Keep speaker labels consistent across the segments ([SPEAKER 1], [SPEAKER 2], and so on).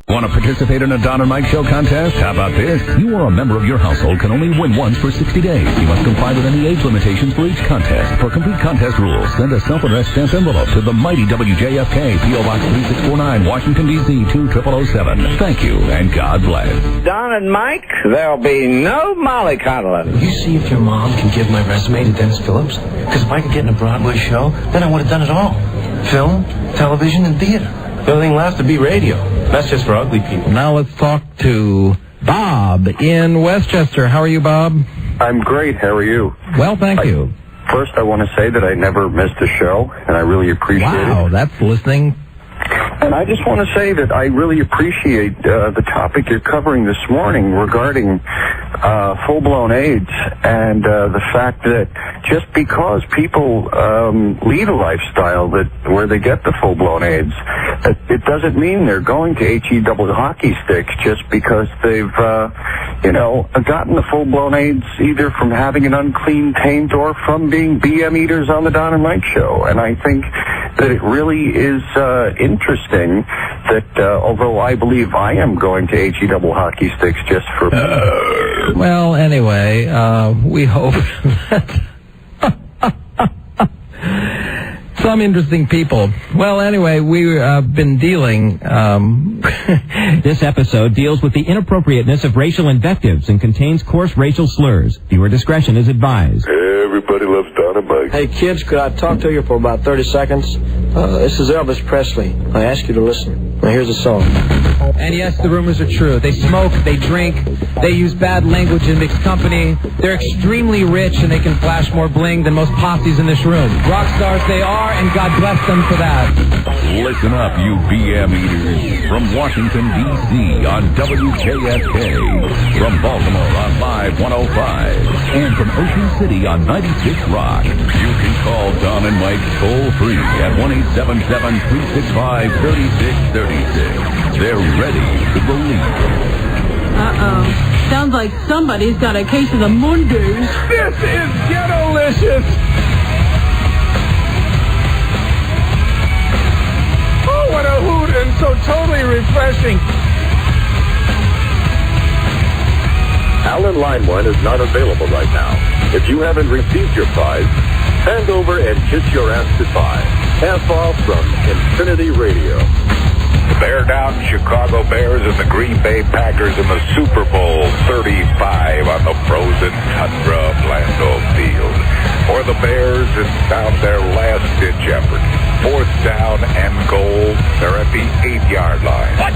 [SPEAKER 1] Want to participate in a Don and Mike Show contest? How about this? You or a member of your household can only win once for 60 days. You must comply with any age limitations for each contest. For complete contest rules, send a self-addressed stamped envelope to the mighty WJFK, P.O. Box 3649, Washington, D.C. 20007. Thank you, and God bless.
[SPEAKER 2] Don and Mike, there'll be no mollycoddling.
[SPEAKER 3] You see if your mom can give my resume to Dennis Phillips? Because if I could get in a Broadway show, then I would have done it all. Film, television, and theater. The only thing left to be radio. That's just for ugly people.
[SPEAKER 4] Now let's talk to Bob in Westchester. How are you, Bob?
[SPEAKER 5] I'm great. How are you?
[SPEAKER 4] Well, thank you.
[SPEAKER 5] First, I want to say that I never missed a show, and I really appreciate it.
[SPEAKER 4] Wow, that's listening.
[SPEAKER 5] And I just want to say that I really appreciate the topic you're covering this morning regarding full-blown AIDS and the fact that just because people lead a lifestyle where they get the full-blown AIDS, it doesn't mean they're going to HE double hockey sticks just because they've, gotten the full-blown AIDS either from having an unclean taint or from being BM eaters on the Don and Mike Show. And I think that it really is interesting that although I believe I am going to HE double hockey sticks just for...
[SPEAKER 4] Well, anyway, we hope that... Some interesting people. Well, anyway, we've been dealing...
[SPEAKER 6] This episode deals with the inappropriateness of racial invectives and contains coarse racial slurs. Viewer discretion is advised.
[SPEAKER 5] Everybody loves Don and Mike.
[SPEAKER 3] Hey, kids, could I talk to you for about 30 seconds? This is Elvis Presley. I ask you to listen. Now, here's the song.
[SPEAKER 7] And yes, the rumors are true. They smoke, they drink, they use bad language in mixed company. They're extremely rich, and they can flash more bling than most posses in this room. Rock stars they are, and God bless them for that.
[SPEAKER 1] Listen up, you BM eaters. From Washington, D.C. on WJFK. From Baltimore on Live 105. And from Ocean City on 96 Rock. You can call Don and Mike toll-free at 1-877-365-3636. They're ready to believe.
[SPEAKER 8] Uh-oh. Sounds like somebody's got a case of the Mondays.
[SPEAKER 7] This is ghetto-licious. Oh, what a hoot, and so totally refreshing.
[SPEAKER 9] Allen Line 1 is not available right now. If you haven't received your prize, hand over and kiss your ass goodbye. Half off from Infinity Radio.
[SPEAKER 10] The Bear Down Chicago Bears and the Green Bay Packers in the Super Bowl 35 on the frozen tundra of Lambeau Field. For the Bears, it's found their last-ditch effort. 4th down and goal. They're at the 8-yard line. The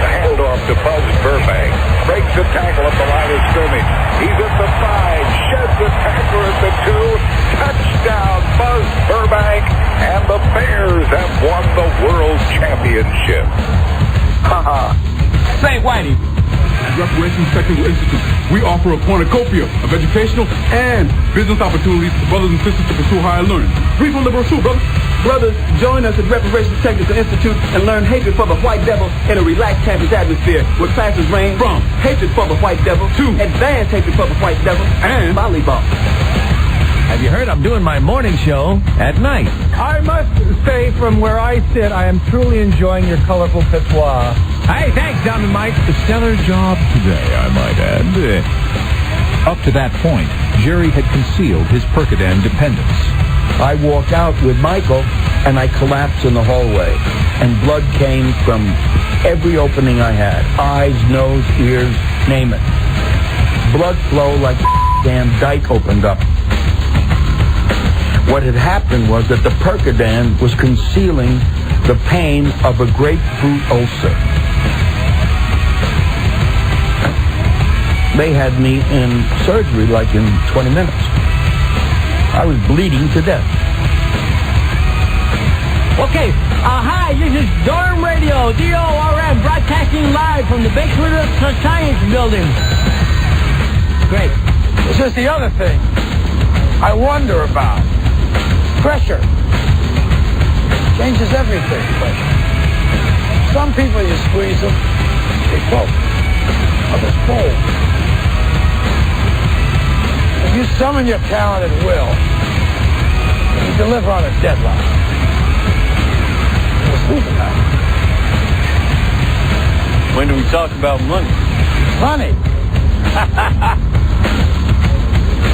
[SPEAKER 10] handoff to Buzz Burbank. Breaks the tackle at the line of scrimmage. He's at the 5. Sheds the tackler at the 2. Touchdown, Buzz Burbank. And the Bears have won the World Championship.
[SPEAKER 7] Say, Whitey.
[SPEAKER 11] Reparations Technical Institute. We offer a cornucopia of educational and business opportunities for brothers and sisters to pursue higher learning. Read from the brochure, brother.
[SPEAKER 12] Brothers, join us at Reparations Technical Institute and learn hatred for the white devil in a relaxed campus atmosphere where classes range from hatred for the white devil to advanced hatred for the white devil and volleyball.
[SPEAKER 7] Have you heard I'm doing my morning show at night? I must say, from where I sit, I am truly enjoying your colorful patois. Hey, thanks, Don and Mike.
[SPEAKER 13] A stellar job today, I might add. Up to that point, Jerry had concealed his Percodan dependence.
[SPEAKER 14] I walk out with Michael, and I collapse in the hallway, and blood came from every opening I had. Eyes, nose, ears, name it. Blood flow like a damn dike opened up. What had happened was that the Percodan was concealing the pain of a grapefruit ulcer. They had me in surgery like in 20 minutes. I was bleeding to death.
[SPEAKER 8] Okay, hi, this is Dorm Radio, DORM, broadcasting live from the basement of the Science Building.
[SPEAKER 7] Great. This is the other thing I wonder about. Pressure. Changes everything, pressure. Some people, you squeeze them, they float. Others fold. If you summon your talent at will, you deliver on a deadline. You'll sleep at night.
[SPEAKER 15] When do we talk about money?
[SPEAKER 16] Money.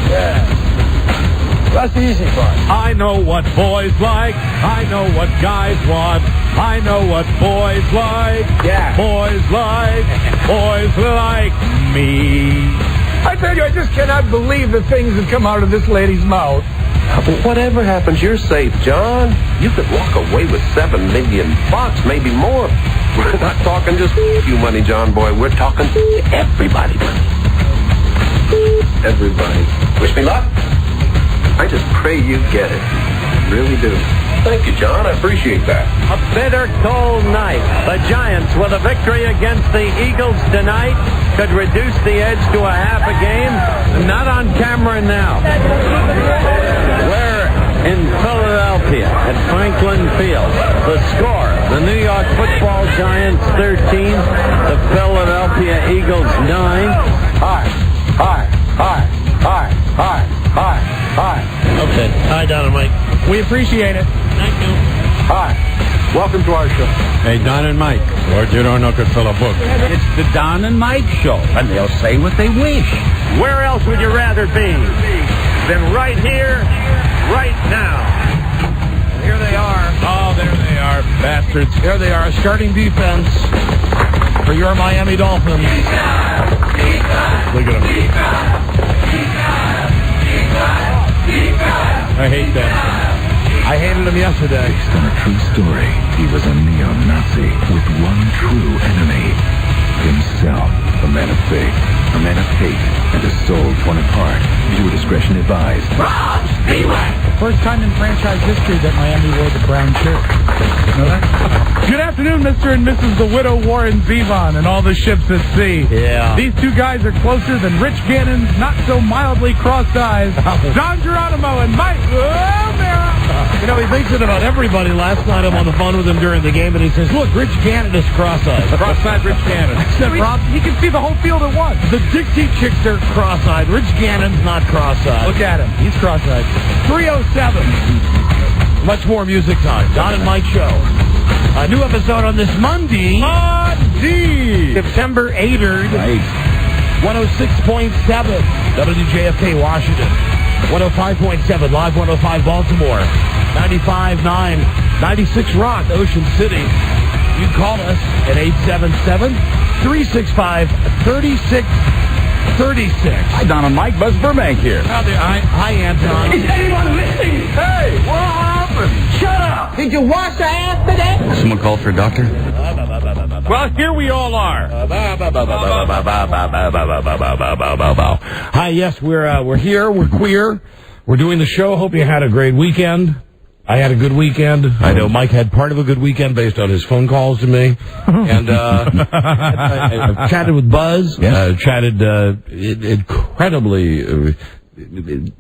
[SPEAKER 16] Yeah. That's the easy part.
[SPEAKER 17] I know what boys like. I know what guys want. I know what boys like.
[SPEAKER 16] Yeah.
[SPEAKER 17] Boys like me.
[SPEAKER 16] I tell you, I just cannot believe the things that come out of this lady's mouth.
[SPEAKER 3] Whatever happens, you're safe, John. You could walk away with $7 million, maybe more. We're not talking just you money, John boy. We're talking everybody money. Everybody. Wish me luck. I just pray you get it. I really do. Thank you, John. I appreciate that.
[SPEAKER 8] A bitter cold night. The Giants, with a victory against the Eagles tonight, could reduce the edge to a half a game. Not on camera now. We're in Philadelphia at Franklin Field. The score, the New York Football Giants 13, the Philadelphia Eagles 9.
[SPEAKER 16] Hi.
[SPEAKER 8] Okay. Hi, Don and Mike.
[SPEAKER 17] We appreciate it.
[SPEAKER 8] Thank you.
[SPEAKER 16] Hi. Welcome to our show.
[SPEAKER 17] Hey, Don and Mike. Lord, you don't know could fill a book.
[SPEAKER 14] It's the Don and Mike Show, and they'll say what they wish.
[SPEAKER 8] Where else would you rather be than right here, right now?
[SPEAKER 17] Here they are. Oh, there they are, bastards.
[SPEAKER 16] Here they are, starting defense for your Miami Dolphins.
[SPEAKER 17] Look at them. I hate them. I hated him yesterday.
[SPEAKER 1] Based on a true story, he was a neo-Nazi with one true enemy. Himself. A man of faith, a man of hate, and a soul torn apart. Viewer discretion advised.
[SPEAKER 16] First time in franchise history that Miami wore the brown shirt. You know that?
[SPEAKER 17] Good afternoon, Mr. and Mrs. the Widow Warren Zevon and all the ships at sea.
[SPEAKER 8] Yeah.
[SPEAKER 17] These two guys are closer than Rich Gannon's not so mildly crossed eyes. Don Geronimo and Mike O'Mara.
[SPEAKER 8] You know, he thinks it about everybody. Last night I'm on the phone with him during the game, and he says, look, Rich Gannon is cross-eyed.
[SPEAKER 17] Cross-eyed Rich Gannon.
[SPEAKER 8] Except Rob,
[SPEAKER 17] he can see the whole field at once.
[SPEAKER 8] the Dixie Chicks are cross-eyed. Rich Gannon's not cross-eyed.
[SPEAKER 17] Look at him. He's cross-eyed.
[SPEAKER 8] 3:07. Much more music time. Don and Mike Show. A new episode on this Monday. September 8th.
[SPEAKER 14] Right.
[SPEAKER 8] 106.7 WJFK Washington. 105.7 Live 105 Baltimore. 95.9 96 Rock Ocean City. You can call us at 877-365-3636.
[SPEAKER 14] Hi, Don and Mike. Buzz Burbank here.
[SPEAKER 8] Hi, Anton.
[SPEAKER 16] Is anyone listening? Hey, what happened? Shut up! Did you wash your ass today?
[SPEAKER 14] Someone called for a doctor?
[SPEAKER 17] Well, here we all are.
[SPEAKER 8] Hi, yes, we're here. We're queer. We're doing the show. Hope you had a great weekend. I had a good weekend. I know Mike had part of a good weekend based on his phone calls to me. And I chatted with Buzz.
[SPEAKER 14] Yes.
[SPEAKER 8] Chatted incredibly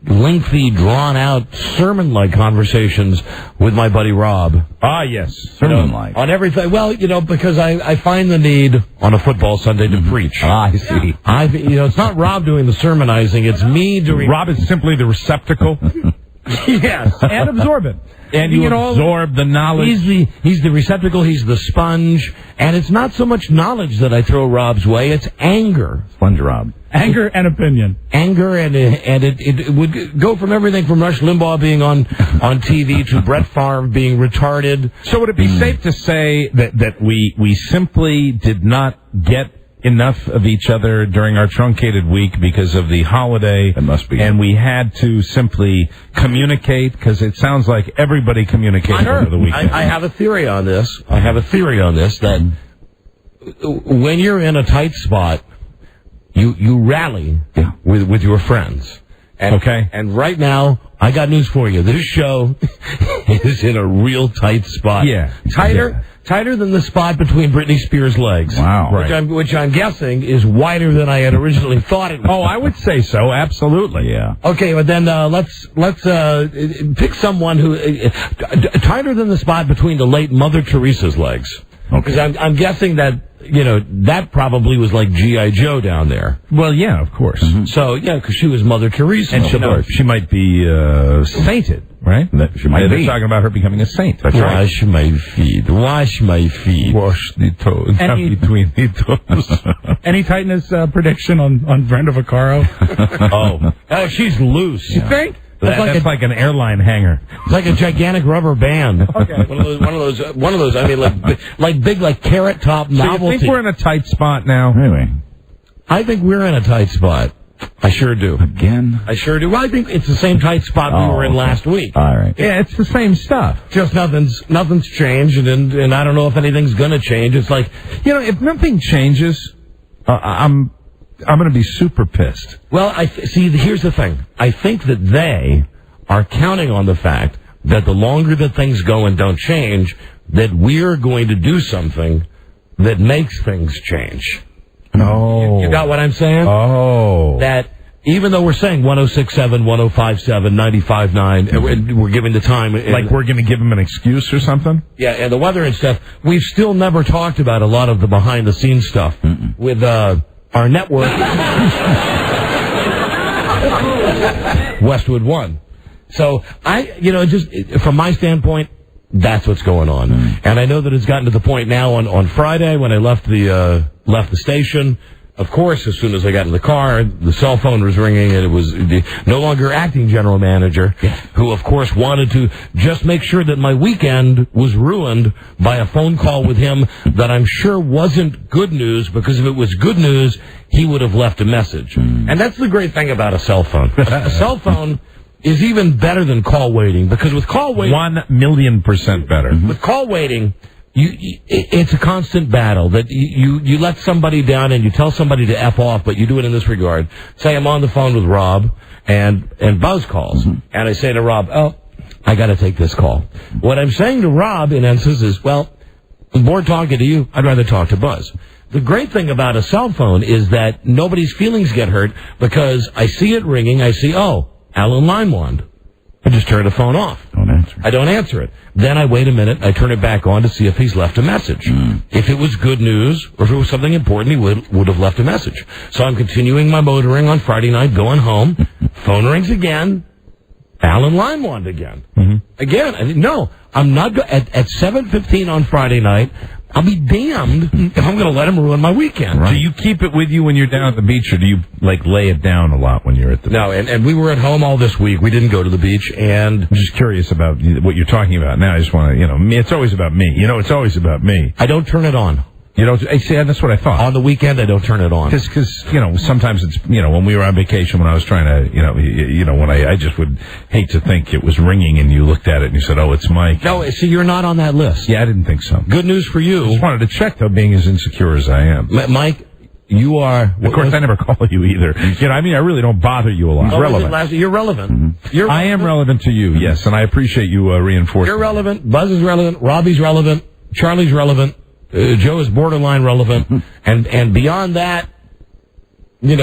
[SPEAKER 8] lengthy, drawn-out, sermon-like conversations with my buddy Rob.
[SPEAKER 17] Ah, yes.
[SPEAKER 14] Sermon-like.
[SPEAKER 8] On everything. Well, because I find the need on a football Sunday to preach.
[SPEAKER 14] Ah, I see.
[SPEAKER 8] It's not Rob doing the sermonizing. It's me doing...
[SPEAKER 17] Rob is simply the receptacle.
[SPEAKER 8] Yes.
[SPEAKER 17] And absorbent.
[SPEAKER 8] And
[SPEAKER 17] you absorb the knowledge.
[SPEAKER 8] He's the receptacle, he's the sponge, and it's not so much knowledge that I throw Rob's way, it's anger.
[SPEAKER 14] Sponge Rob.
[SPEAKER 17] Anger and opinion.
[SPEAKER 8] Anger, and it would go from everything from Rush Limbaugh being on TV to Brett Favre being retarded.
[SPEAKER 17] So would it be safe to say that we simply did not get enough of each other during our truncated week because of the holiday?
[SPEAKER 14] It must be.
[SPEAKER 17] And we had to simply communicate, because it sounds like everybody communicated over the weekend.
[SPEAKER 8] I have a theory on this. That when you're in a tight spot, you rally with your friends. And right now, I got news for you. This show is in a real tight spot.
[SPEAKER 17] Yeah.
[SPEAKER 8] Tighter than the spot between Britney Spears' legs.
[SPEAKER 14] Wow.
[SPEAKER 17] Right.
[SPEAKER 8] Which I'm guessing is wider than I had originally thought it was.
[SPEAKER 17] Oh, I would say so. Absolutely.
[SPEAKER 14] Yeah.
[SPEAKER 8] Okay, but then let's pick someone who tighter than the spot between the late Mother Teresa's legs. Because I'm guessing that that probably was like G.I. Joe down there.
[SPEAKER 17] Well, yeah, of course.
[SPEAKER 8] Mm-hmm. So because she was Mother Teresa,
[SPEAKER 17] and she might be sainted. right?
[SPEAKER 13] She might
[SPEAKER 17] They're
[SPEAKER 13] be.
[SPEAKER 17] talking about her becoming a saint.
[SPEAKER 13] That's right.
[SPEAKER 17] Wash my feet. Wash my feet. Wash the toes.
[SPEAKER 16] Any-
[SPEAKER 17] Between the toes.
[SPEAKER 16] Any tightness prediction on Brenda Vaccaro?
[SPEAKER 15] Oh, she's loose.
[SPEAKER 16] You think?
[SPEAKER 17] That's like an airline hangar.
[SPEAKER 15] It's like a gigantic rubber band.
[SPEAKER 16] Okay.
[SPEAKER 15] One of those. I mean, like big, like carrot top
[SPEAKER 17] So
[SPEAKER 15] novelty.
[SPEAKER 17] you think we're in a tight spot now?
[SPEAKER 13] Anyway.
[SPEAKER 15] I think we're in a tight spot. I sure do.
[SPEAKER 13] Again?
[SPEAKER 15] I sure do. Well, I think it's the same tight spot we were in last week.
[SPEAKER 13] All right.
[SPEAKER 17] Yeah, it's the same stuff.
[SPEAKER 15] Just nothing's changed, and I don't know if anything's going to change. It's like,
[SPEAKER 17] If nothing changes, I'm going to be super pissed.
[SPEAKER 15] well, see. Here's the thing. I think that they are counting on the fact that the longer that things go and don't change, that we're going to do something that makes things change.
[SPEAKER 17] Oh.
[SPEAKER 15] You got what I'm saying?
[SPEAKER 17] Oh.
[SPEAKER 15] That even though we're saying 106.7, 105.7, 95.9, we're giving the time.
[SPEAKER 17] Like we're going to give them an excuse or something?
[SPEAKER 15] Yeah, and the weather and stuff. We've still never talked about a lot of the behind-the-scenes stuff with our network, Westwood One. So just from my standpoint, that's what's going on. And I know that it's gotten to the point now on Friday when I left the station. Of course, as soon as I got in the car, the cell phone was ringing, and it was no longer acting general manager, who, of course, wanted to just make sure that my weekend was ruined by a phone call with him that I'm sure wasn't good news, because if it was good news, he would have left a message. And that's the great thing about a cell phone. A cell phone is even better than call waiting, because with call waiting...
[SPEAKER 17] 1,000,000% better.
[SPEAKER 15] With call waiting... it's a constant battle that you let somebody down and you tell somebody to F off, but you do it in this regard. Say I'm on the phone with Rob and Buzz calls, and I say to Rob, oh, I got to take this call. What I'm saying to Rob, in essence, is, well, I'm bored talking to you. I'd rather talk to Buzz. The great thing about a cell phone is that nobody's feelings get hurt, because I see it ringing. I see, oh, Alan Limewand. I just turn the phone off. I don't answer it. Then I wait a minute. I turn it back on to see if he's left a message. If it was good news or if it was something important, he would have left a message. So I'm continuing my motoring on Friday night, going home. Phone rings again. Alan Limewand again. Again. No, I'm not at 7:15 on Friday night. I'll be damned if I'm going to let him ruin my weekend.
[SPEAKER 17] Right. Do you keep it with you when you're down at the beach, or do you lay it down a lot when you're at the beach?
[SPEAKER 15] No, and we were at home all this week. We didn't go to the beach, and
[SPEAKER 17] I'm just curious about what you're talking about now. I just want to, it's always about me. It's always about me.
[SPEAKER 15] I don't turn it on.
[SPEAKER 17] You don't? See, that's what I thought.
[SPEAKER 15] On the weekend, I don't turn it on.
[SPEAKER 17] Because sometimes it's, when we were on vacation, when I was trying to, when I just would hate to think it was ringing and you looked at it and you said, oh, it's Mike.
[SPEAKER 15] No, see, you're not on that list.
[SPEAKER 17] Yeah, I didn't think so.
[SPEAKER 15] Good news for you.
[SPEAKER 17] I just wanted to check, though, being as insecure as I am.
[SPEAKER 15] Mike, you are...
[SPEAKER 17] Of course, I never call you either. I really don't bother you a lot.
[SPEAKER 15] You're relevant.
[SPEAKER 17] I am relevant to you, yes, and I appreciate you reinforcing.
[SPEAKER 15] You're relevant. Buzz is relevant. Robbie's relevant. Charlie's relevant. Joe is borderline relevant, and beyond that, and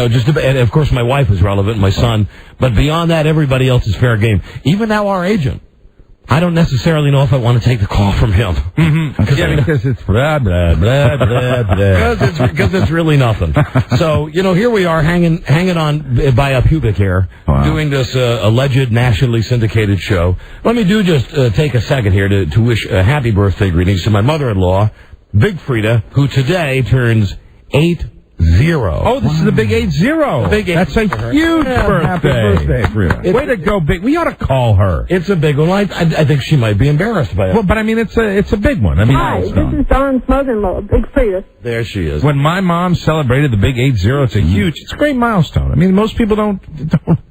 [SPEAKER 15] of course my wife is relevant, my son, but beyond that, everybody else is fair game. Even now, our agent, I don't necessarily know if I want to take the call from him.
[SPEAKER 17] Because it's blah, blah, blah, blah, blah.
[SPEAKER 15] Because it's really nothing. So, here we are hanging on by a pubic hair, doing this alleged nationally syndicated show. Let me just take a second here to wish happy birthday greetings to my mother-in-law, Big Frida, who today turns 80.
[SPEAKER 17] Oh, this is the big 80. That's a huge birthday.
[SPEAKER 13] Happy birthday, Frida.
[SPEAKER 17] Way to go, big. We ought to call her.
[SPEAKER 15] It's a big one. I think she might be embarrassed by it.
[SPEAKER 17] Well, but it's a big one.
[SPEAKER 18] Hi, this is Don's mother-in-law, Big Frida.
[SPEAKER 15] There she is.
[SPEAKER 17] When my mom celebrated the big 80, it's a great milestone. Most people don't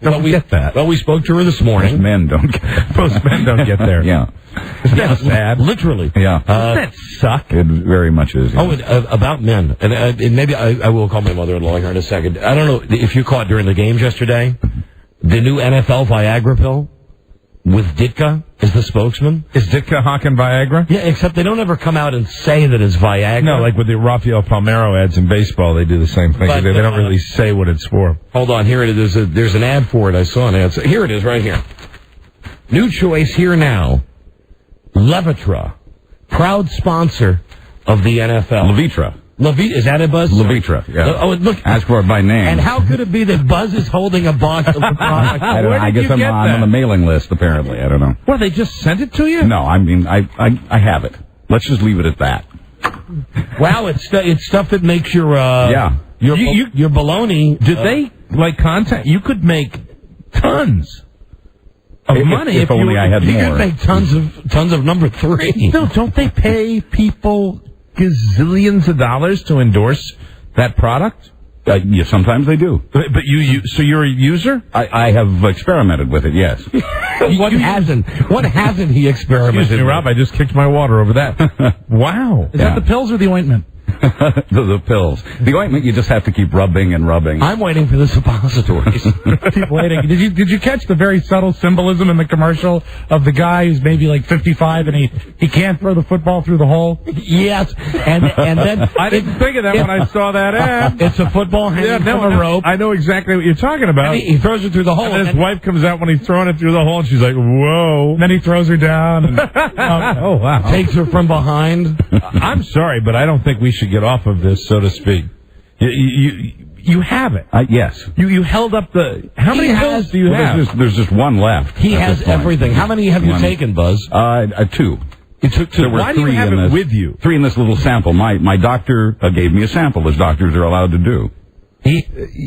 [SPEAKER 17] get that.
[SPEAKER 15] Well, we spoke to her this morning.
[SPEAKER 13] Most men don't
[SPEAKER 17] get there.
[SPEAKER 13] Yeah.
[SPEAKER 17] Isn't that sad?
[SPEAKER 15] Literally.
[SPEAKER 13] Yeah.
[SPEAKER 17] Doesn't that suck?
[SPEAKER 13] It very much is. Yeah.
[SPEAKER 15] Oh, about men. And maybe I will call my mother-in-law here in a second. I don't know if you caught during the games yesterday, the new NFL Viagra pill with Ditka as the spokesman.
[SPEAKER 17] Is Ditka hawking Viagra?
[SPEAKER 15] Yeah, except they don't ever come out and say that it's Viagra.
[SPEAKER 17] No, like with the Rafael Palmeiro ads in baseball, they do the same thing. But, they don't really say what it's for.
[SPEAKER 15] Hold on, here it is. There's an ad for it. I saw an ad. So here it is right here. New choice here now. Levitra, proud sponsor of the NFL. Is that it, Buzz?
[SPEAKER 19] Levitra, yeah.
[SPEAKER 15] Oh, look.
[SPEAKER 19] Ask for it by name.
[SPEAKER 15] And how could it be that Buzz is holding a box of the product?
[SPEAKER 19] I don't know. I guess I'm on the mailing list, apparently. I don't know.
[SPEAKER 17] Well, they just sent it to you?
[SPEAKER 19] No, I mean, I have it. Let's just leave it at that.
[SPEAKER 15] Wow, it's stuff that makes your your baloney.
[SPEAKER 17] Did they contact? You could make tons of money
[SPEAKER 19] if only I had
[SPEAKER 15] you
[SPEAKER 19] more.
[SPEAKER 15] You could make tons of number 3.
[SPEAKER 17] No, don't they pay people gazillions of dollars to endorse that product?
[SPEAKER 19] Yeah, sometimes they do.
[SPEAKER 17] But so you're a user?
[SPEAKER 19] I have experimented with it, yes.
[SPEAKER 15] What hasn't he experimented
[SPEAKER 17] Excuse me, Rob, I just kicked my water over that. Wow.
[SPEAKER 16] Is that the pills or the ointment?
[SPEAKER 19] the pills. The ointment, you just have to keep rubbing and rubbing.
[SPEAKER 15] I'm waiting for the suppositories.
[SPEAKER 16] Keep waiting. Did you catch the very subtle symbolism in the commercial of the guy who's maybe like 55 and he can't throw the football through the hole?
[SPEAKER 15] Yes. And then
[SPEAKER 17] I didn't think of that when I saw that ad.
[SPEAKER 15] It's a football hanging from a rope.
[SPEAKER 17] I know exactly what you're talking about.
[SPEAKER 15] And he throws it through the hole.
[SPEAKER 17] And his wife comes out when he's throwing it through the hole, and she's like, "Whoa!"
[SPEAKER 16] And then he throws her down. And,
[SPEAKER 17] oh wow!
[SPEAKER 15] Takes her from behind.
[SPEAKER 17] I'm sorry, but I don't think we should get off of this, so to speak. You have it.
[SPEAKER 19] Yes.
[SPEAKER 17] You held up the... How many pills do you have?
[SPEAKER 19] There's just one left.
[SPEAKER 15] He has everything. How many have you taken, Buzz?
[SPEAKER 19] 2.
[SPEAKER 15] You took 2.
[SPEAKER 17] Why do you have it with you?
[SPEAKER 19] 3 in this little sample. My doctor gave me a sample, as doctors are allowed to do.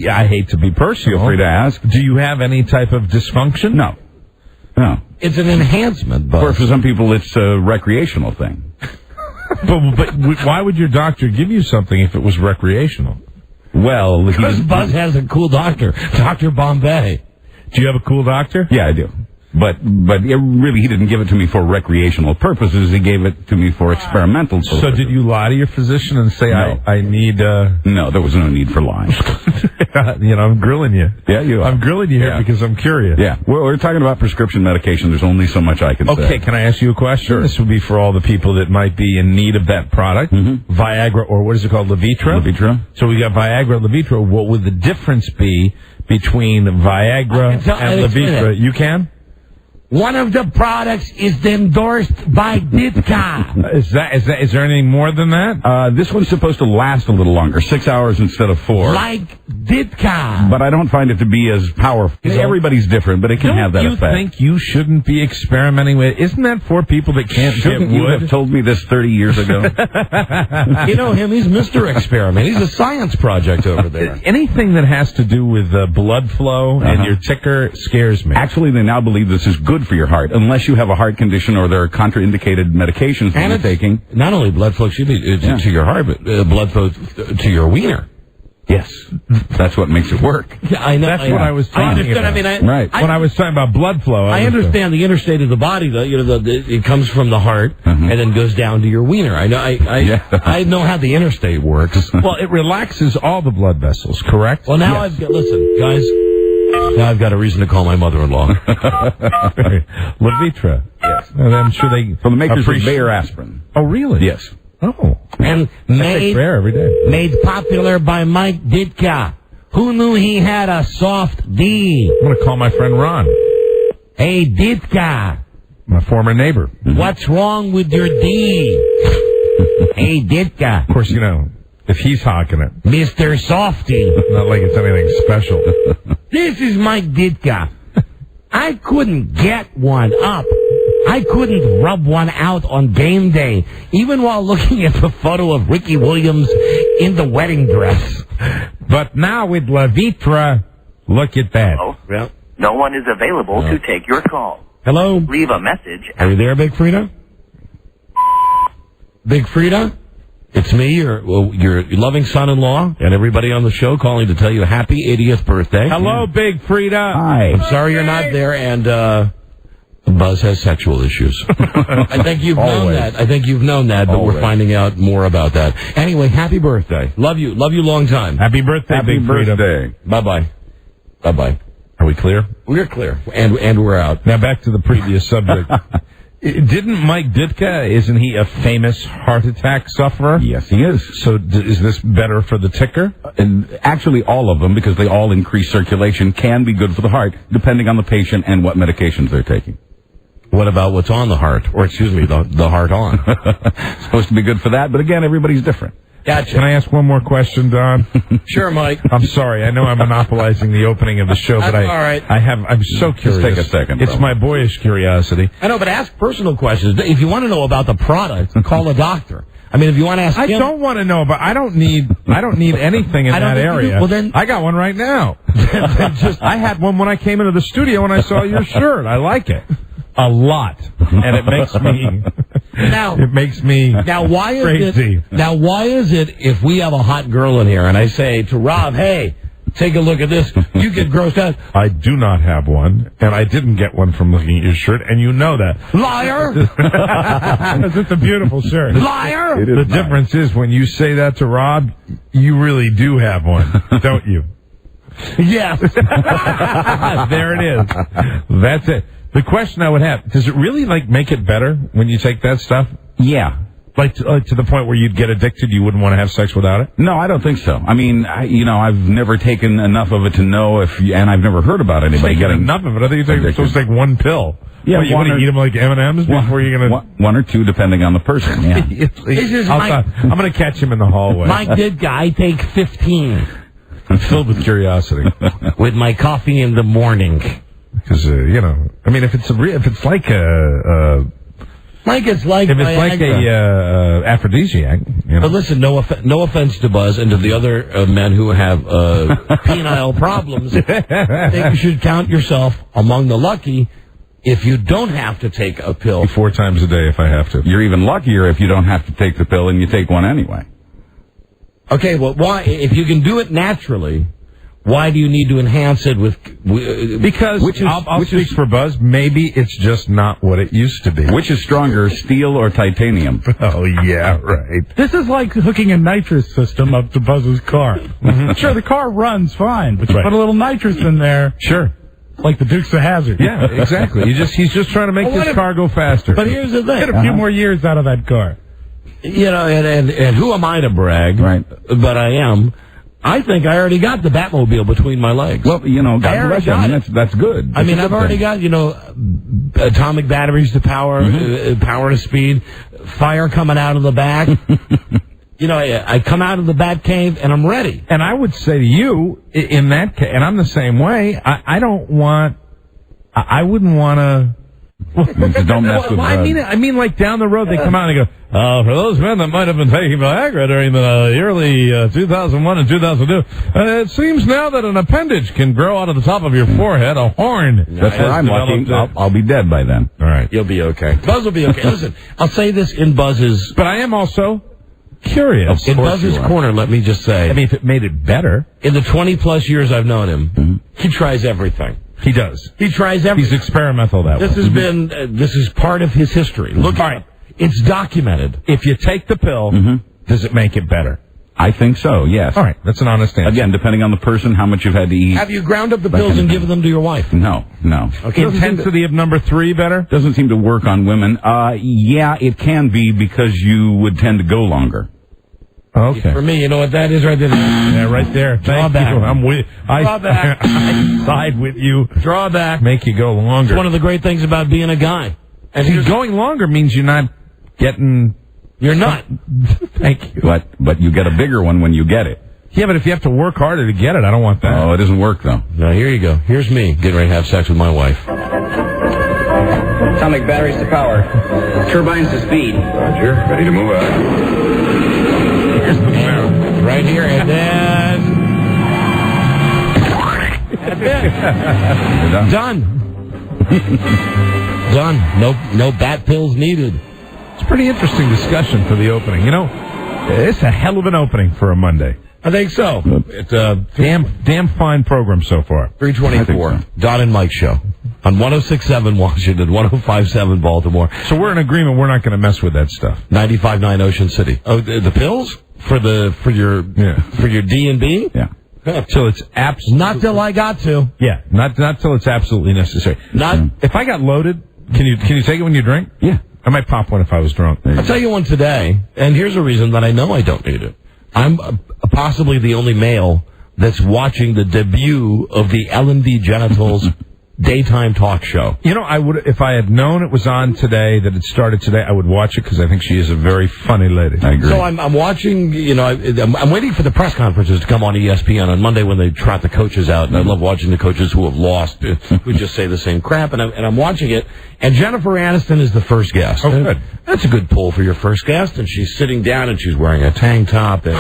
[SPEAKER 17] I hate to be personal.
[SPEAKER 19] Feel free to ask.
[SPEAKER 17] Do you have any type of dysfunction?
[SPEAKER 19] No.
[SPEAKER 15] It's an enhancement, Buzz.
[SPEAKER 19] For some people, it's a recreational thing.
[SPEAKER 17] But why would your doctor give you something if it was recreational?
[SPEAKER 19] Well,
[SPEAKER 15] because Buzz has a cool doctor, Dr. Bombay.
[SPEAKER 17] Do you have a cool doctor?
[SPEAKER 19] Yeah, I do. But he didn't give it to me for recreational purposes. He gave it to me for experimental purposes.
[SPEAKER 17] So did you lie to your physician and say,
[SPEAKER 19] no.
[SPEAKER 17] I need...
[SPEAKER 19] No, there was no need for lying.
[SPEAKER 17] I'm grilling you.
[SPEAKER 19] Yeah, you are.
[SPEAKER 17] I'm grilling you here because I'm curious.
[SPEAKER 19] Yeah. We're talking about prescription medication. There's only so much I can say.
[SPEAKER 17] Okay, can I ask you a question?
[SPEAKER 19] Sure.
[SPEAKER 17] This would be for all the people that might be in need of that product.
[SPEAKER 19] Mm-hmm.
[SPEAKER 17] Viagra, or what is it called? Levitra?
[SPEAKER 19] Levitra.
[SPEAKER 17] So we got Viagra, Levitra. What would the difference be between Viagra and Levitra? You can?
[SPEAKER 15] One of the products is endorsed by Ditka.
[SPEAKER 17] Is there anything more than that?
[SPEAKER 19] This one's supposed to last a little longer, 6 hours instead of 4.
[SPEAKER 15] Like Ditka.
[SPEAKER 19] But I don't find it to be as powerful. Everybody's different, but it can have that effect.
[SPEAKER 17] Don't you think you shouldn't be experimenting with? Isn't that for people that can't
[SPEAKER 19] Shouldn't
[SPEAKER 17] get
[SPEAKER 19] you
[SPEAKER 17] wood?
[SPEAKER 19] have told me this 30 years ago?
[SPEAKER 15] You know him, he's Mr. Experiment. He's a science project over there.
[SPEAKER 17] Anything that has to do with blood flow and your ticker scares me.
[SPEAKER 19] Actually, they now believe this is good for your heart, unless you have a heart condition or there are contraindicated medications that you're taking.
[SPEAKER 15] Not only blood flow to your heart, but blood flow to your wiener.
[SPEAKER 19] Yes, that's what makes it work.
[SPEAKER 15] Yeah, I know.
[SPEAKER 17] That's what I was talking about.
[SPEAKER 19] Right.
[SPEAKER 17] When I was talking about blood flow,
[SPEAKER 15] I understand the interstate of the body. It comes from the heart and then goes down to your wiener. I know. I know how the interstate works.
[SPEAKER 17] Well, it relaxes all the blood vessels. Correct.
[SPEAKER 15] Well, now listen, guys. Now I've got a reason to call my mother-in-law.
[SPEAKER 17] Levitra.
[SPEAKER 19] Yes.
[SPEAKER 17] And I'm sure they...
[SPEAKER 19] From the makers of Bayer asprin.
[SPEAKER 17] Oh, really?
[SPEAKER 19] Yes.
[SPEAKER 17] Oh.
[SPEAKER 15] And
[SPEAKER 17] Bayer every day.
[SPEAKER 15] Made popular by Mike Ditka. Who knew he had a soft D?
[SPEAKER 17] I'm going to call my friend Ron.
[SPEAKER 15] Hey, Ditka.
[SPEAKER 17] My former neighbor.
[SPEAKER 15] What's wrong with your D? Hey, Ditka.
[SPEAKER 17] Of course, if he's hawking it.
[SPEAKER 15] Mr. Softy.
[SPEAKER 17] Not like it's anything special.
[SPEAKER 15] This is Mike Ditka. I couldn't get one up. I couldn't rub one out on game day, even while looking at the photo of Ricky Williams in the wedding dress.
[SPEAKER 17] But now with Levitra, look at that.
[SPEAKER 20] Oh, well, no one is available to take your call.
[SPEAKER 15] Hello?
[SPEAKER 20] Leave a message.
[SPEAKER 15] Are you there, Big Frida? Big Frida? It's me, your loving son-in-law, and everybody on the show calling to tell you happy 80th birthday.
[SPEAKER 17] Hello, Big Frida.
[SPEAKER 19] Hi.
[SPEAKER 15] I'm sorry you're not there, and Buzz has sexual issues. I think you've known that. But we're finding out more about that. Anyway, happy birthday. Love you long time.
[SPEAKER 17] Happy birthday, Big Frida.
[SPEAKER 19] Bye-bye.
[SPEAKER 15] Bye-bye.
[SPEAKER 17] Are we clear?
[SPEAKER 15] We're clear, and we're out.
[SPEAKER 17] Now back to the previous subject. Didn't Mike Ditka, isn't he a famous heart attack sufferer?
[SPEAKER 19] Yes, he is.
[SPEAKER 17] So is this better for the ticker?
[SPEAKER 19] And actually, all of them, because they all increase circulation, can be good for the heart, depending on the patient and what medications they're taking.
[SPEAKER 15] What about what's on the heart? Or, excuse me, the heart on?
[SPEAKER 19] Supposed to be good for that, but again, everybody's different.
[SPEAKER 15] Gotcha.
[SPEAKER 17] Can I ask one more question, Don?
[SPEAKER 15] Sure, Mike.
[SPEAKER 17] I'm sorry. I know I'm monopolizing the opening of the show, but
[SPEAKER 15] That's all right.
[SPEAKER 17] I'm so curious.
[SPEAKER 19] Just take a second.
[SPEAKER 17] It's my boyish curiosity.
[SPEAKER 15] I know, but ask personal questions. If you want to know about the product, call a doctor. I mean, if you want to ask
[SPEAKER 17] I
[SPEAKER 15] him...
[SPEAKER 17] don't want to know, but I don't need anything in that area.
[SPEAKER 15] Well, then...
[SPEAKER 17] I got one right now. I had one when I came into the studio and I saw your shirt. I like it a lot, and it makes me...
[SPEAKER 15] Now,
[SPEAKER 17] it makes me
[SPEAKER 15] why is
[SPEAKER 17] crazy.
[SPEAKER 15] Why is it if we have a hot girl in here and I say to Rob, hey, take a look at this, you get grossed out?
[SPEAKER 17] I do not have one, and I didn't get one from looking at your shirt, and you know that.
[SPEAKER 15] Liar!
[SPEAKER 17] It's a beautiful shirt.
[SPEAKER 15] Liar!
[SPEAKER 17] The difference is when you say that to Rob, you really do have one, don't you?
[SPEAKER 15] Yes.
[SPEAKER 17] There it is. That's it. The question I would have, does it really, make it better when you take that stuff?
[SPEAKER 19] Yeah.
[SPEAKER 17] Like to the point where you'd get addicted, you wouldn't want to have sex without it?
[SPEAKER 19] No, I don't think so. I mean, I've never taken enough of it to know and I've never heard about anybody getting
[SPEAKER 17] enough of it. I think you're supposed to take one pill.
[SPEAKER 19] Yeah,
[SPEAKER 17] you want to eat them like M&M's before you're going to...
[SPEAKER 19] One or two, depending on the person, yeah.
[SPEAKER 17] I'm going to catch him in the hallway.
[SPEAKER 15] Mike did guy, I take 15.
[SPEAKER 17] I'm filled with curiosity.
[SPEAKER 15] With my coffee in the morning.
[SPEAKER 17] Because, I mean, if it's like a...
[SPEAKER 15] Like it's like
[SPEAKER 17] if it's like a aphrodisiac.
[SPEAKER 15] But listen, no offense to Buzz and to the other men who have penile problems. I think you should count yourself among the lucky if you don't have to take a pill
[SPEAKER 17] 4 times a day if I have to.
[SPEAKER 19] You're even luckier if you don't have to take the pill and you take one anyway.
[SPEAKER 15] Okay, well, why? If you can do it naturally, why do you need to enhance it with...
[SPEAKER 17] Because, I'll speak for Buzz, maybe it's just not what it used to be.
[SPEAKER 19] Which is stronger, steel or titanium?
[SPEAKER 17] Oh, yeah, right.
[SPEAKER 16] This is like hooking a nitrous system up to Buzz's car. Sure, the car runs fine, but you put a little nitrous in there.
[SPEAKER 17] Sure.
[SPEAKER 16] Like the Dukes of Hazzard.
[SPEAKER 17] Yeah, exactly. He's just trying to make this car go faster.
[SPEAKER 15] But here's the thing.
[SPEAKER 16] Get a few more years out of that car.
[SPEAKER 15] And who am I to brag?
[SPEAKER 19] Right.
[SPEAKER 15] But I am. I think I already got the Batmobile between my legs.
[SPEAKER 19] Well, God bless you. I mean, that's good.
[SPEAKER 15] I mean, I've already got, atomic batteries to power, power to speed, fire coming out of the back. I come out of the Bat Cave and I'm ready.
[SPEAKER 17] And I would say to you, in that case, and I'm the same way, I wouldn't want to...
[SPEAKER 19] Don't mess with
[SPEAKER 17] I mean, like down the road, they come out and they go, for those men that might have been taking Viagra during the early 2001 and 2002, it seems now that an appendage can grow out of the top of your forehead, a horn.
[SPEAKER 19] That's where I'm lucky. I'll be dead by then.
[SPEAKER 17] All right.
[SPEAKER 15] You'll be okay. Buzz will be okay. Listen, I'll say this in Buzz's...
[SPEAKER 17] But I am also curious.
[SPEAKER 15] In Buzz's corner, let me just say...
[SPEAKER 17] I mean, if it made it better...
[SPEAKER 15] In the 20-plus years I've known him, he tries everything.
[SPEAKER 17] He does.
[SPEAKER 15] He tries everything.
[SPEAKER 17] He's experimental that way.
[SPEAKER 15] This is part of his history. Look, all right. It's documented.
[SPEAKER 17] If you take the pill, does it make it better?
[SPEAKER 19] I think so, yes.
[SPEAKER 17] All right, that's an honest answer.
[SPEAKER 19] Again, depending on the person, how much you've had to eat.
[SPEAKER 15] Have you ground up the pills and given them to your wife?
[SPEAKER 19] No.
[SPEAKER 17] Okay, intensity of number 3 better?
[SPEAKER 19] Doesn't seem to work on women. Yeah, it can be because you would tend to go longer.
[SPEAKER 17] Okay.
[SPEAKER 15] For me, you know what that is right there?
[SPEAKER 17] Yeah, right there. Thank you. I'm with.
[SPEAKER 15] Drawback.
[SPEAKER 17] I side with you.
[SPEAKER 15] Drawback.
[SPEAKER 17] Make you go longer.
[SPEAKER 15] It's one of the great things about being a guy.
[SPEAKER 17] And going longer means you're not getting.
[SPEAKER 15] You're not.
[SPEAKER 17] Thank you.
[SPEAKER 19] But you get a bigger one when you get it.
[SPEAKER 17] Yeah, but if you have to work harder to get it, I don't want that.
[SPEAKER 19] Oh, it doesn't work though.
[SPEAKER 15] Now here you go. Here's me getting ready to have sex with my wife.
[SPEAKER 12] Atomic batteries to power. Turbines to speed.
[SPEAKER 10] Roger. Ready to move out.
[SPEAKER 15] Right here, and then... That's it. Done. Done. No bat pills needed.
[SPEAKER 17] It's a pretty interesting discussion for the opening. It's a hell of an opening for a Monday.
[SPEAKER 15] I think so. It's a
[SPEAKER 17] damn fine program so far.
[SPEAKER 15] 324. Don and Mike Show. On 106.7 Washington, 105.7 Baltimore.
[SPEAKER 17] So we're in agreement we're not going to mess with that stuff.
[SPEAKER 15] 95.9 Ocean City. Oh, the pills? For your D&B?
[SPEAKER 17] Yeah. Till it's
[SPEAKER 15] not till I got to.
[SPEAKER 17] Yeah, not till it's absolutely necessary. If I got loaded, can you take it when you drink?
[SPEAKER 19] Yeah.
[SPEAKER 17] I might pop one if I was drunk.
[SPEAKER 15] I'll tell you one today, and here's a reason that I know I don't need it. I'm possibly the only male that's watching the debut of the L&D Genitals daytime talk show.
[SPEAKER 17] You know, I would, if I had known it was on today, that it started today, I would watch it because I think she is a very funny lady.
[SPEAKER 19] I agree.
[SPEAKER 15] So I'm watching, you know, I'm waiting for the press conferences to come on ESPN on Monday when they trot the coaches out, and I love watching the coaches who have lost, who just say the same crap, and I'm watching it, and Jennifer Aniston is the first guest.
[SPEAKER 17] Oh, good.
[SPEAKER 15] That's a good pull for your first guest, and she's sitting down, and she's wearing a tank top, and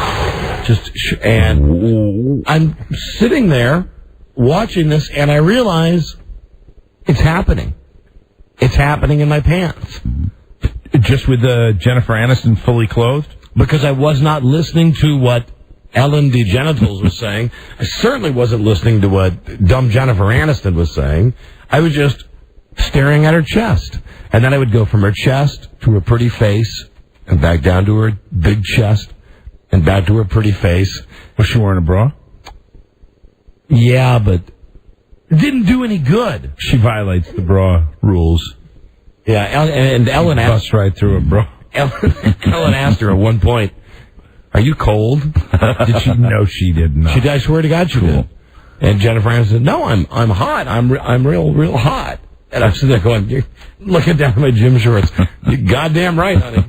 [SPEAKER 15] and I'm sitting there watching this, and I realize it's happening. It's happening in my pants.
[SPEAKER 17] Just with Jennifer Aniston fully clothed?
[SPEAKER 15] Because I was not listening to what Ellen DeGenitals was saying. I certainly wasn't listening to what dumb Jennifer Aniston was saying. I was just staring at her chest. And then I would go from her chest to her pretty face and back down to her big chest and back to her pretty face.
[SPEAKER 17] Was she wearing a bra?
[SPEAKER 15] Yeah, but it didn't do any good.
[SPEAKER 17] She violates the bra rules.
[SPEAKER 15] Yeah, and Ellen asked...
[SPEAKER 17] Bust right through a bra.
[SPEAKER 15] Ellen asked her at one point, "Are you cold?"
[SPEAKER 17] Did she? No, she did not.
[SPEAKER 15] She did. I swear to God, she did. And Jennifer Aniston said, "No, I'm hot. I'm real hot." And I'm sitting there going, "You're looking down at my gym shorts. You're goddamn right, honey.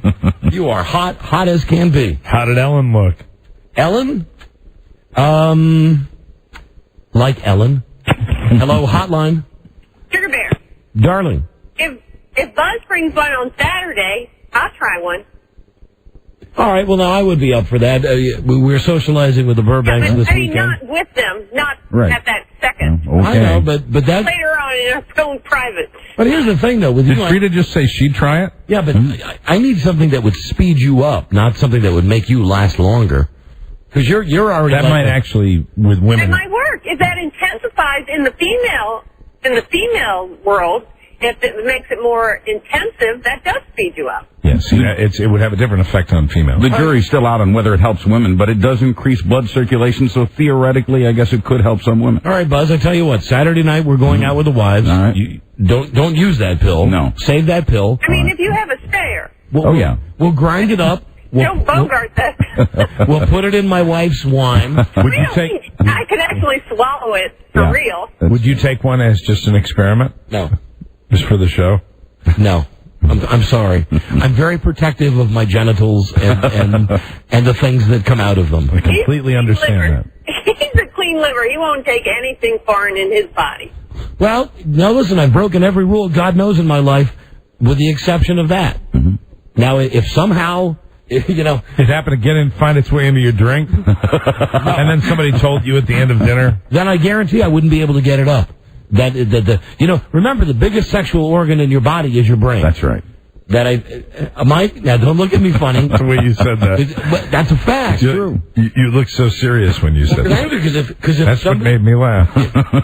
[SPEAKER 15] You are hot as can be."
[SPEAKER 17] How did Ellen look?
[SPEAKER 15] Ellen, like Ellen. Hello, hotline.
[SPEAKER 18] Sugar Bear,
[SPEAKER 15] Darling.
[SPEAKER 18] if Buzz brings one on Saturday, I'll try one.
[SPEAKER 15] All right, well, now I would be up for that. We were socializing with the Burbanks this weekend.
[SPEAKER 18] Not with them, not
[SPEAKER 15] Right.
[SPEAKER 18] at that second.
[SPEAKER 15] Okay. I know, but that...
[SPEAKER 18] Later on in our own private.
[SPEAKER 15] But here's the thing, though. With
[SPEAKER 17] Did
[SPEAKER 15] you,
[SPEAKER 17] Frida just say she'd try it?
[SPEAKER 15] Yeah, but I need something that would speed you up, not something that would make you last longer. Because you're already...
[SPEAKER 17] That might actually, with women...
[SPEAKER 18] It might work. If that intensifies in the female world, if it makes it more intensive, that does speed you up.
[SPEAKER 17] Yes, it would have a different effect on females.
[SPEAKER 19] The jury's still out on whether it helps women, but it does increase blood circulation, so theoretically, I guess it could help some women.
[SPEAKER 15] All right, Buzz, I tell you what, Saturday night we're going out with the wives.
[SPEAKER 19] All right.
[SPEAKER 15] You don't use that pill.
[SPEAKER 19] No.
[SPEAKER 15] Save that pill.
[SPEAKER 18] I mean, if you have a spare.
[SPEAKER 15] We'll grind it up.
[SPEAKER 18] Don't bogart that.
[SPEAKER 15] We'll put it in my wife's wine.
[SPEAKER 17] Would you take...
[SPEAKER 18] I could actually swallow it for real.
[SPEAKER 17] Would you take one as just an experiment?
[SPEAKER 15] No.
[SPEAKER 17] Just for the show?
[SPEAKER 15] No. I'm sorry. I'm very protective of my genitals and the things that come out of them.
[SPEAKER 17] I completely understand that.
[SPEAKER 18] He's a clean liver. He won't take anything foreign in his body.
[SPEAKER 15] Well, now listen, I've broken every rule God knows in my life, with the exception of that. Mm-hmm. Now, if somehow, you know...
[SPEAKER 17] It happened to get in, find its way into your drink, and then somebody told you at the end of dinner...
[SPEAKER 15] Then I guarantee I wouldn't be able to get it up. Remember, the biggest sexual organ in your body is your brain.
[SPEAKER 19] That's right.
[SPEAKER 15] Mike, now don't look at me funny.
[SPEAKER 17] That's the way you said that.
[SPEAKER 15] But that's a fact.
[SPEAKER 17] You looked so serious when you said that.
[SPEAKER 15] Because
[SPEAKER 17] that's what made me laugh.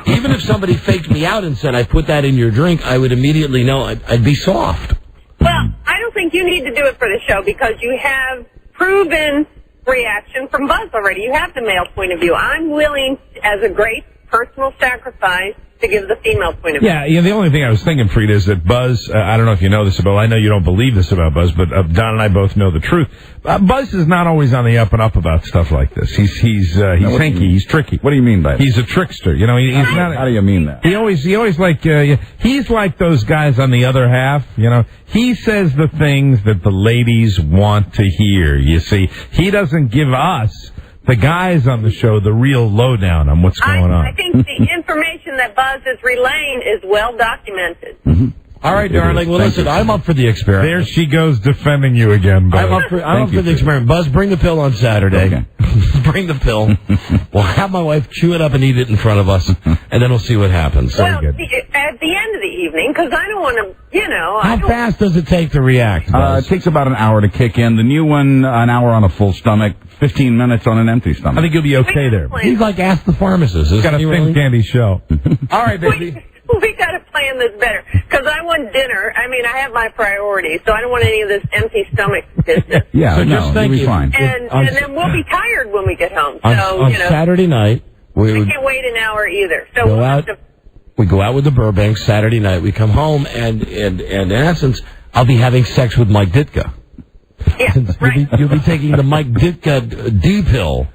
[SPEAKER 15] Even if somebody faked me out and said, "I put that in your drink," I would immediately know I'd be soft.
[SPEAKER 18] Well, I don't think you need to do it for the show because you have proven reaction from Buzz already. You have the male point of view. I'm willing, as a great personal sacrifice, to give the female point of view.
[SPEAKER 17] Yeah, the only thing I was thinking, Frida, is that Buzz, I don't know if you know this about, I know you don't believe this about Buzz, but Don and I both know the truth. Buzz is not always on the up and up about stuff like this. He's hanky, he's tricky.
[SPEAKER 19] What do you mean by that?
[SPEAKER 17] He's a trickster, he's not...
[SPEAKER 19] How do you mean that?
[SPEAKER 17] He always like, he's like those guys on the other half, He says the things that the ladies want to hear, you see. He doesn't give us, the guys on the show, the real lowdown on what's going on.
[SPEAKER 18] I think the information that Buzz is relaying is well documented.
[SPEAKER 19] Mm-hmm.
[SPEAKER 15] All right, darling. Well, listen, I'm up for the experiment.
[SPEAKER 17] There she goes defending you again, Buzz.
[SPEAKER 15] I'm up for the experiment. Buzz, bring the pill on Saturday.
[SPEAKER 19] Okay.
[SPEAKER 15] Bring the pill. We'll have my wife chew it up and eat it in front of us, and then we'll see what happens.
[SPEAKER 18] Well, at the end of the evening, because I don't want to,
[SPEAKER 15] How fast does it take to react, Buzz?
[SPEAKER 19] It takes about an hour to kick in. The new one, an hour on a full stomach, 15 minutes on an empty stomach.
[SPEAKER 17] I think you'll be okay there.
[SPEAKER 15] He's like Ask the Pharmacist.
[SPEAKER 17] He's got a thin candy show.
[SPEAKER 15] All right, baby.
[SPEAKER 18] We got to plan this better, because I want dinner. I mean, I have my priorities, so I don't want any of this empty stomach business.
[SPEAKER 19] Yeah,
[SPEAKER 15] so just think,
[SPEAKER 19] you'll be fine.
[SPEAKER 18] And then we'll be tired when we get home. So,
[SPEAKER 15] on Saturday night,
[SPEAKER 18] we can't wait an hour either. So
[SPEAKER 15] we go out with the Burbanks Saturday night. We come home, and in essence, I'll be having sex with Mike Ditka.
[SPEAKER 18] Yeah, right.
[SPEAKER 15] You'll be taking the Mike Ditka D pill.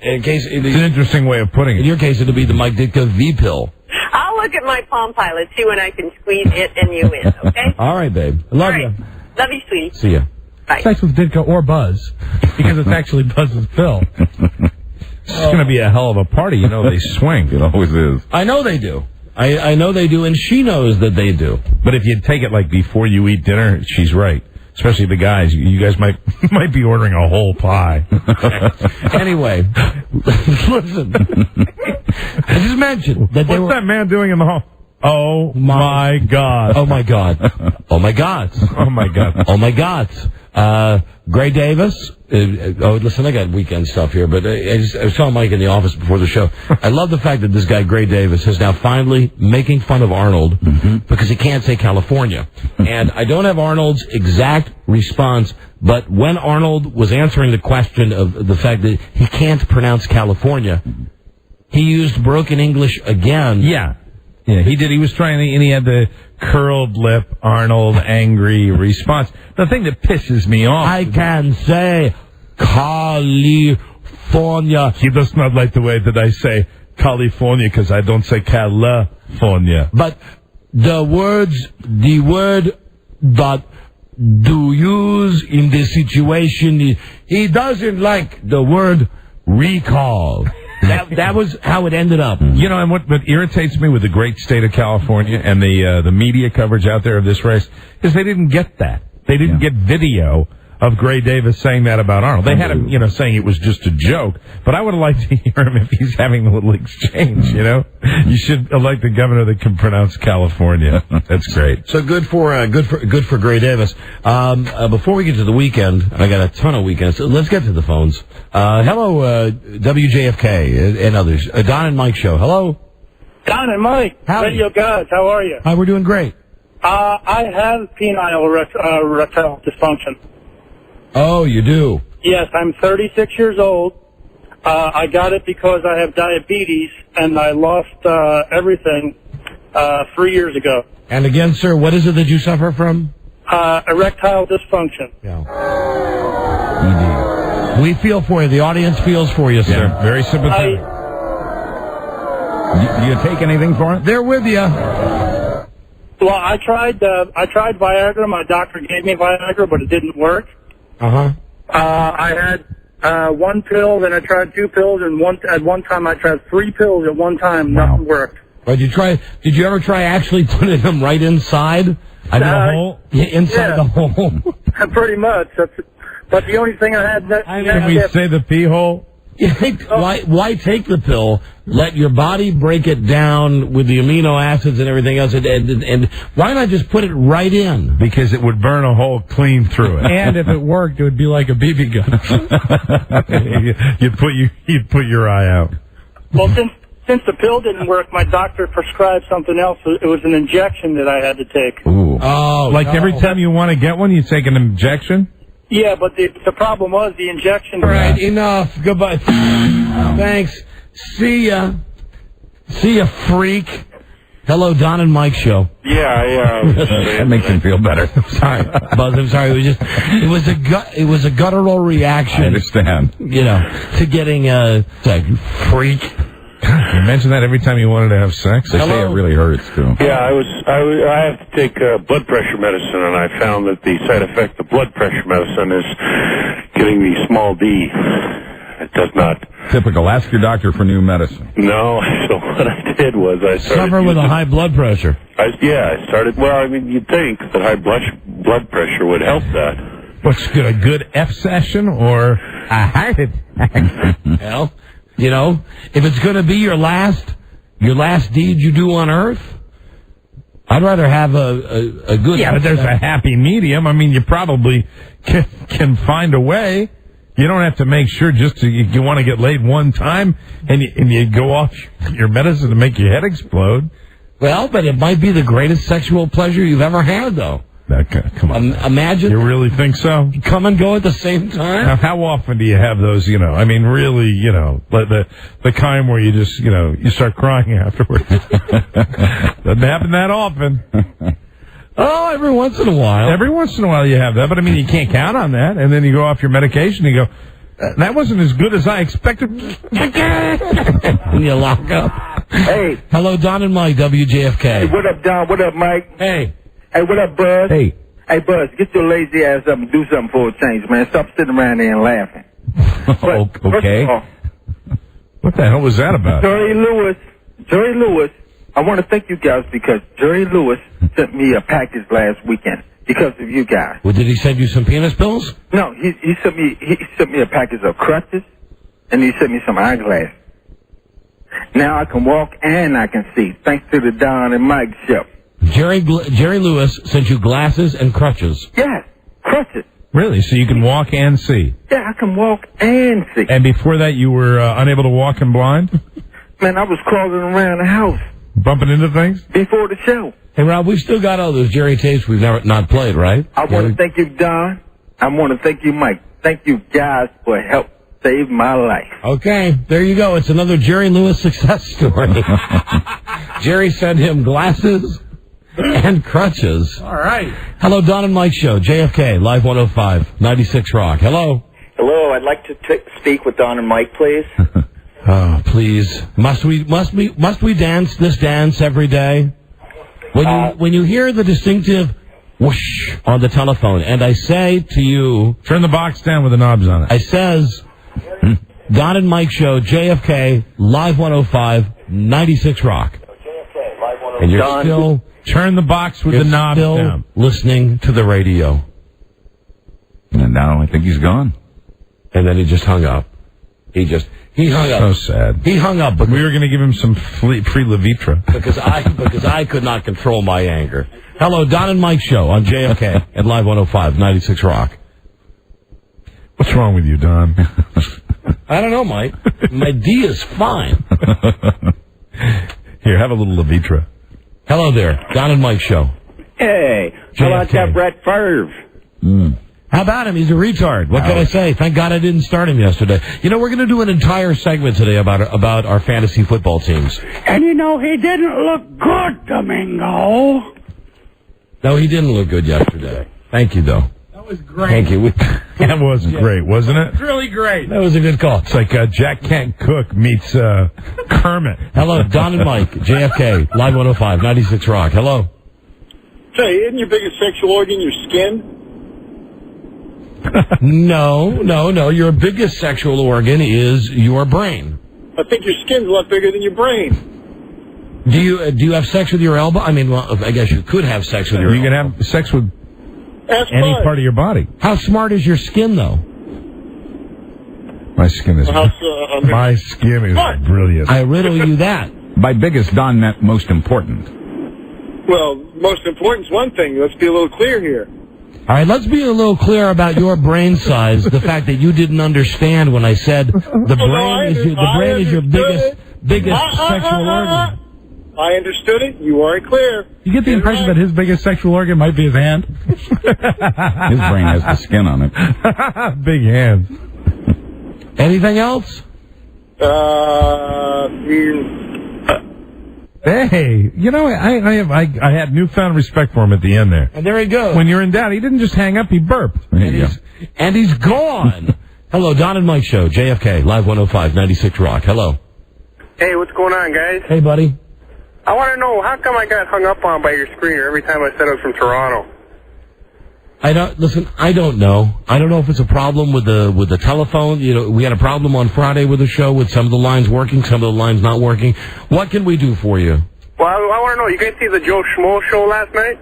[SPEAKER 17] It's an interesting way of putting it.
[SPEAKER 15] In your case, it'll be the Mike Ditka V pill.
[SPEAKER 18] I'll look at my Palm Pilot, see when I can squeeze it and you in, okay?
[SPEAKER 15] All right, babe. I love you.
[SPEAKER 18] Love you, sweetie.
[SPEAKER 15] See ya.
[SPEAKER 18] Bye.
[SPEAKER 16] Sex with Ditko or Buzz, because it's actually Buzz's pill.
[SPEAKER 17] It's going to be a hell of a party. You know, they swing.
[SPEAKER 19] It always is.
[SPEAKER 15] I know they do. I know they do, and she knows that they do.
[SPEAKER 17] But if you take it like before you eat dinner, she's right. Especially the guys. You guys might be ordering a whole pie.
[SPEAKER 15] Anyway, listen. I just mentioned that
[SPEAKER 17] What's that man doing in the hall? Oh my God.
[SPEAKER 15] Oh my God. Oh my God.
[SPEAKER 17] Oh my God.
[SPEAKER 15] Oh my God. Gray Davis. Listen, I got weekend stuff here, but I was telling Mike in the office before the show. I love the fact that this guy Gray Davis is now finally making fun of Arnold because he can't say California. And I don't have Arnold's exact response, but when Arnold was answering the question of the fact that he can't pronounce California, he used broken English again.
[SPEAKER 17] Yeah. Yeah, he did. He was trying to, and he had the curled lip, Arnold, angry response. The thing that pisses me off.
[SPEAKER 15] I can say California.
[SPEAKER 17] He does not like the way that I say California because I don't say California.
[SPEAKER 15] But the word that do use in this situation, he doesn't like the word recall. That was how it ended up.
[SPEAKER 17] You know, and what irritates me with the great state of California and the media coverage out there of this race is they didn't get that. They didn't get video of Gray Davis saying that about Arnold. They had him, saying it was just a joke. But I would have liked to hear him if he's having a little exchange, You should elect a governor that can pronounce California. That's great.
[SPEAKER 15] So good for Gray Davis. Before we get to the weekend, I got a ton of weekends. So let's get to the phones. Hello, WJFK and others. Don and Mike show. Hello.
[SPEAKER 21] Don and Mike.
[SPEAKER 15] Howdy.
[SPEAKER 21] Radio guys. How are you?
[SPEAKER 15] Hi, we're doing great.
[SPEAKER 21] I have penile erectile dysfunction.
[SPEAKER 15] Oh, you do?
[SPEAKER 21] Yes, I'm 36 years old. I got it because I have diabetes, and I lost everything 3 years ago.
[SPEAKER 15] And again, sir, what is it that you suffer from?
[SPEAKER 21] Erectile dysfunction.
[SPEAKER 15] Yeah. We feel for you. The audience feels for you, sir.
[SPEAKER 17] Yeah, very sympathetic. Do you take anything for it?
[SPEAKER 15] They're with you.
[SPEAKER 21] Well, I tried Viagra. My doctor gave me Viagra, but it didn't work.
[SPEAKER 15] Uh-huh.
[SPEAKER 21] I had one pill, then I tried 2 pills, and at one time I tried 3 pills at one time. Nothing worked.
[SPEAKER 15] Did you ever try actually putting them right inside?
[SPEAKER 17] The hole?
[SPEAKER 15] Yeah, inside the hole.
[SPEAKER 21] Pretty much. But the only thing I had...
[SPEAKER 17] Can we say the pee hole?
[SPEAKER 15] Why take the pill? Let your body break it down with the amino acids and everything else, and why not just put it right in?
[SPEAKER 17] Because it would burn a hole clean through it.
[SPEAKER 16] And if it worked, it would be like a BB gun.
[SPEAKER 17] You'd put your eye out.
[SPEAKER 21] Well, since the pill didn't work, my doctor prescribed something else. It was an injection that I had to take.
[SPEAKER 17] Ooh. Oh, like every time you want to get one, you take an injection?
[SPEAKER 21] Yeah, but the problem was the injection...
[SPEAKER 15] All right, enough. Goodbye. Thanks. See ya. See ya, freak. Hello, Don and Mike show.
[SPEAKER 10] Yeah.
[SPEAKER 19] That makes him feel better.
[SPEAKER 15] Sorry, Buzz. I'm sorry. It was a guttural reaction.
[SPEAKER 19] I understand.
[SPEAKER 15] To getting freak.
[SPEAKER 17] You mention that every time you wanted to have sex.
[SPEAKER 19] They say it really hurts too.
[SPEAKER 10] Yeah, I have to take blood pressure medicine, and I found that the side effect of blood pressure medicine is getting the small d. It does not.
[SPEAKER 19] Typical. Ask your doctor for new medicine.
[SPEAKER 10] No, so what I did was I started...
[SPEAKER 15] Suffer with a high blood pressure.
[SPEAKER 10] I started... Well, I mean, you'd think that high blood pressure would help that.
[SPEAKER 17] What's good, a good F session or a heart attack?
[SPEAKER 15] Well, if it's going to be your last deed you do on Earth, I'd rather have a good...
[SPEAKER 17] Yeah, but there's a happy medium. I mean, you probably can find a way. You don't have to make sure just you want to get laid one time and you go off your medicine to make your head explode.
[SPEAKER 15] Well, but it might be the greatest sexual pleasure you've ever had, though.
[SPEAKER 17] Come on.
[SPEAKER 15] Imagine.
[SPEAKER 17] You really think so?
[SPEAKER 15] Come and go at the same time?
[SPEAKER 17] Now, how often do you have those, I mean, really, like the kind where you just, you start crying afterwards? Doesn't happen that often.
[SPEAKER 15] Oh, every once in a while.
[SPEAKER 17] Every once in a while you have that, but I mean, you can't count on that. And then you go off your medication and you go, that wasn't as good as I expected.
[SPEAKER 15] And you lock up.
[SPEAKER 5] Hey.
[SPEAKER 15] Hello, Don and Mike, WJFK.
[SPEAKER 5] Hey, what up, Don? What up, Mike?
[SPEAKER 15] Hey.
[SPEAKER 5] Hey, what up, Buzz?
[SPEAKER 19] Hey.
[SPEAKER 5] Hey, Buzz, get your lazy ass up and do something for a change, man. Stop sitting around there and laughing.
[SPEAKER 19] Okay.
[SPEAKER 17] What the hell was that about?
[SPEAKER 5] Jerry Lewis, I want to thank you guys because Jerry Lewis sent me a package last weekend because of you guys.
[SPEAKER 15] Well, did he send you some penis pills?
[SPEAKER 5] No, he sent me a package of crutches, and he sent me some eyeglasses. Now I can walk and I can see, thanks to the Don and Mike show.
[SPEAKER 15] Jerry Lewis sent you glasses and crutches.
[SPEAKER 5] Yes, crutches.
[SPEAKER 17] Really? So you can walk and see?
[SPEAKER 5] Yeah, I can walk and see.
[SPEAKER 17] And before that, you were unable to walk and blind?
[SPEAKER 5] Man, I was crawling around the house.
[SPEAKER 17] Bumping into things?
[SPEAKER 5] Before the show.
[SPEAKER 15] Hey, Rob, we've still got all those Jerry tapes we've never not played, right?
[SPEAKER 5] I want to thank you, Don. I want to thank you, Mike. Thank you, guys, for help save my life.
[SPEAKER 15] Okay, there you go. It's another Jerry Lewis success story. Jerry sent him glasses and crutches.
[SPEAKER 17] All right.
[SPEAKER 15] Hello, Don and Mike Show, JFK, Live 105, 96 Rock. Hello.
[SPEAKER 2] Hello, I'd like to speak with Don and Mike, please.
[SPEAKER 15] Oh, please. Must we dance this dance every day? When you hear the distinctive whoosh on the telephone, and I say to you...
[SPEAKER 17] Turn the box down with the knobs on it.
[SPEAKER 15] I says, Don and Mike Show, JFK, Live 105, 96 Rock. And you're
[SPEAKER 2] Don,
[SPEAKER 15] still...
[SPEAKER 17] Turn the box with the knobs down.
[SPEAKER 15] Listening to the radio.
[SPEAKER 19] And now I think he's gone.
[SPEAKER 15] And then he just hung up. He hung up.
[SPEAKER 17] So sad.
[SPEAKER 15] He hung up.
[SPEAKER 17] We were going to give him some free Levitra.
[SPEAKER 15] Because I could not control my anger. Hello, Don and Mike Show on JFK at Live 105, 96 Rock.
[SPEAKER 17] What's wrong with you, Don?
[SPEAKER 15] I don't know, Mike. My D is fine.
[SPEAKER 17] Here, have a little Levitra.
[SPEAKER 15] Hello there, Don and Mike Show.
[SPEAKER 2] Hey, how about that Brett Favre?
[SPEAKER 15] How about him? He's a retard. What can I say? Thank God I didn't start him yesterday. You know, we're going to do an entire segment today about our fantasy football teams.
[SPEAKER 22] And you know, he didn't look good, Domingo.
[SPEAKER 15] No, he didn't look good yesterday. Thank you, though.
[SPEAKER 22] That was great.
[SPEAKER 15] Thank you.
[SPEAKER 17] That was great, wasn't it?
[SPEAKER 22] It's really great.
[SPEAKER 15] That was a good call.
[SPEAKER 17] It's like Jack Can't Cook meets Kermit.
[SPEAKER 15] Hello, Don and Mike, JFK, Live 105, 96 Rock. Hello.
[SPEAKER 23] Say, isn't your biggest sexual organ your skin?
[SPEAKER 15] No. Your biggest sexual organ is your brain.
[SPEAKER 23] I think your skin's a lot bigger than your brain.
[SPEAKER 15] Do you have sex with your elbow? I mean, well, I guess you could have sex with your elbow.
[SPEAKER 17] You can have sex with
[SPEAKER 23] Ask
[SPEAKER 17] any
[SPEAKER 23] Bud.
[SPEAKER 17] part of your body.
[SPEAKER 15] How smart is your skin, though?
[SPEAKER 17] My skin is my skin is brilliant.
[SPEAKER 15] I riddle you that.
[SPEAKER 19] By biggest, Don meant most important.
[SPEAKER 23] Well, most important is one thing. Let's be a little clear here.
[SPEAKER 15] All right, let's be a little clear about your brain size. The fact that you didn't understand when I said the brain is your biggest sexual organ.
[SPEAKER 23] I understood it. You weren't clear.
[SPEAKER 16] You get the impression that his biggest sexual organ might be his hand.
[SPEAKER 19] His brain has the skin on it.
[SPEAKER 17] Big hands.
[SPEAKER 15] Anything else?
[SPEAKER 17] Hey, you know, I had newfound respect for him at the end there.
[SPEAKER 15] And there he goes.
[SPEAKER 17] When you're in doubt, he didn't just hang up, he burped.
[SPEAKER 15] And he's gone. Hello, Don and Mike Show, JFK, Live 105, 96 Rock. Hello.
[SPEAKER 21] Hey, what's going on, guys?
[SPEAKER 15] Hey, buddy.
[SPEAKER 21] I want to know, how come I got hung up on by your screener every time I said I was from Toronto?
[SPEAKER 15] I don't know. I don't know if it's a problem with the telephone. You know, we had a problem on Friday with the show with some of the lines working, some of the lines not working. What can we do for you?
[SPEAKER 21] Well, I want to know, you guys see the Joe Schmo show last night?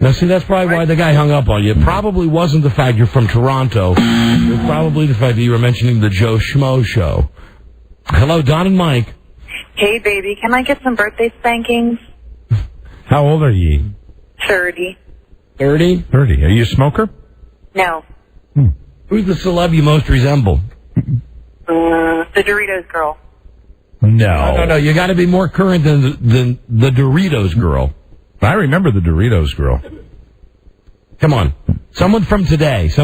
[SPEAKER 15] Now, see, that's probably why the guy hung up on you. It probably wasn't the fact you're from Toronto. It was probably the fact that you were mentioning the Joe Schmo show. Hello, Don and Mike.
[SPEAKER 24] Hey, baby, can I get some birthday spankings?
[SPEAKER 17] How old are ye?
[SPEAKER 24] 30.
[SPEAKER 15] 30?
[SPEAKER 17] 30. Are you a smoker?
[SPEAKER 24] No.
[SPEAKER 15] Who's the celeb you most resemble?
[SPEAKER 24] The Doritos girl.
[SPEAKER 15] No. You got to be more current than the Doritos girl.
[SPEAKER 17] I remember the Doritos girl.
[SPEAKER 15] Come on. Someone from today's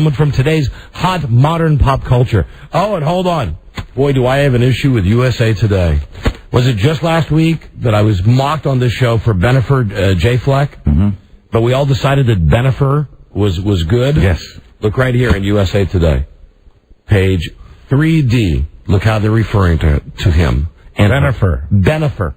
[SPEAKER 15] hot modern pop culture. Oh, and hold on. Boy, do I have an issue with USA Today. Was it just last week that I was mocked on this show for Bennifer J. Fleck? Mm-hmm. But we all decided that Bennifer was good?
[SPEAKER 19] Yes.
[SPEAKER 15] Look right here in USA Today. Page 3D. Look how they're referring to him.
[SPEAKER 17] Benifer.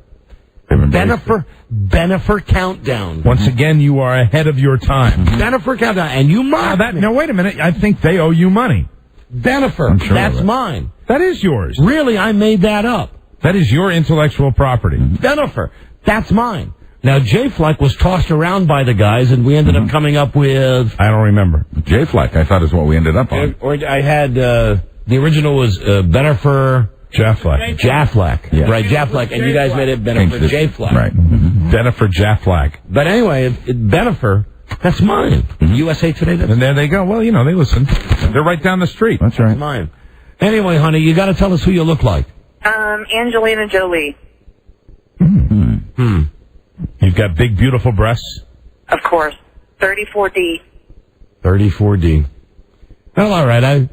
[SPEAKER 15] Benifer Countdown.
[SPEAKER 17] Once again, you are ahead of your time.
[SPEAKER 15] Benifer Countdown, and you mocked me.
[SPEAKER 17] Now, wait a minute. I think they owe you money.
[SPEAKER 15] Benifer,
[SPEAKER 17] sure
[SPEAKER 15] that's mine.
[SPEAKER 17] That is yours.
[SPEAKER 15] Really, I made that up.
[SPEAKER 17] That is your intellectual property.
[SPEAKER 15] Benifer, that's mine. Now, J-Fleck was tossed around by the guys, and we ended up coming up with...
[SPEAKER 17] I don't remember.
[SPEAKER 19] J-Fleck, I thought is what we ended up on.
[SPEAKER 15] Or I had... the original was Benifer...
[SPEAKER 17] Jaflack.
[SPEAKER 15] Yeah. Right, Jaflack, and you guys made it Benifer J-Fleck.
[SPEAKER 19] Right.
[SPEAKER 17] Benifer Jaflack.
[SPEAKER 15] But anyway, Benifer, that's mine. USA Today,
[SPEAKER 17] and there they go. Well, you know, they listen. They're right down the street.
[SPEAKER 19] That's right.
[SPEAKER 15] That's mine. Anyway, honey, you got to tell us who you look like.
[SPEAKER 24] Angelina Jolie.
[SPEAKER 17] You've got big, beautiful breasts.
[SPEAKER 24] Of course. 34D.
[SPEAKER 15] 34D. Well, all right,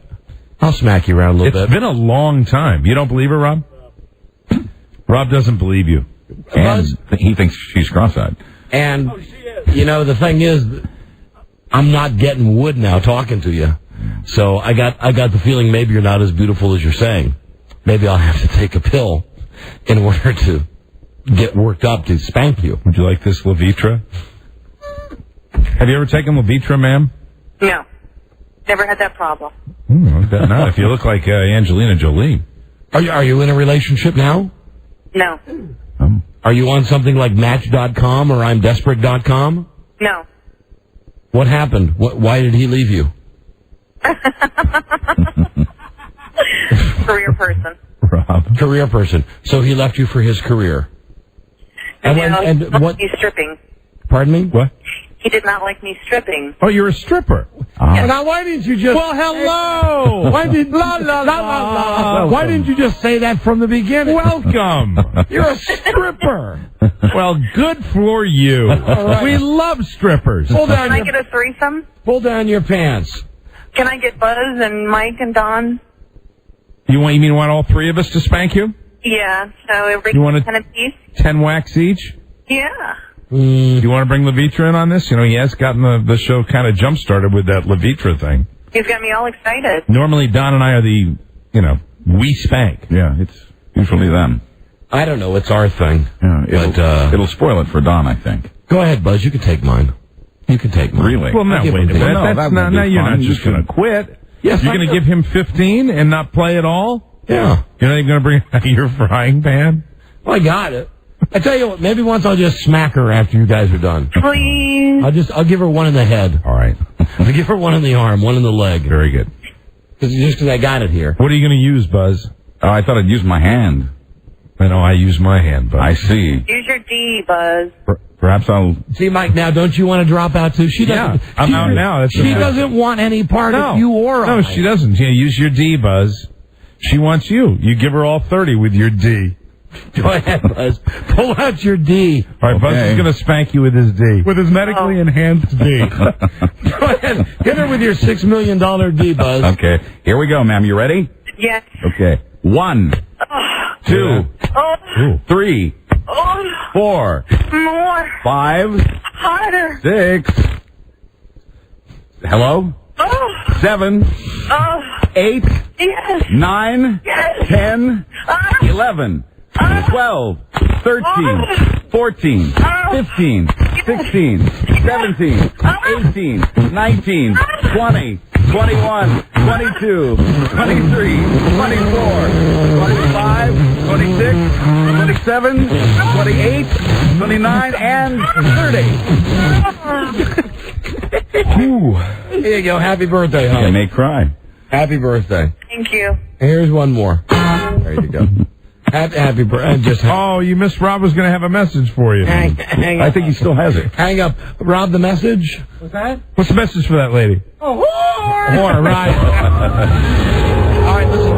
[SPEAKER 15] I'll smack you around a little bit.
[SPEAKER 17] It's been a long time. You don't believe her, Rob? Rob doesn't believe you.
[SPEAKER 19] And he thinks she's cross-eyed.
[SPEAKER 15] And, you know, the thing is, I'm not getting wood now talking to you. So I got the feeling maybe you're not as beautiful as you're saying. Maybe I'll have to take a pill in order to get worked up to spank you.
[SPEAKER 17] Would you like this Levitra? Have you ever taken Levitra, ma'am?
[SPEAKER 24] No. Never had that problem.
[SPEAKER 17] Not if you look like Angelina Jolie.
[SPEAKER 15] Are you in a relationship now?
[SPEAKER 24] No.
[SPEAKER 15] Are you on something like Match.com or I'mDesperate.com?
[SPEAKER 24] No.
[SPEAKER 15] What happened? Why did he leave you?
[SPEAKER 24] Career person.
[SPEAKER 17] Rob.
[SPEAKER 15] Career person. So he left you for his career.
[SPEAKER 24] And what? He's stripping.
[SPEAKER 15] Pardon me?
[SPEAKER 17] What?
[SPEAKER 24] He did not like me stripping.
[SPEAKER 17] Oh, you're a stripper.
[SPEAKER 15] Yes. Now, why didn't you just...
[SPEAKER 17] Well, hello!
[SPEAKER 15] Why did... La, la, la, la. Why didn't you just say that from the beginning?
[SPEAKER 17] Welcome.
[SPEAKER 15] You're a stripper.
[SPEAKER 17] Well, good for you. Right. We love strippers.
[SPEAKER 24] Can I get a threesome?
[SPEAKER 15] Pull down your pants.
[SPEAKER 24] Can I get Buzz and Mike and Don?
[SPEAKER 17] You want all three of us to spank you?
[SPEAKER 24] Yeah, so every
[SPEAKER 17] you want
[SPEAKER 24] 10 apiece?
[SPEAKER 17] 10 whacks each?
[SPEAKER 24] Yeah.
[SPEAKER 17] Do you want to bring Levitra in on this? You know, he has gotten the show kind of jump-started with that Levitra thing.
[SPEAKER 24] He's got me all excited.
[SPEAKER 17] Normally, Don and I are the, we spank.
[SPEAKER 19] Yeah, it's usually them.
[SPEAKER 15] I don't know. It's our thing.
[SPEAKER 19] Yeah, it'll spoil it for Don, I think.
[SPEAKER 15] Go ahead, Buzz. You can take mine. You can take mine.
[SPEAKER 19] Really?
[SPEAKER 17] Well, no, wait a minute. Now you're not just going to quit.
[SPEAKER 15] Yes,
[SPEAKER 17] you're going to give him 15 and not play at all?
[SPEAKER 15] Yeah.
[SPEAKER 17] You're not even going to bring out your frying pan?
[SPEAKER 15] Well, I got it. I tell you what, maybe once I'll just smack her after you guys are done.
[SPEAKER 24] Please.
[SPEAKER 15] I'll give her one in the head.
[SPEAKER 17] All right.
[SPEAKER 15] I'll give her one in the arm, one in the leg.
[SPEAKER 17] Very good.
[SPEAKER 15] Just because I got it here.
[SPEAKER 17] What are you going to use, Buzz?
[SPEAKER 19] Oh, I thought I'd use my hand.
[SPEAKER 17] I know, I use my hand, Buzz.
[SPEAKER 19] I see.
[SPEAKER 24] Use your D, Buzz.
[SPEAKER 17] Perhaps I'll...
[SPEAKER 15] See, Mike, now, don't you want to drop out, too? She doesn't.
[SPEAKER 17] Yeah, I'm out now.
[SPEAKER 15] She doesn't want any part of you or
[SPEAKER 17] I. No, she doesn't. Yeah, use your D, Buzz. She wants you. You give her all 30 with your D.
[SPEAKER 15] Go ahead, Buzz. Pull out your D.
[SPEAKER 17] All right, Buzz is going to spank you with his D.
[SPEAKER 16] With his medically enhanced D.
[SPEAKER 15] Go ahead. Hit her with your $6 million D, Buzz.
[SPEAKER 19] Okay. Here we go, ma'am. You ready?
[SPEAKER 24] Yes.
[SPEAKER 19] Okay. 1, 2, 3, 4,
[SPEAKER 24] more.
[SPEAKER 19] 5,
[SPEAKER 24] harder.
[SPEAKER 19] 6. Hello? 7, 8,
[SPEAKER 24] yes.
[SPEAKER 19] 9,
[SPEAKER 24] yes.
[SPEAKER 19] 10, 11, 12, 13, 14, 15, 16, 17, 18, 19, 20, 21, 22, 23, 24, 25, 26, 27, 28, 29, and 30.
[SPEAKER 15] Here you go. Happy birthday, honey.
[SPEAKER 19] I may cry.
[SPEAKER 15] Happy birthday.
[SPEAKER 24] Thank you.
[SPEAKER 15] Here's one more. There you go. Happy birthday.
[SPEAKER 17] Oh, you missed Rob was going to have a message for you.
[SPEAKER 15] Hang
[SPEAKER 19] I think he still has it.
[SPEAKER 15] Hang up. Rob, the message?
[SPEAKER 24] What's that?
[SPEAKER 17] What's the message for that lady?
[SPEAKER 24] Oh, whore!
[SPEAKER 15] Whore, right. All right, listen,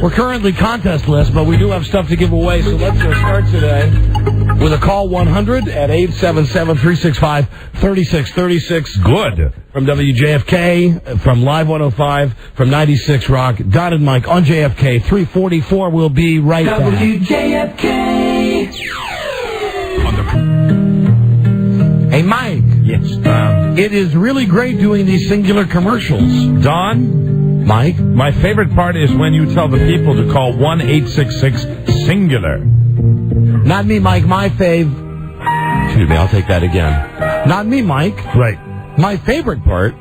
[SPEAKER 15] we're currently contestless, but we do have stuff to give away, so let's start today with a call 100 at 877-365-3636.
[SPEAKER 17] Good.
[SPEAKER 15] From WJFK, from Live 105, from 96 Rock. Don and Mike on JFK. 344 will be right back.
[SPEAKER 4] WJFK.
[SPEAKER 15] Hey, Mike.
[SPEAKER 17] Yes.
[SPEAKER 15] It is really great doing these singular commercials.
[SPEAKER 17] Don?
[SPEAKER 15] Mike?
[SPEAKER 17] My favorite part is when you tell the people to call 1-866-SINGULAR.
[SPEAKER 15] Not me, Mike. My fave... Excuse me, I'll take that again. Not me, Mike.
[SPEAKER 17] Right.
[SPEAKER 15] My favorite part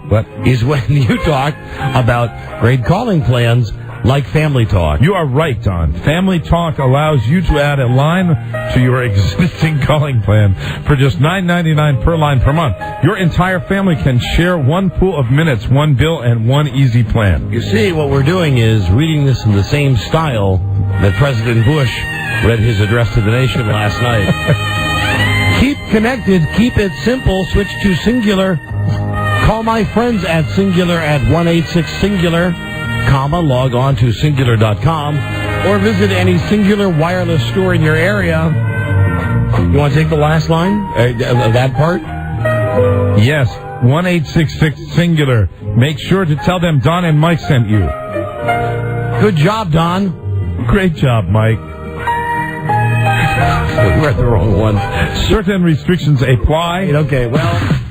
[SPEAKER 15] is when you talk about great calling plans like Family Talk.
[SPEAKER 17] You are right, Don. Family Talk allows you to add a line to your existing calling plan for just $9.99 per line per month. Your entire family can share one pool of minutes, one bill, and one easy plan.
[SPEAKER 15] You see, what we're doing is reading this in the same style that President Bush read his address to the nation last night. Keep connected. Keep it simple. Switch to Singular. Call my friends at Singular at 1-866-SINGULAR. Log on to Singular.com or visit any Singular wireless store in your area. You want to take the last line of that part?
[SPEAKER 17] Yes, 1-866-SINGULAR. Make sure to tell them Don and Mike sent you.
[SPEAKER 15] Good job, Don.
[SPEAKER 17] Great job, Mike.
[SPEAKER 15] We're at the wrong one.
[SPEAKER 17] Certain restrictions apply.
[SPEAKER 15] Okay, well...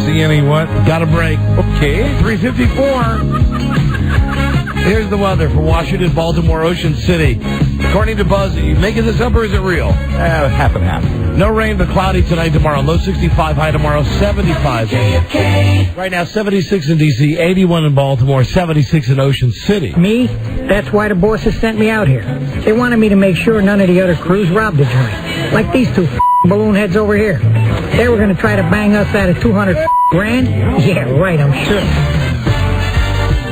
[SPEAKER 17] See any what?
[SPEAKER 15] Got a break.
[SPEAKER 17] Okay.
[SPEAKER 15] 3:54. Here's the weather for Washington, Baltimore, Ocean City. According to Buzz, are you making this up or is it real?
[SPEAKER 19] Half and half.
[SPEAKER 15] No rain but cloudy tonight, tomorrow. Low 65, high tomorrow 75. JFK. Right now 76 in D.C., 81 in Baltimore, 76 in Ocean City.
[SPEAKER 4] Me? That's why the bosses sent me out here. They wanted me to make sure none of the other crews robbed the joint. Like these two balloon heads over here. They were going to try to bang us out of $200 grand? Yeah, right, I'm sure.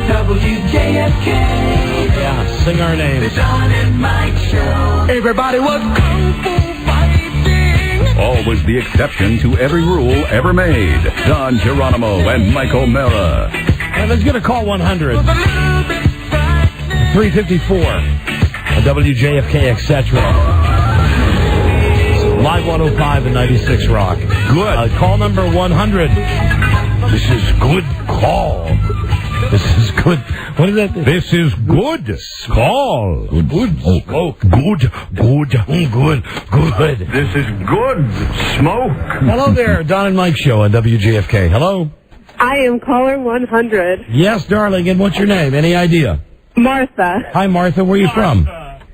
[SPEAKER 6] WJFK.
[SPEAKER 15] Yeah, sing our name.
[SPEAKER 6] The Don and Mike Show. Everybody was kung fu fighting.
[SPEAKER 1] Always the exception to every rule ever made. Don Geronimo and Mike O'Mara.
[SPEAKER 15] And let's get a call 100. 354. WJFK, etc. Live 105 and 96 Rock.
[SPEAKER 17] Good.
[SPEAKER 15] Call number 100. This is good call. This is good. What is that?
[SPEAKER 17] This is good call.
[SPEAKER 15] Good smoke. Good.
[SPEAKER 10] This is good smoke.
[SPEAKER 15] Hello there, Don and Mike Show on WJFK. Hello.
[SPEAKER 18] I am caller 100.
[SPEAKER 15] Yes, darling. And what's your name? Any idea?
[SPEAKER 18] Martha.
[SPEAKER 15] Hi, Martha. Where are you from?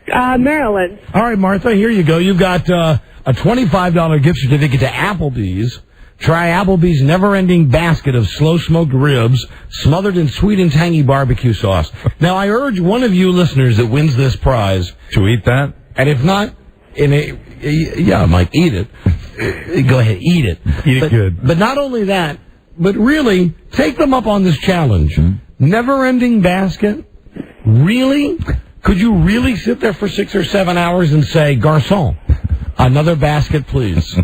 [SPEAKER 18] Maryland.
[SPEAKER 15] All right, Martha. Here you go. You've got a $25 gift certificate to Applebee's. Try Applebee's never-ending basket of slow-smoked ribs smothered in sweet and tangy barbecue sauce. Now, I urge one of you listeners that wins this prize
[SPEAKER 17] to eat that.
[SPEAKER 15] And if not, yeah, Mike, eat it. Go ahead, eat it.
[SPEAKER 17] Eat it good.
[SPEAKER 15] But not only that, but really, take them up on this challenge. Never-ending basket? Really? Could you really sit there for 6 or 7 hours and say, Garçon, another basket, please?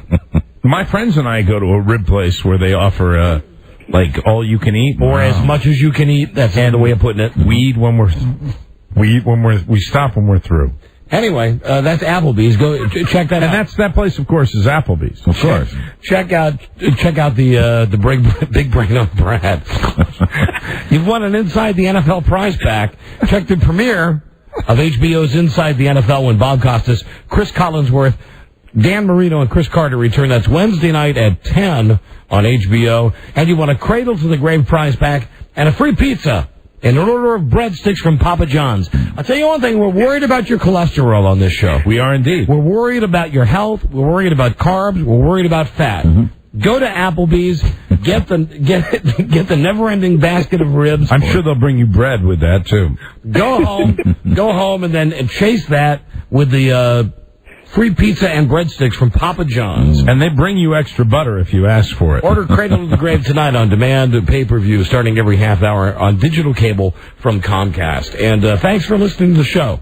[SPEAKER 17] My friends and I go to a rib place where they offer, like, all you can eat.
[SPEAKER 15] Or as much as you can eat. That's the way of putting it.
[SPEAKER 17] We stop when we're through.
[SPEAKER 15] Anyway, that's Applebee's. Go check that out.
[SPEAKER 17] And that place, of course, is Applebee's. Of course.
[SPEAKER 15] Check out the big brain on Brad. You've won an Inside the NFL prize pack. Check the premiere of HBO's Inside the NFL when Bob Costas, Chris Collinsworth, Dan Marino, and Chris Carter return. That's Wednesday night at 10 on HBO. And you want a Cradle to the Grave prize pack and a free pizza and an order of breadsticks from Papa John's. I'll tell you one thing. We're worried about your cholesterol on this show.
[SPEAKER 17] We are indeed.
[SPEAKER 15] We're worried about your health. We're worried about carbs. We're worried about fat. Go to Applebee's. Get the never-ending basket of ribs.
[SPEAKER 17] I'm sure they'll bring you bread with that, too.
[SPEAKER 15] Go home and then chase that with the free pizza and breadsticks from Papa John's.
[SPEAKER 17] And they bring you extra butter if you ask for it.
[SPEAKER 15] Order Cradle to the Grave tonight on demand, pay-per-view, starting every half hour on digital cable from Comcast. And thanks for listening to the show.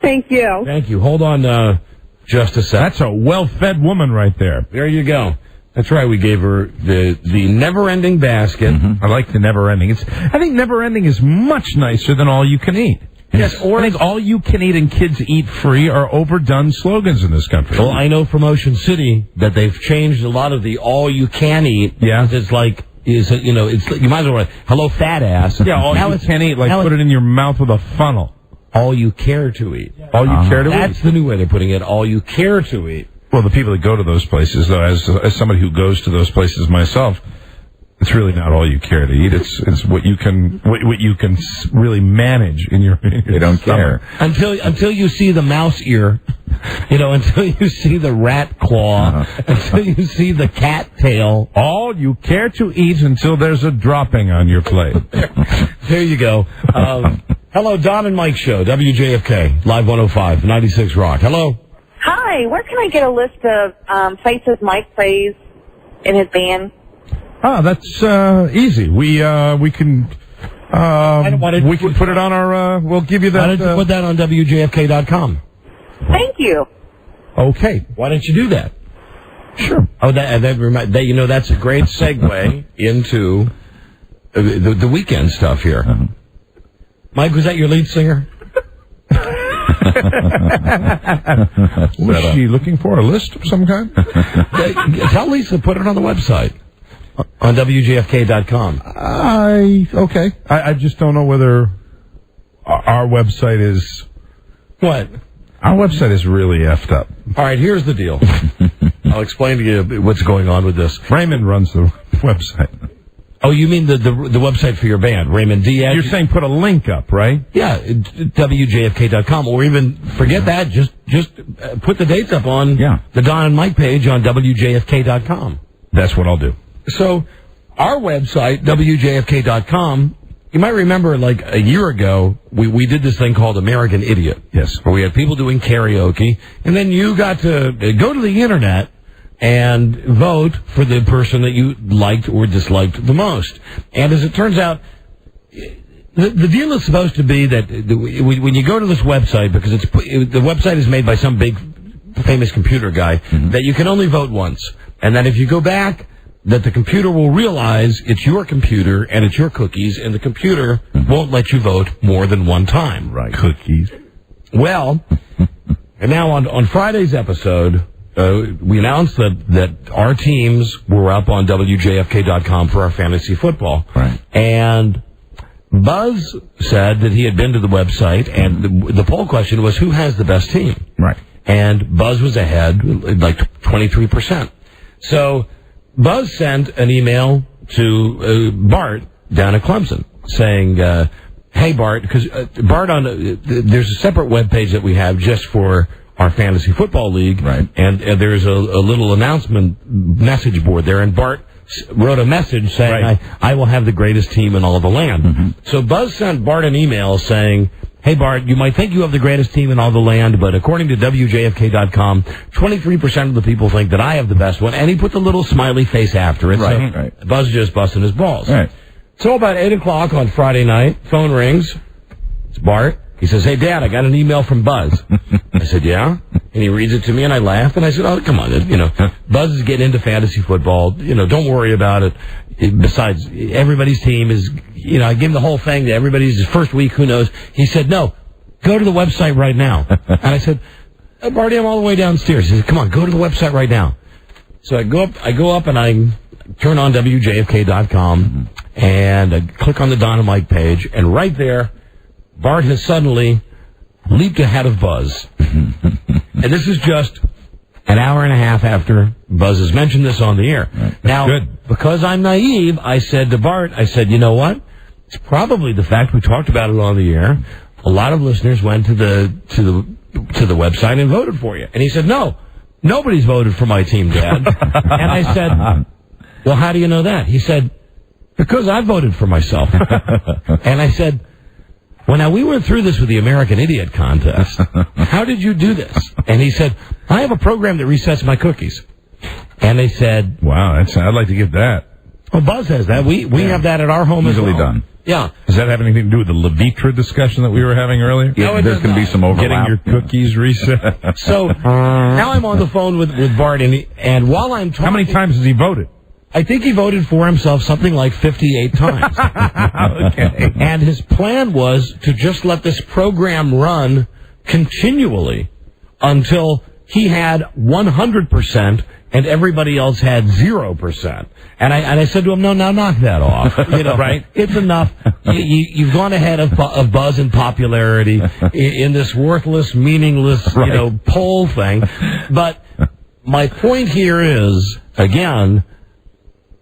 [SPEAKER 18] Thank you.
[SPEAKER 15] Thank you. Hold on just a sec.
[SPEAKER 17] That's a well-fed woman right there.
[SPEAKER 15] There you go. That's right. We gave her the never-ending basket.
[SPEAKER 17] I like the never-ending. I think never-ending is much nicer than all you can eat.
[SPEAKER 15] Yes,
[SPEAKER 17] I think all you can eat and kids eat free are overdone slogans in this country.
[SPEAKER 15] Well, I know from Ocean City that they've changed a lot of the all you can eat.
[SPEAKER 17] Yeah.
[SPEAKER 15] It's like, you might as well write, hello, fat ass.
[SPEAKER 17] Yeah, all you can eat, put it in your mouth with a funnel.
[SPEAKER 15] All you care to eat.
[SPEAKER 17] All you care to eat?
[SPEAKER 15] That's the new way they're putting it, all you care to eat.
[SPEAKER 17] Well, the people that go to those places, though, as somebody who goes to those places myself, It's really not all you care to eat. It's what you can really manage in your.
[SPEAKER 19] They don't care
[SPEAKER 15] until you see the mouse ear, until you see the rat claw, until you see the cat tail.
[SPEAKER 17] All you care to eat until there's a dropping on your plate.
[SPEAKER 15] There you go. Hello, Don and Mike Show, WJFK, Live 105, 96 Rock. Hello.
[SPEAKER 24] Hi, where can I get a list of places Mike plays in his band?
[SPEAKER 17] That's easy. We can put it on our. We'll give you that.
[SPEAKER 15] Why don't you put that on WJFK.com?
[SPEAKER 24] Thank you.
[SPEAKER 15] Okay. Why don't you do that? Sure. Oh, that's a great segue into the weekend stuff here.
[SPEAKER 19] Uh-huh.
[SPEAKER 15] Mike, was that your lead singer?
[SPEAKER 17] Was she looking for a list of some kind?
[SPEAKER 15] Tell Lisa, put it on the website. On WJFK.com.
[SPEAKER 17] Okay. I just don't know whether our website is...
[SPEAKER 15] What?
[SPEAKER 17] Our website is really effed up.
[SPEAKER 15] All right, here's the deal. I'll explain to you what's going on with this.
[SPEAKER 17] Raymond runs the website.
[SPEAKER 15] Oh, you mean the website for your band, Raymond Diaz?
[SPEAKER 17] You're saying put a link up, right?
[SPEAKER 15] Yeah, WJFK.com, or even forget that. Just put the dates up on the Don and Mike page on WJFK.com.
[SPEAKER 17] That's what I'll do.
[SPEAKER 15] So, our website, WJFK.com, you might remember like a year ago, we did this thing called American Idiot.
[SPEAKER 17] Yes.
[SPEAKER 15] Where we had people doing karaoke, and then you got to go to the internet and vote for the person that you liked or disliked the most. And as it turns out, the deal is supposed to be that when you go to this website, because the website is made by some big famous computer guy, that you can only vote once. And that if you go back, that the computer will realize it's your computer and it's your cookies, and the computer won't let you vote more than one time.
[SPEAKER 17] Right. Cookies.
[SPEAKER 15] Well, and now on Friday's episode, we announced that our teams were up on WJFK.com for our fantasy football.
[SPEAKER 19] Right.
[SPEAKER 15] And Buzz said that he had been to the website, and the poll question was, who has the best team?
[SPEAKER 19] Right.
[SPEAKER 15] And Buzz was ahead, like 23%. So Buzz sent an email to Bart down at Clemson saying, hey, Bart, because Bart, there's a separate webpage that we have just for our fantasy football league,
[SPEAKER 19] right?
[SPEAKER 15] And there's a little announcement message board there, and Bart wrote a message saying, right, I will have the greatest team in all of the land. So Buzz sent Bart an email saying, hey, Bart, you might think you have the greatest team in all the land, but according to WJFK.com, 23% of the people think that I have the best one. And he put the little smiley face after it.
[SPEAKER 19] Right,
[SPEAKER 15] so
[SPEAKER 19] right.
[SPEAKER 15] Buzz just busting his balls.
[SPEAKER 19] Right.
[SPEAKER 15] So about 8 o'clock on Friday night, phone rings. It's Bart. He says, hey, Dad, I got an email from Buzz. I said, yeah? And he reads it to me, and I laughed. And I said, oh, come on. Buzz is getting into fantasy football. Don't worry about it. Besides, everybody's team is, I gave him the whole thing. Everybody's his first week, who knows. He said, no, go to the website right now. And I said, Barty, I'm all the way downstairs. He said, come on, go to the website right now. So I go up and I turn on WJFK.com, and I click on the Don and Mike page, and right there, Bart has suddenly leaped ahead of Buzz. And this is just an hour and a half after Buzz has mentioned this on the air.
[SPEAKER 19] Right.
[SPEAKER 15] Now, because I'm naive, I said to Bart, you know what? It's probably the fact we talked about it on the air. A lot of listeners went to the website and voted for you. And he said, no, nobody's voted for my team, Dad. And I said, well, how do you know that? He said, because I voted for myself. And I said, well, now, we went through this with the American Idiot contest. How did you do this? And he said, I have a program that resets my cookies. And they said,
[SPEAKER 17] wow, I'd like to get that.
[SPEAKER 15] Well, Buzz has that. We have that at our home as well.
[SPEAKER 19] Easily done.
[SPEAKER 15] Yeah.
[SPEAKER 17] Does that have anything to do with the Levitra discussion that we were having earlier?
[SPEAKER 19] Yeah,
[SPEAKER 15] No,
[SPEAKER 19] there can be some overlap.
[SPEAKER 17] Getting your cookies reset.
[SPEAKER 15] So now I'm on the phone with Bart, and while I'm talking...
[SPEAKER 17] How many times has he voted?
[SPEAKER 15] I think he voted for himself something like 58 times.
[SPEAKER 17] Okay.
[SPEAKER 15] And his plan was to just let this program run continually until he had 100% and everybody else had 0%. And I said to him, no, knock that off. Right? It's enough. You've gone ahead of Buzz in popularity in this worthless, meaningless, poll thing. But my point here is, again,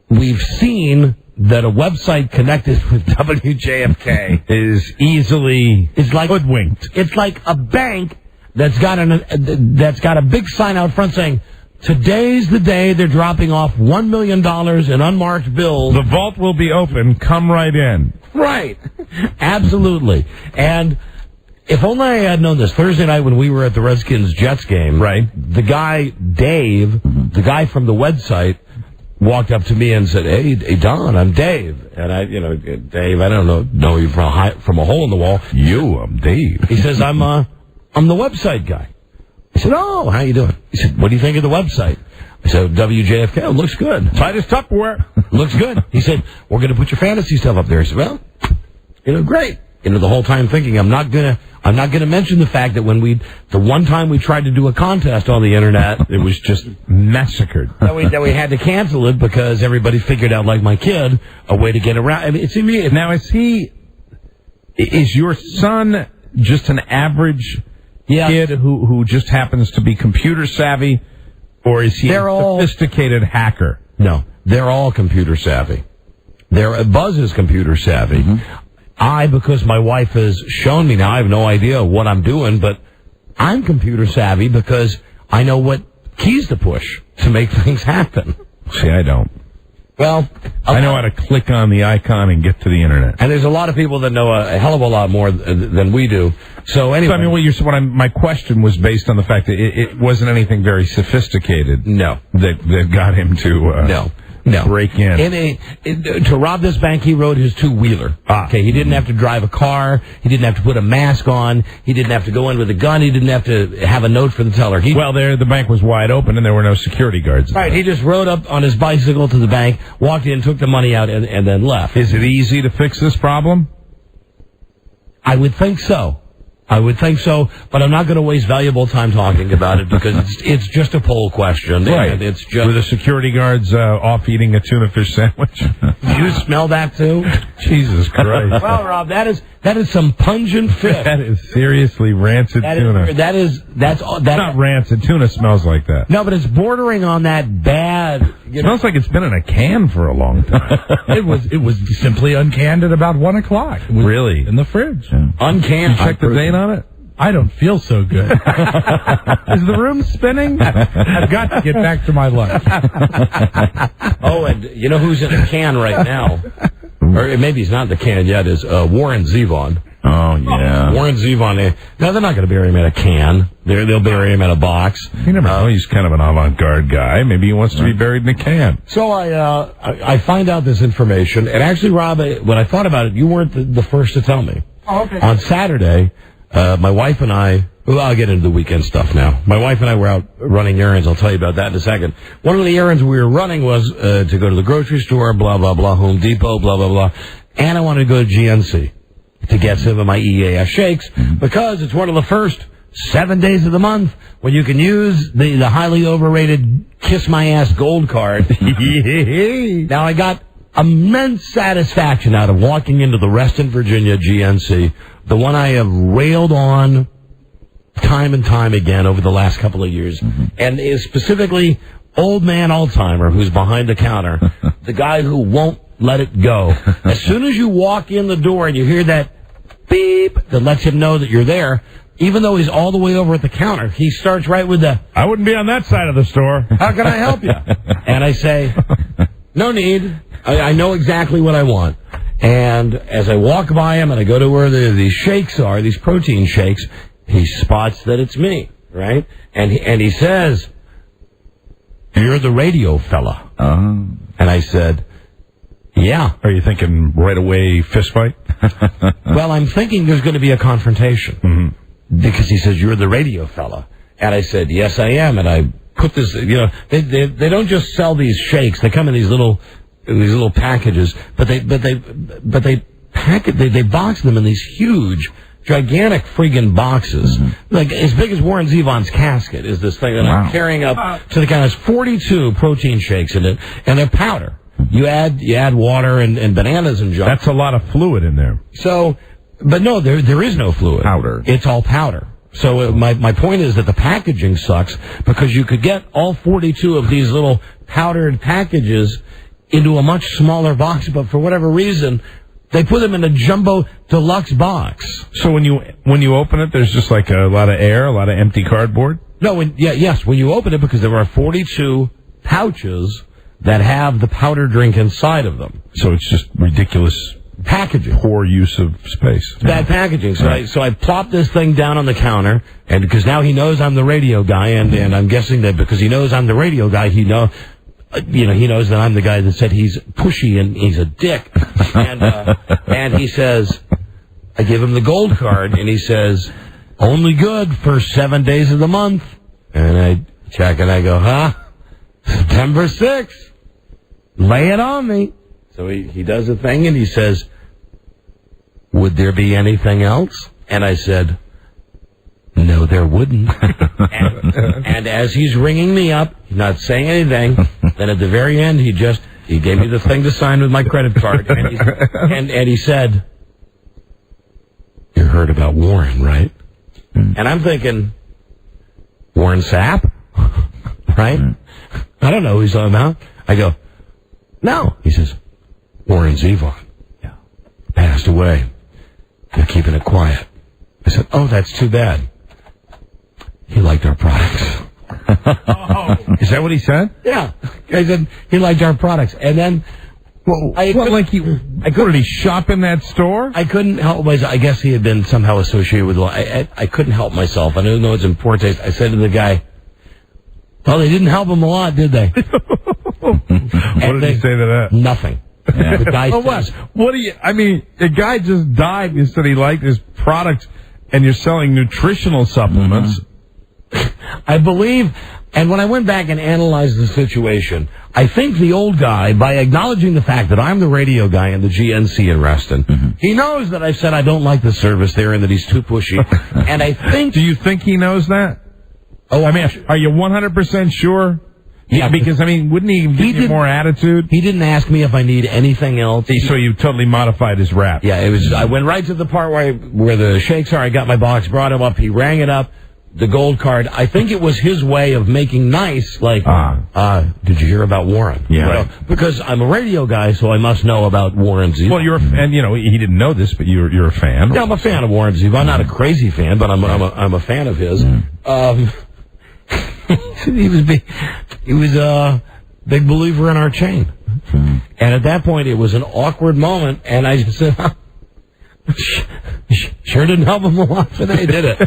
[SPEAKER 15] we've seen that a website connected with WJFK
[SPEAKER 17] is easily hoodwinked.
[SPEAKER 15] It's like a bank that's got a big sign out front saying, "Today's the day they're dropping off $1 million in unmarked bills.
[SPEAKER 17] The vault will be open. Come right in."
[SPEAKER 15] Right. Absolutely. And if only I had known this, Thursday night when we were at the Redskins-Jets game,
[SPEAKER 17] right?
[SPEAKER 15] The guy, Dave, the guy from the website, walked up to me and said, hey, Don, I'm Dave. And I, Dave, I don't know you from a hole in the wall.
[SPEAKER 17] I'm Dave.
[SPEAKER 15] He says, I'm the website guy. I said, oh, how you doing? He said, what do you think of the website? I said, WJFK, it looks good.
[SPEAKER 17] Tight as Tupperware.
[SPEAKER 15] Looks good. He said, we're going to put your fantasy stuff up there. I said, well, great. The whole time thinking, I'm not going to mention the fact that the one time we tried to do a contest on the internet,
[SPEAKER 17] it was just massacred.
[SPEAKER 15] that we had to cancel it because everybody figured out, like my kid, a way to get around. I mean, it's immediate.
[SPEAKER 17] Now, is your son just an average kid who just happens to be computer savvy, or is he a sophisticated hacker?
[SPEAKER 15] No, they're all computer savvy. Buzz is computer savvy. Mm-hmm. Because my wife has shown me now, I have no idea what I'm doing, but I'm computer savvy because I know what keys to push to make things happen.
[SPEAKER 17] See, I don't.
[SPEAKER 15] Well,
[SPEAKER 17] I know how to click on the icon and get to the internet.
[SPEAKER 15] And there's a lot of people that know a hell of a lot more than we do. So anyway,
[SPEAKER 17] my question was based on the fact that it wasn't anything very sophisticated.
[SPEAKER 15] No,
[SPEAKER 17] that got him to break in.
[SPEAKER 15] To rob this bank, he rode his two-wheeler. Okay, he didn't have to drive a car. He didn't have to put a mask on. He didn't have to go in with a gun. He didn't have to have a note for the teller.
[SPEAKER 17] The bank was wide open and there were no security guards.
[SPEAKER 15] Right, he just rode up on his bicycle to the bank, walked in, took the money out, and then left.
[SPEAKER 17] Is it easy to fix this problem?
[SPEAKER 15] I would think so. But I'm not going to waste valuable time talking about it because it's just a poll question.
[SPEAKER 17] Right.
[SPEAKER 15] And it's just...
[SPEAKER 17] Were the security guards off eating a tuna fish sandwich?
[SPEAKER 15] Do you smell that too?
[SPEAKER 17] Jesus Christ.
[SPEAKER 15] Well, Rob, that is some pungent fish.
[SPEAKER 17] That is seriously rancid tuna.
[SPEAKER 15] That's
[SPEAKER 17] not rancid. Tuna smells like that.
[SPEAKER 15] No, but it's bordering on that bad.
[SPEAKER 17] It smells like it's been in a can for a long time.
[SPEAKER 16] It was simply uncanned at about 1 o'clock.
[SPEAKER 17] Really?
[SPEAKER 16] In the fridge.
[SPEAKER 17] Yeah.
[SPEAKER 15] Uncanned.
[SPEAKER 17] You check the date on it?
[SPEAKER 16] I don't feel so good. Is the room spinning? I've got to get back to my lunch.
[SPEAKER 15] Oh, and you know who's in a can right now? Or maybe he's not in the can yet, is Warren Zevon.
[SPEAKER 17] Oh, yeah.
[SPEAKER 15] Warren Zevon. No, they're not going to bury him in a can. They'll bury him in a box.
[SPEAKER 17] You never know. He's kind of an avant-garde guy. Maybe he wants to be buried in a can.
[SPEAKER 15] So I find out this information. And actually, Rob, when I thought about it, you weren't the first to tell me.
[SPEAKER 16] Oh, okay.
[SPEAKER 15] On Saturday, my wife and I... Well, I'll get into the weekend stuff now. My wife and I were out running errands. I'll tell you about that in a second. One of the errands we were running was to go to the grocery store, blah, blah, blah, Home Depot, blah, blah, blah. And I wanted to go to GNC to get some of my EAS shakes because it's one of the first 7 days of the month when you can use the highly overrated Kiss My Ass Gold card. Now, I got immense satisfaction out of walking into the Reston, Virginia GNC, the one I have railed on time and time again over the last couple of years, and is specifically old man Alzheimer who's behind the counter, the guy who won't let it go. As soon as you walk in the door and you hear that beep that lets him know that you're there, even though he's all the way over at the counter, he starts right with the,
[SPEAKER 17] I wouldn't be on that side of the store.
[SPEAKER 15] How can I help you? And I say, no need. I know exactly what I want. And as I walk by him and I go to where these shakes are, these protein shakes, he spots that it's me, right? And he says, you're the radio fella. And I said, yeah.
[SPEAKER 17] Are you thinking right away fist fight?
[SPEAKER 15] Well, I'm thinking there's going to be a confrontation. Because he says, you're the radio fella. And I said, yes, I am. And I put this, they don't just sell these shakes. They come in these little packages, but they box them in these huge, gigantic friggin' boxes. Like as big as Warren Zevon's casket is this thing that I'm carrying up to the counter. There's 42 protein shakes in it, and they're powder. You add water and bananas and junk.
[SPEAKER 17] That's a lot of fluid in there.
[SPEAKER 15] So, but no, there is no fluid.
[SPEAKER 17] Powder.
[SPEAKER 15] It's all powder. So my point is that the packaging sucks because you could get all 42 of these little powdered packages into a much smaller box, but for whatever reason, they put them in a jumbo deluxe box.
[SPEAKER 17] So when you open it, there's just like a lot of air, a lot of empty cardboard?
[SPEAKER 15] No, when you open it, because there are 42 pouches that have the powder drink inside of them.
[SPEAKER 17] So it's just ridiculous
[SPEAKER 15] packaging.
[SPEAKER 17] Poor use of space.
[SPEAKER 15] Bad packaging. So I plopped this thing down on the counter, and because now he knows I'm the radio guy, and I'm guessing that because he knows I'm the radio guy, he knows that I'm the guy that said he's pushy and he's a dick. And he says, I give him the gold card, and he says, only good for 7 days of the month. And I check, and I go, September 6th. Lay it on me. So he does the thing, and he says, would there be anything else? And I said, no, there wouldn't. and as he's ringing me up, he's not saying anything. Then at the very end, he gave me the thing to sign with my credit card. And he said, you heard about Warren, right? And I'm thinking, Warren Sapp? Right? I don't know who he's talking about. I go, no. He says, Warren Zevon. Yeah. Passed away. They're keeping it quiet. I said, oh, that's too bad. He liked our products.
[SPEAKER 17] Is that what he said?
[SPEAKER 15] Yeah. I said, he liked our products. And then...
[SPEAKER 17] did he shop in that store?
[SPEAKER 15] I couldn't help myself. I guess he had been somehow associated with... I couldn't help myself. I didn't know it's in poor taste. I said to the guy, well, they didn't help him a lot, did they?
[SPEAKER 17] What did he say to that?
[SPEAKER 15] Nothing. Yeah. The guy says...
[SPEAKER 17] What do you... I mean, the guy just died. You said he liked his products, and you're selling nutritional supplements.
[SPEAKER 15] I believe... And when I went back and analyzed the situation, I think the old guy, by acknowledging the fact that I'm the radio guy in the GNC in Reston, he knows that I said I don't like the service there and that he's too pushy. And I think...
[SPEAKER 17] Do you think he knows that?
[SPEAKER 15] Oh,
[SPEAKER 17] I mean, are you 100% sure? Yeah, because, I mean, wouldn't he give you more attitude?
[SPEAKER 15] He didn't ask me if I need anything else.
[SPEAKER 17] So you totally modified his rap.
[SPEAKER 15] Yeah, it was. I went right to the part where the shakes are. I got my box, brought him up. He rang it up. The gold card. I think it was his way of making nice, like, did you hear about Warren?
[SPEAKER 17] Yeah. Right.
[SPEAKER 15] Because I'm a radio guy, so I must know about Warren Zevon.
[SPEAKER 17] Well, and he didn't know this, but you're a fan.
[SPEAKER 15] Yeah, I'm a fan of Warren Zevon. I'm not a crazy fan, but I'm a fan of his. He was a big believer in our chain. And at that point, it was an awkward moment, and I just said, sure didn't help him a lot today, did it?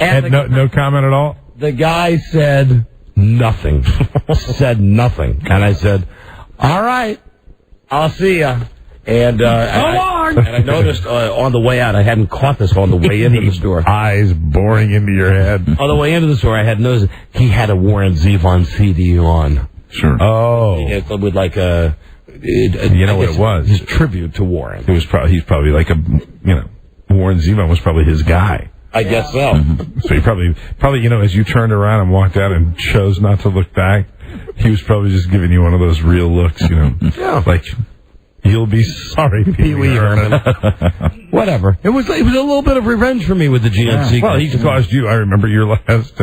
[SPEAKER 17] And no comment at all?
[SPEAKER 15] The guy said nothing. Said nothing. And I said, all right, I'll see ya. And I noticed on the way out, I hadn't caught this on the way into the store.
[SPEAKER 17] Eyes boring into your head.
[SPEAKER 15] On the way into the store, I had noticed he had a Warren Zevon CD on.
[SPEAKER 17] Sure.
[SPEAKER 15] Oh. With like a...
[SPEAKER 17] you know what it was?
[SPEAKER 15] His tribute to Warren.
[SPEAKER 17] It was he's probably like Warren Zevon was probably his guy.
[SPEAKER 15] I guess so.
[SPEAKER 17] So he probably, as you turned around and walked out and chose not to look back, he was probably just giving you one of those real looks,
[SPEAKER 15] Yeah.
[SPEAKER 17] Like, you'll be sorry, Pee Wee Herman.
[SPEAKER 15] Whatever. It was a little bit of revenge for me with the GNC.
[SPEAKER 17] Yeah. Well, he's caused you, I remember your last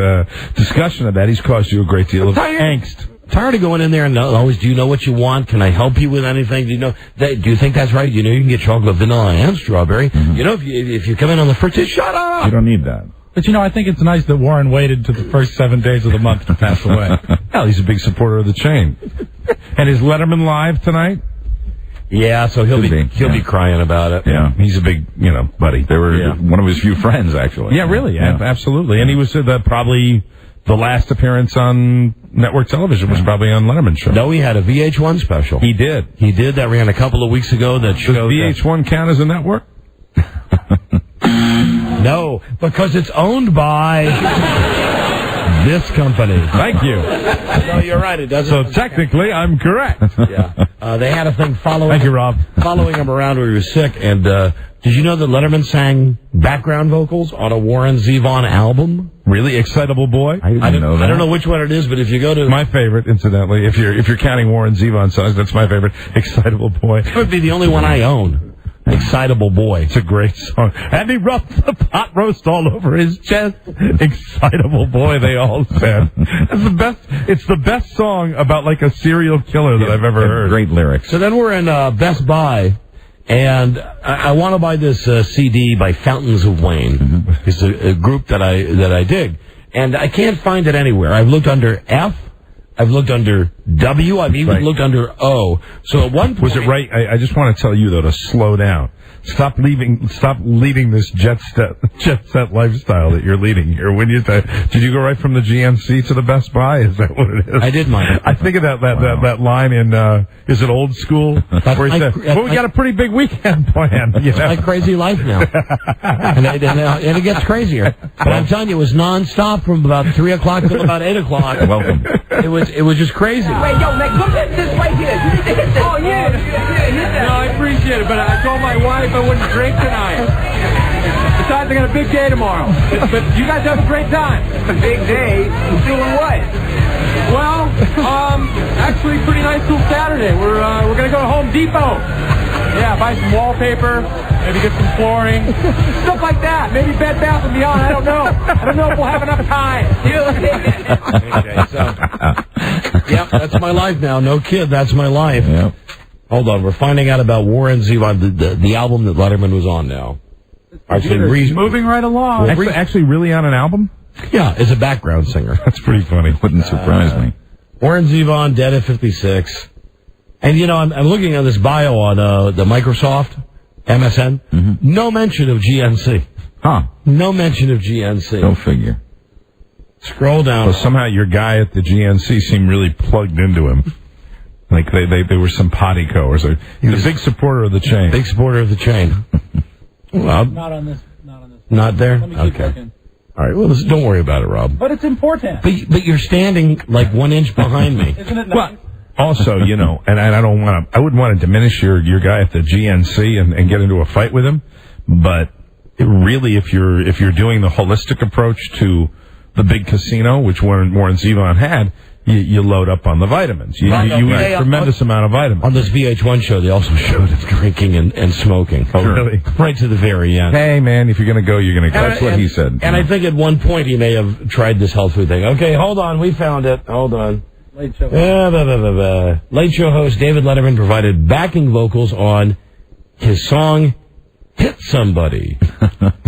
[SPEAKER 17] discussion of that, he's caused you a great deal of angst.
[SPEAKER 15] Tired of going in there and always, do you know what you want? Can I help you with anything? Do you think that's right? You can get chocolate, vanilla, and strawberry. If you come in on the first day, shut up.
[SPEAKER 17] You don't need that.
[SPEAKER 16] But I think it's nice that Warren waited to the first 7 days of the month to pass away.
[SPEAKER 17] Hell, he's a big supporter of the chain. And is Letterman live tonight?
[SPEAKER 15] Yeah, so he'll be crying about it.
[SPEAKER 17] Yeah, he's a big, buddy. They were one of his few friends, actually. Yeah, really, absolutely. And he was probably the last appearance on network television was probably on Letterman's show.
[SPEAKER 15] No, he had a VH1 special.
[SPEAKER 17] He did.
[SPEAKER 15] That ran a couple of weeks ago. That showed.
[SPEAKER 17] Does VH1 count as a network?
[SPEAKER 15] No, because it's owned by this company.
[SPEAKER 17] Thank you.
[SPEAKER 15] No, you're right. It doesn't.
[SPEAKER 17] So technically, I'm correct.
[SPEAKER 15] Yeah. They had a thing following.
[SPEAKER 17] Thank you, Rob.
[SPEAKER 15] Following him around where he was sick. And did you know that Letterman sang background vocals on a Warren Zevon album?
[SPEAKER 17] Really, Excitable Boy?
[SPEAKER 15] I didn't know that. I don't know which one it is, but if you go to
[SPEAKER 17] my favorite, incidentally, if you're counting Warren Zevon songs, that's my favorite. Excitable Boy.
[SPEAKER 15] It would be the only one I own. Excitable Boy.
[SPEAKER 17] It's a great song. And he rubbed the pot roast all over his chest. Excitable Boy, they all said. It's the best song about like a serial killer that I've ever heard.
[SPEAKER 19] Great lyrics.
[SPEAKER 15] So then we're in Best Buy, and I want to buy this CD by Fountains of Wayne. Mm-hmm. It's a group that I dig. And I can't find it anywhere. I've looked under F. I've looked under W. I've even looked under O. So at one point...
[SPEAKER 17] Was it right? I just want to tell you, though, to slow down. Stop leading this jet set lifestyle that you're leading here. When did you go right from the GNC to the Best Buy? Is that what it is?
[SPEAKER 15] I did mine.
[SPEAKER 17] I think of that line in is it Old School? Where he said, "Well, we got a pretty big weekend planned."
[SPEAKER 15] It's my crazy life now, and it gets crazier. But I'm telling you, it was nonstop from about 3 o'clock till about 8 o'clock.
[SPEAKER 19] Welcome.
[SPEAKER 15] It was just crazy.
[SPEAKER 6] Wait, yo, Nick, look at this right here. You need to hit this. Oh yeah. No, I appreciate it, but I told my wife I wouldn't drink tonight. Besides, I got a big day tomorrow. But you guys have a great time. A big day? Doing what? Well, actually, pretty nice little Saturday. We're gonna go to Home Depot. Yeah, buy some wallpaper, maybe get some flooring, stuff like that. Maybe Bed Bath & Beyond. I don't know. I don't know if we'll have enough time.
[SPEAKER 15] Okay, so yep, that's my life now. No kid, that's my life.
[SPEAKER 19] Yep.
[SPEAKER 15] Hold on, we're finding out about Warren Zevon, the album that Letterman was on now.
[SPEAKER 16] He's moving right along.
[SPEAKER 17] Actually, really on an album?
[SPEAKER 15] Yeah, as a background singer.
[SPEAKER 17] That's pretty funny.
[SPEAKER 19] Wouldn't surprise me.
[SPEAKER 15] Warren Zevon, dead at 56. And, you know, I'm looking at this bio on the Microsoft, MSN. Mm-hmm. No mention of GNC.
[SPEAKER 19] Huh.
[SPEAKER 15] No mention of GNC.
[SPEAKER 19] Go figure.
[SPEAKER 15] Scroll down.
[SPEAKER 17] Well, somehow your guy at the GNC seemed really plugged into him. Like they were simpatico or something. He's a big supporter of the chain.
[SPEAKER 15] Big supporter of the chain. Well,
[SPEAKER 16] Not on this.
[SPEAKER 15] Not there?
[SPEAKER 16] Let me keep looking.
[SPEAKER 15] All right, well, don't worry about it, Rob.
[SPEAKER 16] But it's important.
[SPEAKER 15] But you're standing like 1 inch behind me.
[SPEAKER 16] Isn't it nice?
[SPEAKER 17] Well, also, you know, and I wouldn't want to diminish your guy at the GNC and get into a fight with him, but really, if you're doing the holistic approach to the big casino, which Warren Zevon had, you load up on the vitamins. You eat a tremendous amount of vitamins.
[SPEAKER 15] On this VH1 show, they also showed him drinking and smoking.
[SPEAKER 17] Oh, really?
[SPEAKER 15] Right to the very end.
[SPEAKER 17] Hey, man, if you're going to go, you're going to go.
[SPEAKER 19] That's what he said.
[SPEAKER 15] And I think at one point he may have tried this health food thing. Okay, hold on. We found it. Hold on.
[SPEAKER 16] Late show.
[SPEAKER 15] Late show host David Letterman provided backing vocals on his song Hit Somebody.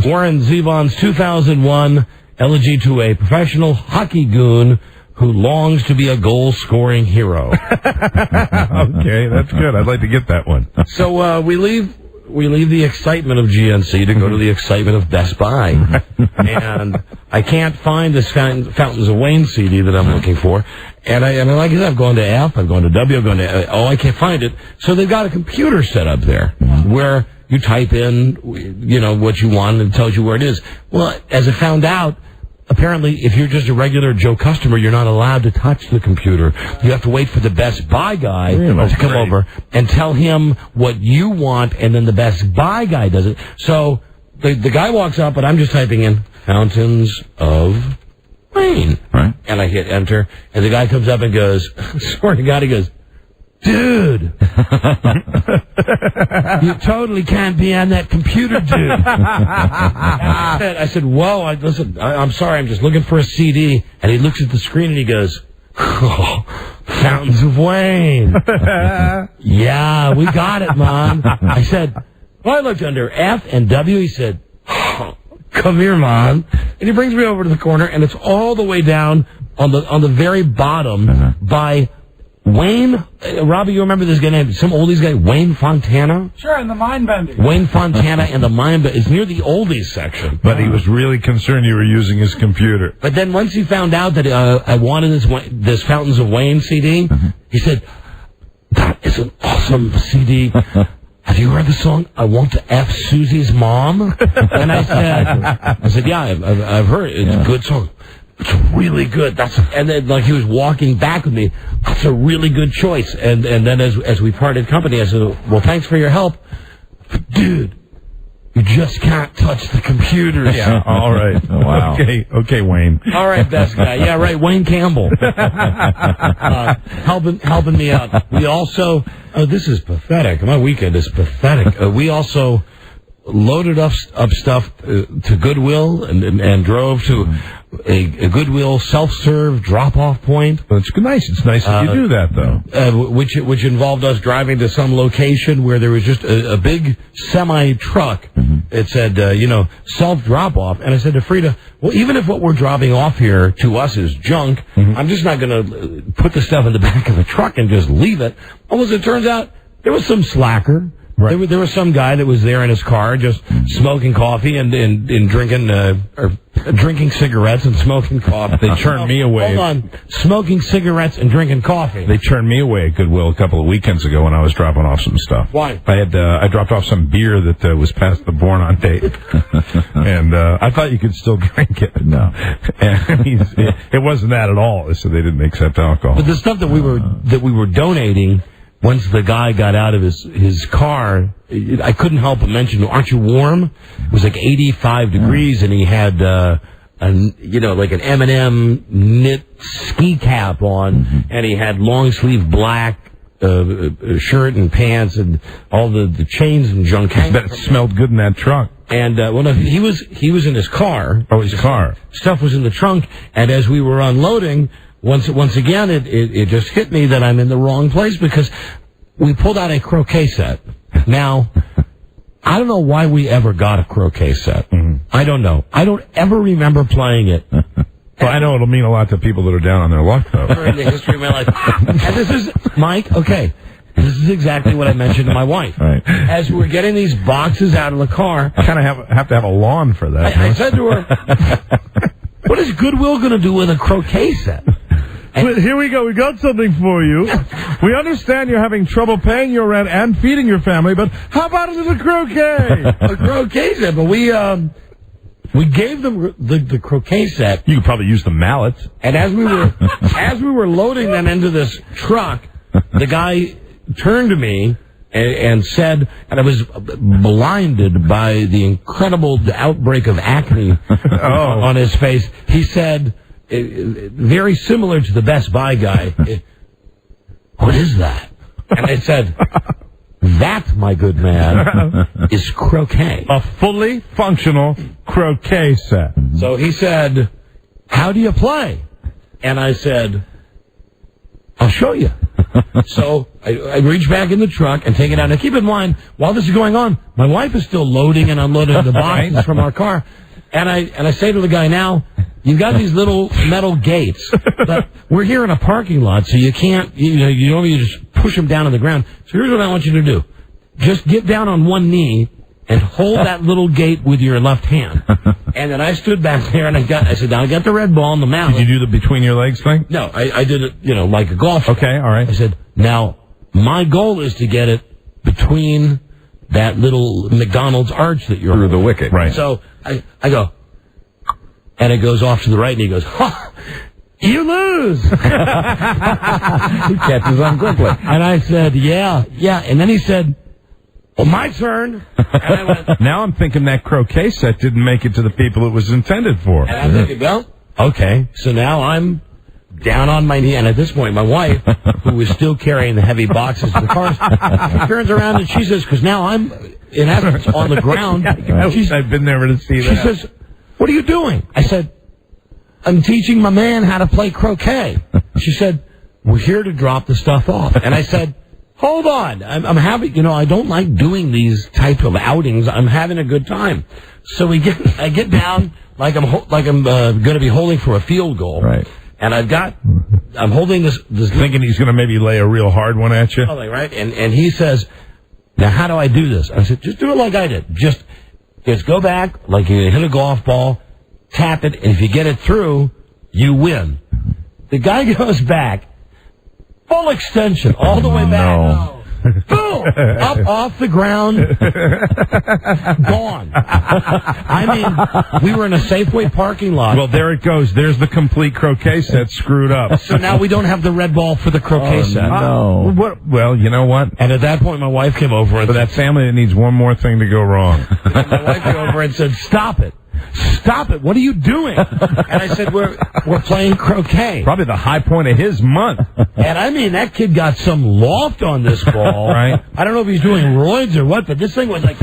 [SPEAKER 15] Warren Zevon's 2001 elegy to a professional hockey goon who longs to be a goal-scoring hero.
[SPEAKER 17] Okay, that's good. I'd like to get that one.
[SPEAKER 15] So we leave the excitement of GNC to go to the excitement of Best Buy. And I can't find this Fountains of Wayne CD that I'm looking for. And like I said, I've gone to F, I've gone to W, I've gone to O, I can't find it. So they've got a computer set up there where you type in, you know, what you want and it tells you where it is. Well, as I found out, apparently, if you're just a regular Joe customer, you're not allowed to touch the computer. You have to wait for the Best Buy guy to come over and tell him what you want, and then the Best Buy guy does it. So the guy walks up, and I'm just typing in Fountains of Wayne.
[SPEAKER 19] Right.
[SPEAKER 15] And I hit enter, and the guy comes up and goes, swear to God, he goes, dude, you totally can't be on that computer, dude. I said, whoa, listen, I'm sorry, I'm just looking for a CD. And he looks at the screen and he goes, oh, Fountains of Wayne. Yeah, we got it, Mom. I said, well, I looked under F and W. He said, oh, come here, Mom. And he brings me over to the corner, and it's all the way down on the very bottom by Wayne, Robbie, you remember this guy named, some oldies guy, Wayne Fontana?
[SPEAKER 16] Sure, in the Mind Bending.
[SPEAKER 15] Wayne Fontana and the Mind Bending. It's near the oldies section.
[SPEAKER 17] But he was really concerned you were using his computer.
[SPEAKER 15] But then once he found out that I wanted this Fountains of Wayne CD, he said, that is an awesome CD. Have you heard the song, I Want to F Susie's Mom? And I said, yeah, I've heard it. It's a good song. It's really good. And then, like, he was walking back with me. That's a really good choice. And then as we parted company, I said, well, thanks for your help. But dude, You just can't touch the computers.
[SPEAKER 17] Yeah, all right.
[SPEAKER 19] Wow.
[SPEAKER 17] Okay, Wayne.
[SPEAKER 15] All right, best guy. Yeah, right, Wayne Campbell. Helping me out. We also, this is pathetic. My weekend is pathetic. We also loaded up stuff to Goodwill and drove to a Goodwill self-serve drop-off point.
[SPEAKER 17] Well, it's nice. It's nice that you do that, though.
[SPEAKER 15] Which involved us driving to some location where there was just a big semi-truck. It said, self-drop-off. And I said to Frida, well, even if what we're dropping off here to us is junk, I'm just not going to put the stuff in the back of the truck and just leave it. Well, as it turns out, there was some slacker. Right. There was some guy that was there in his car just smoking coffee and drinking or drinking cigarettes and smoking coffee.
[SPEAKER 17] They turned me away.
[SPEAKER 15] Hold on. Smoking cigarettes and drinking coffee.
[SPEAKER 17] They turned me away at Goodwill a couple of weekends ago when I was dropping off some stuff.
[SPEAKER 15] Why?
[SPEAKER 17] I dropped off some beer that was past the born on date. And I thought you could still drink it.
[SPEAKER 19] No.
[SPEAKER 17] And it wasn't that at all. So they didn't accept alcohol.
[SPEAKER 15] But the stuff that we were donating, once the guy got out of his car, I couldn't help but mention, aren't you warm? It was like 85 degrees, and he had, like an M&M knit ski cap on, and he had long sleeve black shirt and pants and all the chains and junk.
[SPEAKER 17] I bet it smelled good in that truck.
[SPEAKER 15] And he was in his car.
[SPEAKER 17] Oh, his car.
[SPEAKER 15] Stuff was in the trunk, and as we were unloading, once again, it just hit me that I'm in the wrong place because we pulled out a croquet set. Now, I don't know why we ever got a croquet set. I don't know. I don't ever remember playing it.
[SPEAKER 17] Well, I know it'll mean a lot to people that are down on their luck, though.
[SPEAKER 15] In the history of my life. And this is, Mike, okay, this is exactly what I mentioned to my wife.
[SPEAKER 17] Right.
[SPEAKER 15] As we were getting these boxes out of the car.
[SPEAKER 17] I kind of have to have a lawn for that.
[SPEAKER 15] I said to her, what is Goodwill going to do with a croquet set?
[SPEAKER 17] Well, here we go. We got something for you. We understand you're having trouble paying your rent and feeding your family, but how about a little croquet?
[SPEAKER 15] A croquet set, but we gave them the croquet set.
[SPEAKER 17] You could probably use the mallets.
[SPEAKER 15] And as we were loading them into this truck, the guy turned to me and said, and I was blinded by the incredible outbreak of acne on his face. He said, very similar to the Best Buy guy, what is that? And I said, that, my good man, is croquet.
[SPEAKER 17] A fully functional croquet set.
[SPEAKER 15] So he said, how do you play? And I said, I'll show you. So I reach back in the truck and take it out. Now keep in mind, while this is going on, my wife is still loading and unloading the boxes from our car. And I say to the guy, now, you've got these little metal gates, but we're here in a parking lot, so you can't, you don't just push them down on the ground. So here's what I want you to do. Just get down on one knee and hold that little gate with your left hand. And then I stood back there and I said, now I got the red ball and the mallet.
[SPEAKER 17] Did you do the between your legs thing?
[SPEAKER 15] No, I did it, like a golf.
[SPEAKER 17] Okay, all right.
[SPEAKER 15] I said, now, my goal is to get it between that little McDonald's arch that you're
[SPEAKER 19] through the wicket.
[SPEAKER 17] Right.
[SPEAKER 15] So I go, and it goes off to the right, and he goes, ha! You lose!
[SPEAKER 19] He catches on quickly.
[SPEAKER 15] And I said, yeah. And then he said, well, my turn. And I went,
[SPEAKER 17] now I'm thinking that croquet set didn't make it to the people it was intended for.
[SPEAKER 15] and I'm thinking, well, okay. So now I'm down on my knee, and at this point, my wife, who was still carrying the heavy boxes in the car, turns around and she says, because now I'm, in essence, on the ground.
[SPEAKER 17] I've been there to see that.
[SPEAKER 15] She says, what are you doing? I said, I'm teaching my man how to play croquet. She said, we're here to drop the stuff off. And I said, hold on. I'm having, I don't like doing these type of outings. I'm having a good time. So I get down like I'm going to be holding for a field goal.
[SPEAKER 19] Right.
[SPEAKER 15] And I'm holding this
[SPEAKER 17] thinking he's going to maybe lay a real hard one at you.
[SPEAKER 15] Right. And he says, now how do I do this? I said, just do it like I did. Just go back like you hit a golf ball, tap it, and if you get it through, you win. The guy goes back, full extension, all the way back.
[SPEAKER 17] No.
[SPEAKER 15] boom, up off the ground, gone. I mean, we were in a Safeway parking lot.
[SPEAKER 17] Well, there it goes. There's the complete croquet set screwed up.
[SPEAKER 15] So now we don't have the red ball for the croquet set.
[SPEAKER 17] No. Well, you know what?
[SPEAKER 15] And at that point, my wife came over and
[SPEAKER 17] for that family, it needs one more thing to go wrong.
[SPEAKER 15] My wife came over and said, "Stop it. Stop it. What are you doing?" And I said, we're playing croquet.
[SPEAKER 17] Probably the high point of his month.
[SPEAKER 15] And I mean, that kid got some loft on this ball.
[SPEAKER 17] Right.
[SPEAKER 15] I don't know if he's doing roids or what, but this thing was like,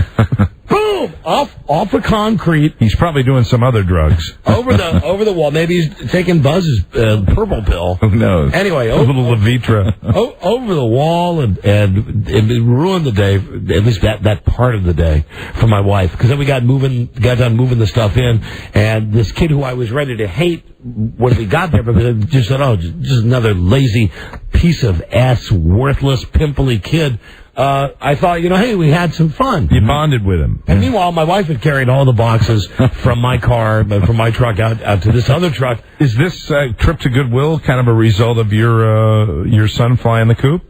[SPEAKER 15] boom, off the concrete.
[SPEAKER 17] He's probably doing some other drugs.
[SPEAKER 15] Over the wall. Maybe he's taking Buzz's purple pill.
[SPEAKER 17] Who knows?
[SPEAKER 15] Anyway,
[SPEAKER 17] a little Levitra.
[SPEAKER 15] Over the wall, and it ruined the day, at least that part of the day, for my wife. Because then we got done moving the stuff in, and this kid who I was ready to hate when we got there, because I just said, oh, just another lazy piece of ass, worthless, pimply kid. I thought, hey, we had some fun.
[SPEAKER 17] You bonded with him.
[SPEAKER 15] And meanwhile, my wife had carried all the boxes from my car, from my truck out to this other truck.
[SPEAKER 17] Is this trip to Goodwill kind of a result of your son flying the coop?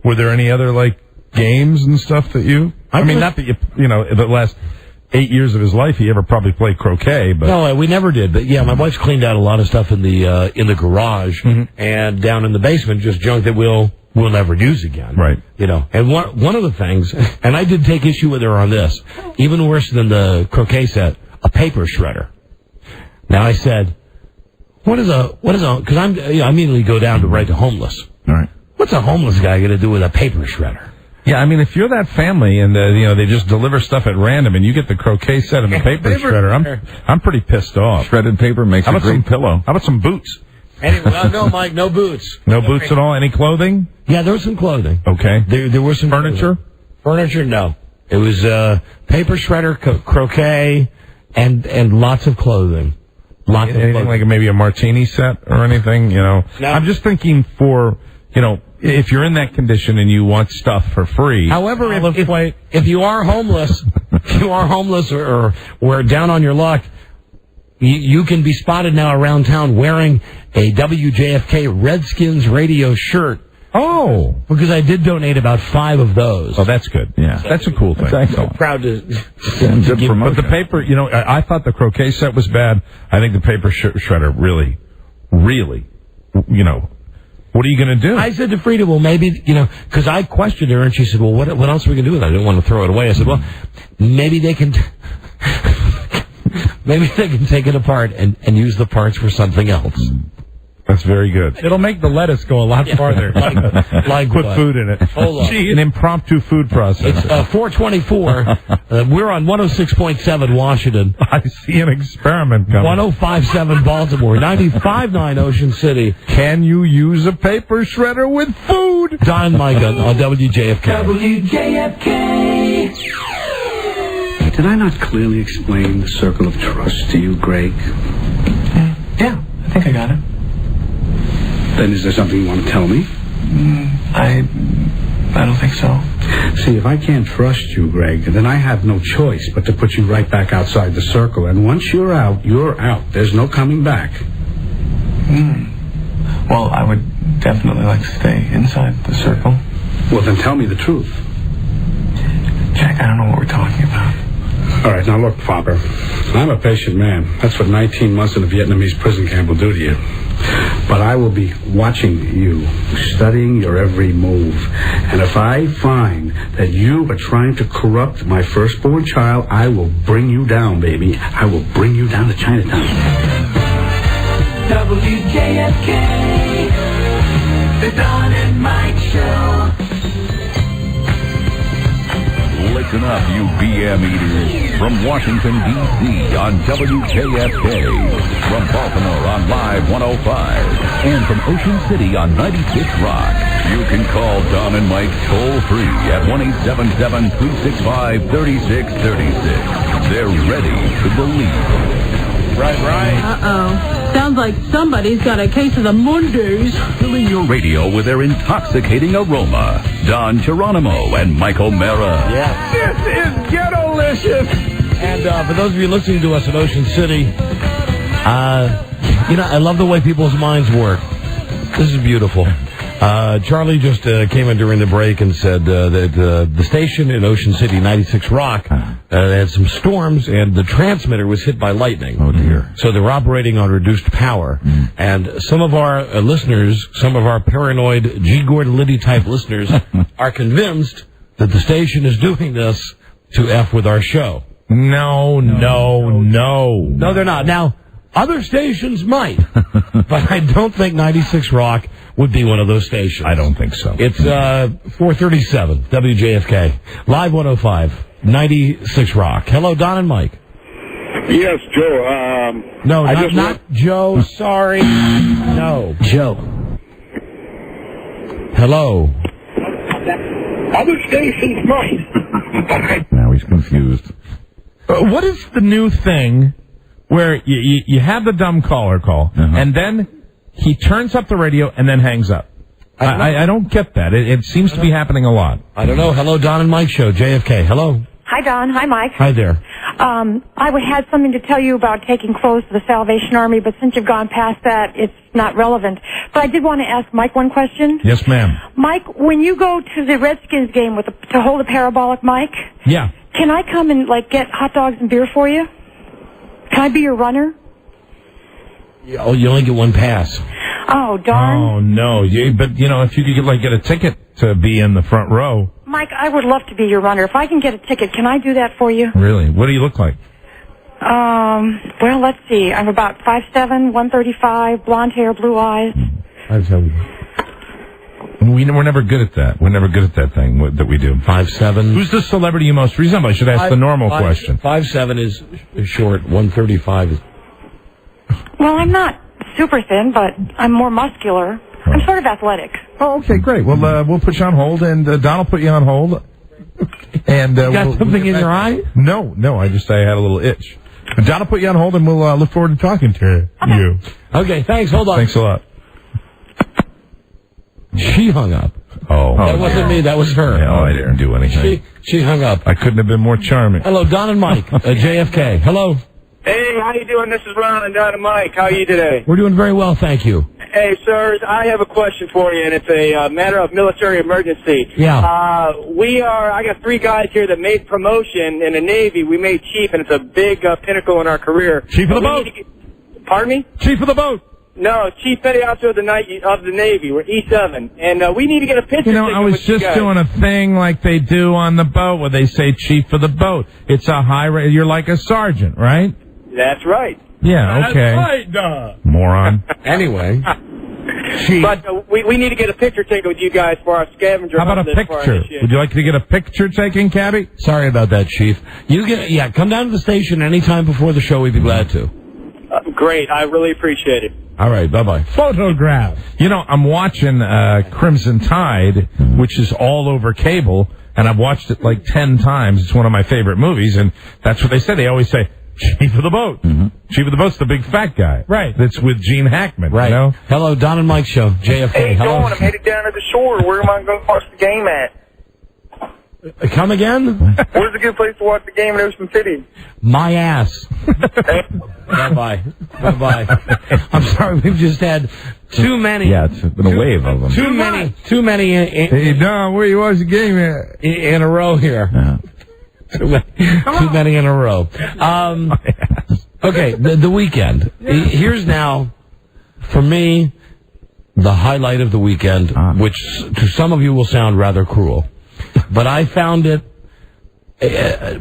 [SPEAKER 17] Were there any other games and stuff that you? I mean, not that the last 8 years of his life he ever probably played croquet, but
[SPEAKER 15] no, we never did. But yeah, my wife's cleaned out a lot of stuff in the garage and down in the basement, just junk that we'll never use again.
[SPEAKER 17] Right.
[SPEAKER 15] And one of the things, and I did take issue with her on this, even worse than the croquet set, a paper shredder. Now I said, what is a, because I immediately go down to right to homeless.
[SPEAKER 17] All right.
[SPEAKER 15] What's a homeless guy going to do with a paper shredder?
[SPEAKER 17] Yeah, I mean, if you're that family and they just deliver stuff at random and you get the croquet set and the paper shredder, I'm pretty pissed off.
[SPEAKER 19] Shredded paper makes a great pillow.
[SPEAKER 17] How about some boots?
[SPEAKER 15] Anyway, no, Mike, no boots.
[SPEAKER 17] No boots at all? Any clothing?
[SPEAKER 15] Yeah, there was some clothing.
[SPEAKER 17] Okay.
[SPEAKER 15] There was some
[SPEAKER 17] furniture?
[SPEAKER 15] Furniture, no. It was paper shredder, croquet, and lots of clothing.
[SPEAKER 17] Anything like maybe a martini set or anything, No. I'm just thinking for, if you're in that condition and you want stuff for free.
[SPEAKER 15] However, if you are homeless, or down on your luck, you can be spotted now around town wearing a WJFK Redskins radio shirt.
[SPEAKER 17] Oh.
[SPEAKER 15] Because I did donate about 5 of those.
[SPEAKER 17] Oh, that's good. Yeah. That's a cool thing.
[SPEAKER 15] I'm so proud to
[SPEAKER 17] give. But the paper, I thought the croquet set was bad. I think the paper shredder really, what are you going to do?
[SPEAKER 15] I said to Frida, well, maybe, because I questioned her, and she said, well, what else are we going to do with it? I didn't want to throw it away. I said, well, maybe they can take it apart and use the parts for something else.
[SPEAKER 17] That's very good.
[SPEAKER 16] It'll make the lettuce go a lot farther.
[SPEAKER 15] Like
[SPEAKER 17] put
[SPEAKER 15] what?
[SPEAKER 17] Food in it.
[SPEAKER 15] Hold on.
[SPEAKER 17] An impromptu food process.
[SPEAKER 15] It's 424. We're on 106.7 Washington.
[SPEAKER 17] I see an experiment coming.
[SPEAKER 15] 105.7 Baltimore. 95.9 Ocean City.
[SPEAKER 17] Can you use a paper shredder with food?
[SPEAKER 15] Don Mike on WJFK.
[SPEAKER 3] WJFK. Did I not clearly explain the circle of trust to you, Greg?
[SPEAKER 7] Yeah, I think I got it.
[SPEAKER 3] Then is there something you want to tell me?
[SPEAKER 7] I don't think so.
[SPEAKER 3] See, if I can't trust you, Greg, then I have no choice but to put you right back outside the circle. And once you're out, you're out. There's no coming back.
[SPEAKER 7] Well, I would definitely like to stay inside the circle.
[SPEAKER 3] Well, then tell me the truth.
[SPEAKER 7] Jack, I don't know what we're talking about.
[SPEAKER 3] All right, now look, Father, I'm a patient man. That's what 19 months in a Vietnamese prison camp will do to you. But I will be watching you, studying your every move. And if I find that you are trying to corrupt my firstborn child, I will bring you down, baby. I will bring you down to Chinatown.
[SPEAKER 9] WJFK, the Don and Mike Show.
[SPEAKER 1] Listen up, you BM eaters. From Washington, D.C. on WJFK. From Baltimore on Live 105. And from Ocean City on 96 Rock. You can call Don and Mike toll-free at 1-877-365-3636. They're ready to believe.
[SPEAKER 15] Right.
[SPEAKER 11] Uh-oh. Sounds like somebody's got a case of the Mondays.
[SPEAKER 1] Filling your radio with their intoxicating aroma. Don Geronimo and Mike O'Mara.
[SPEAKER 15] Yeah.
[SPEAKER 17] This is ghetto-licious.
[SPEAKER 15] And for those of you listening to us in Ocean City, I love the way people's minds work. This is beautiful. Charlie just came in during the break and said that the station in Ocean City, 96 Rock, had some storms and the transmitter was hit by lightning.
[SPEAKER 19] Oh, dear.
[SPEAKER 15] So they're operating on reduced power. And some of our listeners, some of our paranoid G. Gordon Liddy type listeners, are convinced that the station is doing this to F with our show.
[SPEAKER 16] No,
[SPEAKER 15] they're not. Now, other stations might, but I don't think 96 Rock would be one of those stations.
[SPEAKER 19] I don't think so.
[SPEAKER 15] It's 437 WJFK, Live 105, 96 Rock. Hello, Don and Mike.
[SPEAKER 23] Yes, Joe.
[SPEAKER 15] No, not Joe. Sorry. No.
[SPEAKER 2] Joe.
[SPEAKER 15] Hello.
[SPEAKER 23] Other stations might.
[SPEAKER 19] Now he's confused.
[SPEAKER 16] What is the new thing where you have the dumb caller call, and then he turns up the radio and then hangs up? I don't get that. It seems to be happening a lot.
[SPEAKER 15] I don't know. Hello, Don and Mike Show, JFK. Hello.
[SPEAKER 8] Hi, Don. Hi, Mike.
[SPEAKER 15] Hi there.
[SPEAKER 8] I had something to tell you about taking clothes to the Salvation Army, but since you've gone past that, it's not relevant. But I did want to ask Mike one question.
[SPEAKER 16] Yes, ma'am.
[SPEAKER 8] Mike, when you go to the Redskins game to hold a parabolic mic,
[SPEAKER 16] yeah,
[SPEAKER 8] can I come and get hot dogs and beer for you? Can I be your runner?
[SPEAKER 15] Oh, you only get one pass.
[SPEAKER 8] Oh, darn.
[SPEAKER 16] Oh, no. But, if you could get a ticket to be in the front row.
[SPEAKER 8] Mike, I would love to be your runner. If I can get a ticket, can I do that for you?
[SPEAKER 16] Really? What do you look like?
[SPEAKER 8] Well, let's see. I'm about 5'7", 135, blonde hair, blue eyes.
[SPEAKER 15] 5'7".
[SPEAKER 16] We're never good at that. We're never good at that thing that we do.
[SPEAKER 15] 5'7".
[SPEAKER 16] Who's the celebrity you most resemble? I should ask the normal question.
[SPEAKER 15] 5'7" is short. 135 is...
[SPEAKER 8] Well, I'm not super thin, but I'm more muscular. I'm sort of athletic.
[SPEAKER 16] Oh, okay, great. Well, we'll put you on hold, and Don will put you on hold. And
[SPEAKER 15] you got something in your eye?
[SPEAKER 16] No. I had a little itch. But Don will put you on hold, and we'll look forward to talking to you.
[SPEAKER 15] Okay, thanks. Hold on.
[SPEAKER 16] Thanks a lot.
[SPEAKER 15] She hung up.
[SPEAKER 16] Oh.
[SPEAKER 15] That wasn't me. That was her.
[SPEAKER 16] Yeah, I didn't do anything.
[SPEAKER 15] She hung up.
[SPEAKER 16] I couldn't have been more charming.
[SPEAKER 15] Hello, Don and Mike, JFK. Hello.
[SPEAKER 23] Hey, how you doing? This is Ron and Don and Mike. How are you today?
[SPEAKER 15] We're doing very well, thank you.
[SPEAKER 23] Hey, sirs, I have a question for you, and it's a matter of military emergency.
[SPEAKER 15] Yeah.
[SPEAKER 23] I got 3 guys here that made promotion in the Navy. We made chief, and it's a big pinnacle in our career.
[SPEAKER 16] Chief of the boat.
[SPEAKER 23] Pardon me?
[SPEAKER 16] Chief of the boat.
[SPEAKER 23] No, Chief Petty Officer of the Navy. We're E7, and we need to get a picture.
[SPEAKER 16] I was just doing a thing like they do on the boat, where they say chief of the boat. It's a high rate. You're like a sergeant, right?
[SPEAKER 23] That's right.
[SPEAKER 16] Yeah. Okay.
[SPEAKER 23] That's right,
[SPEAKER 16] moron.
[SPEAKER 15] Anyway.
[SPEAKER 23] But we need to get a picture taken with you guys for our scavenger
[SPEAKER 16] hunt. How about a picture? Would you like to get a picture taken, Cabby?
[SPEAKER 15] Sorry about that, Chief. Come down to the station anytime before the show. We'd be glad to.
[SPEAKER 23] Great. I really appreciate it.
[SPEAKER 15] All right. Bye-bye.
[SPEAKER 16] Photograph. I'm watching Crimson Tide, which is all over cable, and I've watched it like 10 times. It's one of my favorite movies, and that's what they say. They always say, Chief of the Boat. Mm-hmm. Chief of the Boat's the big fat guy.
[SPEAKER 15] Right.
[SPEAKER 16] That's with Gene Hackman.
[SPEAKER 15] Right. Hello, Don and Mike Show, JFK.
[SPEAKER 23] Hey,
[SPEAKER 15] Hello.
[SPEAKER 23] I'm headed down to the shore. Where am I going to watch the game at?
[SPEAKER 15] Come again?
[SPEAKER 23] Where's a good place to watch the game in Ocean City?
[SPEAKER 15] My ass. Bye-bye. Bye-bye. I'm sorry, we've just had too many.
[SPEAKER 19] Yeah, it's been a wave of them.
[SPEAKER 15] Too many.
[SPEAKER 16] Hey, Don, where you watch the game at?
[SPEAKER 15] In a row here.
[SPEAKER 19] Yeah.
[SPEAKER 15] Too many in a row. Okay, the weekend. Here's now, for me, the highlight of the weekend, which to some of you will sound rather cruel. But I found it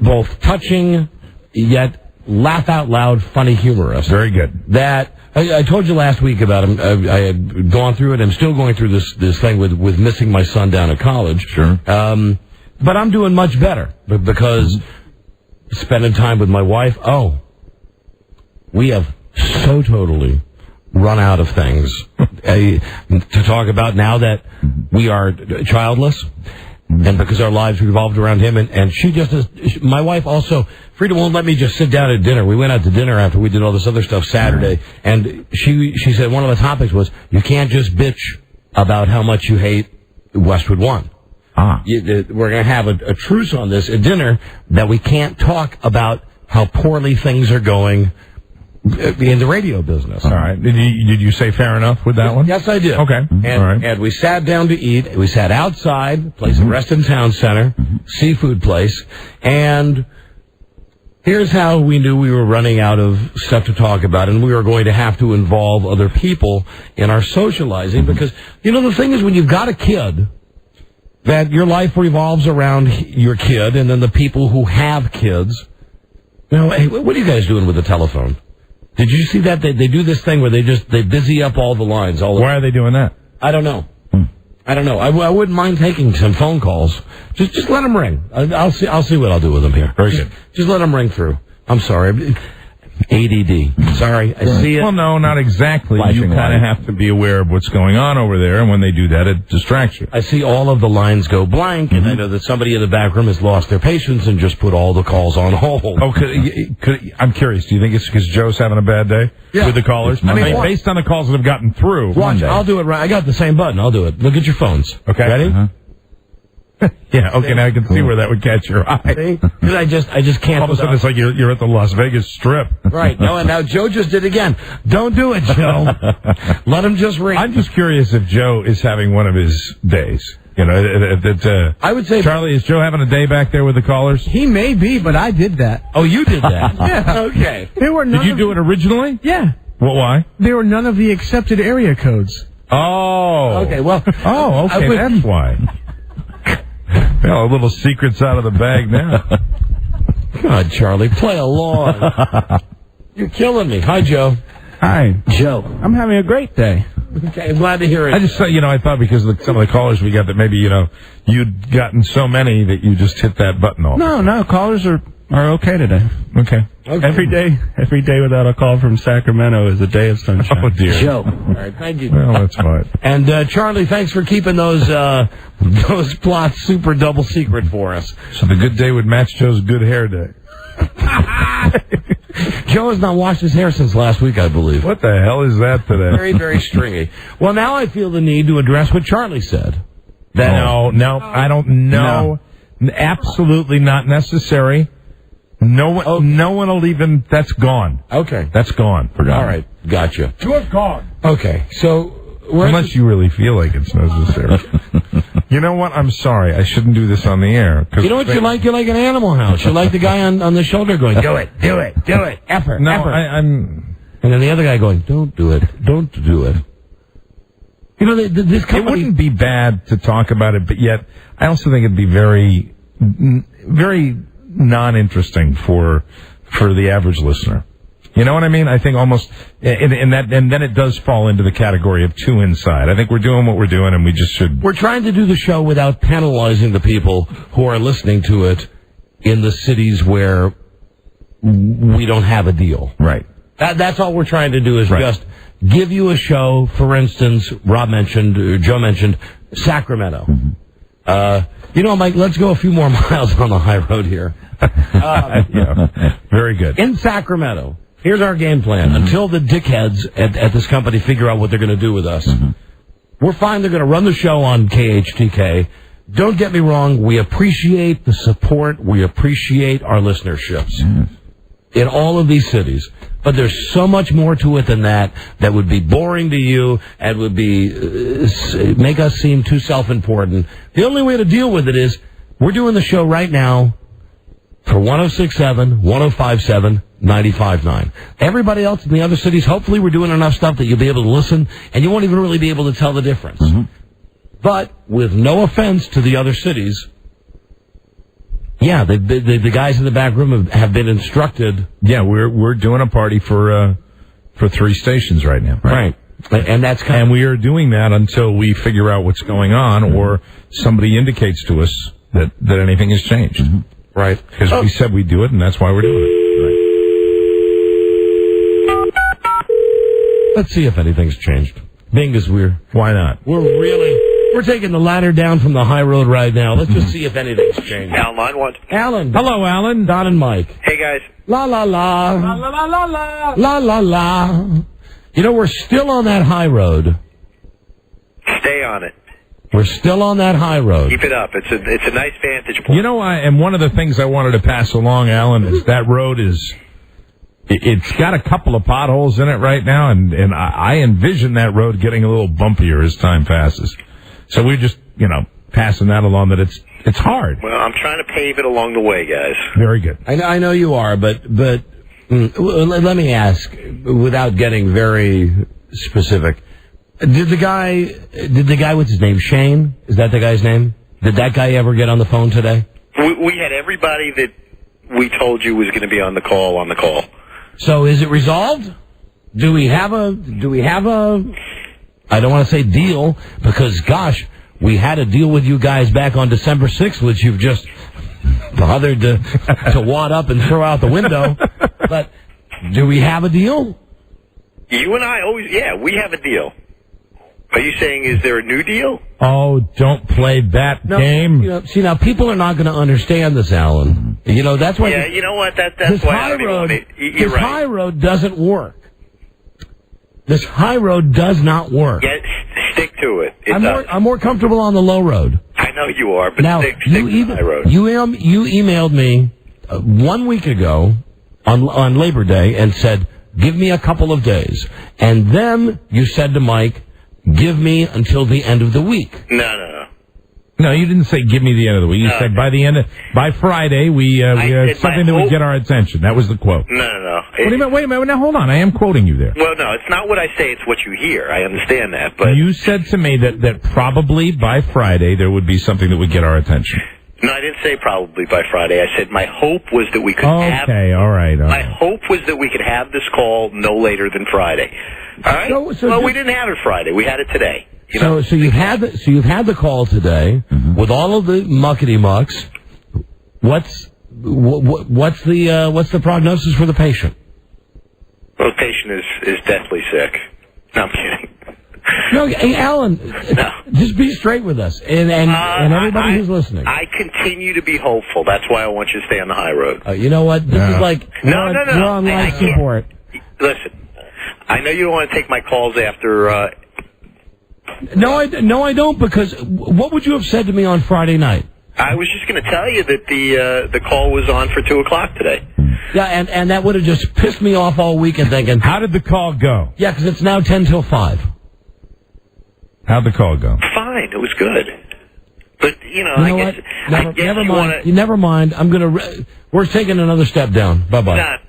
[SPEAKER 15] both touching, yet laugh-out-loud, funny, humorous.
[SPEAKER 16] Very good.
[SPEAKER 15] That I told you last week about him. I had gone through it. I'm still going through this thing with missing my son down at college.
[SPEAKER 19] Sure.
[SPEAKER 15] But I'm doing much better because spending time with my wife. Oh, we have so totally run out of things to talk about now that we are childless. And because our lives revolved around him, and she just is, my wife also, Frida won't let me just sit down at dinner. We went out to dinner after we did all this other stuff Saturday, and she said one of the topics was, you can't just bitch about how much you hate Westwood One. We're going to have a truce on this at dinner, that we can't talk about how poorly things are going in the radio business.
[SPEAKER 16] All right. Did you say fair enough with that one?
[SPEAKER 15] Yes, I did.
[SPEAKER 16] Okay.
[SPEAKER 15] And,
[SPEAKER 16] all right.
[SPEAKER 15] And we sat down to eat. We sat outside, place in Reston Town Center, seafood place, and here's how we knew we were running out of stuff to talk about, and we were going to have to involve other people in our socializing, because, the thing is, when you've got a kid, that your life revolves around your kid and then the people who have kids. Hey, what are you guys doing with the telephone? Did you see that? They do this thing where they busy up all the lines.
[SPEAKER 16] Why are they doing that?
[SPEAKER 15] I don't know. I wouldn't mind taking some phone calls. Just let them ring. I'll see what I'll do with them here.
[SPEAKER 16] Very good.
[SPEAKER 15] Just let them ring through. I'm sorry. ADD. Sorry, I see it.
[SPEAKER 16] Well, no, not exactly. You kind of have to be aware of what's going on over there, and when they do that, it distracts you.
[SPEAKER 15] I see all of the lines go blank, and I know that somebody in the back room has lost their patience and just put all the calls on hold.
[SPEAKER 16] Oh, I'm curious. Do you think it's because Joe's having a bad day with the callers? I mean, based on the calls that have gotten through.
[SPEAKER 15] Watch, I'll do it right. I got the same button. I'll do it. Look at your phones.
[SPEAKER 16] Okay.
[SPEAKER 15] Ready?
[SPEAKER 16] Yeah, okay, now I can see where that would catch your eye.
[SPEAKER 15] Because I just can't.
[SPEAKER 16] All of a sudden, it's like you're at the Las Vegas Strip.
[SPEAKER 15] Right. No, and now Joe just did again. Don't do it, Joe. Let him just ring.
[SPEAKER 16] I'm just curious if Joe is having one of his days.
[SPEAKER 15] I would say...
[SPEAKER 16] Charlie, is Joe having a day back there with the callers?
[SPEAKER 12] He may be, but I did that.
[SPEAKER 15] Oh, you did that?
[SPEAKER 12] Yeah.
[SPEAKER 15] Okay.
[SPEAKER 16] Did you do it originally?
[SPEAKER 12] Yeah.
[SPEAKER 16] Why?
[SPEAKER 12] There were none of the accepted area codes.
[SPEAKER 16] Oh.
[SPEAKER 15] Okay, well...
[SPEAKER 16] Oh, okay, that's why. Well, a little secret's out of the bag now.
[SPEAKER 15] God, Charlie, play along. You're killing me. Hi, Joe.
[SPEAKER 12] Hi.
[SPEAKER 15] Joe.
[SPEAKER 12] I'm having a great day.
[SPEAKER 15] Okay, I'm glad to hear it.
[SPEAKER 16] I just thought, I thought because of some of the callers we got that maybe, you'd gotten so many that you just hit that button off.
[SPEAKER 12] No, callers are okay today.
[SPEAKER 16] Okay.
[SPEAKER 12] Every day without a call from Sacramento is a day of sunshine.
[SPEAKER 16] Oh, dear.
[SPEAKER 15] Joe. All right, thank you.
[SPEAKER 16] Well, that's fine.
[SPEAKER 15] And, Charlie, thanks for keeping those plots super double secret for us.
[SPEAKER 16] So the good day would match Joe's good hair day.
[SPEAKER 15] Joe has not washed his hair since last week, I believe.
[SPEAKER 16] What the hell is that today?
[SPEAKER 15] Very, very stringy. Well, now I feel the need to address what Charlie said.
[SPEAKER 16] No, I don't know. No. Absolutely not necessary. No one will even... That's gone.
[SPEAKER 15] Okay.
[SPEAKER 16] That's gone. Forgotten.
[SPEAKER 15] All right. Gotcha.
[SPEAKER 16] You're gone.
[SPEAKER 15] Okay. So...
[SPEAKER 16] Unless you really feel like it's necessary. You know what? I'm sorry. I shouldn't do this on the air.
[SPEAKER 15] You know what you like? You're like an Animal House. You're like the guy on the shoulder going, do it, effort,
[SPEAKER 16] no,
[SPEAKER 15] effort.
[SPEAKER 16] I'm...
[SPEAKER 15] And then the other guy going, don't do it. This company...
[SPEAKER 16] It wouldn't be bad to talk about it, but yet I also think it'd be very, very non-interesting for the average listener. You know what I mean? I think almost, and then it does fall into the category of too inside. I think we're doing what we're doing, and we just should.
[SPEAKER 15] We're trying to do the show without penalizing the people who are listening to it in the cities where we don't have a deal.
[SPEAKER 16] Right.
[SPEAKER 15] That's all we're trying to do is just give you a show. For instance, Joe mentioned Sacramento.
[SPEAKER 16] Mm-hmm.
[SPEAKER 15] Mike, let's go a few more miles on the high road here.
[SPEAKER 16] Very good.
[SPEAKER 15] In Sacramento. Here's our game plan. Mm-hmm. Until the dickheads at this company figure out what they're going to do with us, we're fine. They're going to run the show on KHTK. Don't get me wrong. We appreciate the support. We appreciate our listenerships in all of these cities. But there's so much more to it than that would be boring to you and would be make us seem too self-important. The only way to deal with it is we're doing the show right now for 106.7, 105.7, 95.9. Everybody else in the other cities, hopefully we're doing enough stuff that you'll be able to listen, and you won't even really be able to tell the difference. Mm-hmm. But with no offense to the other cities, the guys in the back room have been instructed.
[SPEAKER 16] Yeah, we're doing a party for 3 stations right now.
[SPEAKER 15] Right. And that's
[SPEAKER 16] and we are doing that until we figure out what's going on, or somebody indicates to us that anything has changed. Mm-hmm.
[SPEAKER 15] Right.
[SPEAKER 16] Because we said we'd do it, and that's why we're doing it. Right.
[SPEAKER 15] Let's see if anything's changed. Being as
[SPEAKER 16] why not?
[SPEAKER 15] We're taking the ladder down from the high road right now. Let's just see if anything's changed.
[SPEAKER 13] Alan, line 1.
[SPEAKER 15] Alan.
[SPEAKER 16] Hello, Alan.
[SPEAKER 15] Don and Mike.
[SPEAKER 13] Hey, guys.
[SPEAKER 15] La, la, la.
[SPEAKER 13] La, la, la, la, la.
[SPEAKER 15] La, la, la. We're still on that high road.
[SPEAKER 13] Stay on it.
[SPEAKER 15] We're still on that high road.
[SPEAKER 13] Keep it up. It's a nice vantage point.
[SPEAKER 16] And one of the things I wanted to pass along, Alan, is that road is It's got a couple of potholes in it right now, and I envision that road getting a little bumpier as time passes. So we're just, passing that along that it's hard.
[SPEAKER 13] Well, I'm trying to pave it along the way, guys.
[SPEAKER 16] Very good.
[SPEAKER 15] I know you are, but let me ask, without getting very specific, did the guy with his name, Shane, is that the guy's name? Did that guy ever get on the phone today?
[SPEAKER 13] We had everybody that we told you was going to be on the call.
[SPEAKER 15] So is it resolved? Do we have a I don't want to say deal, because gosh, we had a deal with you guys back on December 6th, which you've just bothered to wad up and throw out the window. But do we have a deal?
[SPEAKER 13] You and I always, we have a deal. Are you saying, is there a new deal?
[SPEAKER 16] Oh, don't play that game.
[SPEAKER 15] See, now people are not going to understand this, Alan. That's why.
[SPEAKER 13] Yeah, you know what? That's why
[SPEAKER 15] this high road doesn't work. This high road does not work.
[SPEAKER 13] Stick to it.
[SPEAKER 15] I'm more comfortable on the low road.
[SPEAKER 13] I know you are, but
[SPEAKER 15] now,
[SPEAKER 13] stick to the high road.
[SPEAKER 15] You emailed me 1 week ago on Labor Day and said, give me a couple of days. And then you said to Mike, give me until the end of the week.
[SPEAKER 13] No,
[SPEAKER 16] you didn't say give me the end of the week. You said by Friday we had something that would get our attention. That was the quote.
[SPEAKER 13] No.
[SPEAKER 16] What do you mean? Wait a minute. Now hold on. I am quoting you there.
[SPEAKER 13] Well, no, it's not what I say. It's what you hear. I understand that, but
[SPEAKER 16] you said to me that probably by Friday there would be something that would get our attention.
[SPEAKER 13] No, I didn't say probably by Friday. I said my hope was that we could have...
[SPEAKER 16] Okay, all right.
[SPEAKER 13] My hope was that we could have this call no later than Friday. All right? We didn't have it Friday. We had it today.
[SPEAKER 15] So you've had the call today with all of the muckety mucks. What's the prognosis for the patient?
[SPEAKER 13] Well, the patient is deathly sick. No, I'm kidding.
[SPEAKER 15] No, hey, Alan, just be straight with us and everybody who's listening.
[SPEAKER 13] I continue to be hopeful. That's why I want you to stay on the high road.
[SPEAKER 15] You know what? This is like
[SPEAKER 13] no.
[SPEAKER 15] We're on life support.
[SPEAKER 13] Listen, I know you don't want to take my calls after.
[SPEAKER 15] No, I don't. Because what would you have said to me on Friday night?
[SPEAKER 13] I was just going to tell you that the call was on for 2:00 today.
[SPEAKER 15] Yeah, and that would have just pissed me off all week and thinking,
[SPEAKER 16] how did the call go?
[SPEAKER 15] Yeah, because it's now 10 till 5.
[SPEAKER 16] How'd the call go?
[SPEAKER 13] Fine, it was good. But I guess
[SPEAKER 15] never mind. Never mind. We're taking another step down. Bye bye.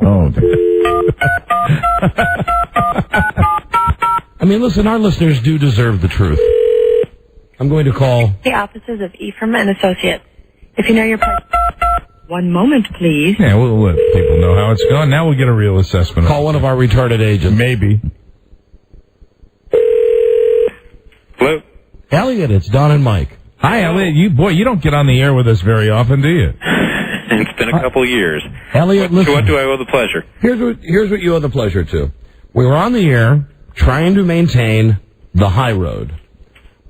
[SPEAKER 16] Oh.
[SPEAKER 15] I mean, listen, our listeners do deserve the truth. I'm going to call
[SPEAKER 8] the offices of Ephraim and Associates. If you know your person. One moment, please.
[SPEAKER 16] Yeah, we'll let people know how it's going. Now we'll get a real assessment.
[SPEAKER 15] Call one of our retarded agents.
[SPEAKER 16] Maybe.
[SPEAKER 13] Hello?
[SPEAKER 15] Elliot, it's Don and Mike.
[SPEAKER 16] Hi, Elliot. You don't get on the air with us very often, do you?
[SPEAKER 13] It's been a couple of years.
[SPEAKER 15] Elliot, listen.
[SPEAKER 13] To what do I owe the pleasure?
[SPEAKER 15] Here's what you owe the pleasure to. We were on the air trying to maintain the high road.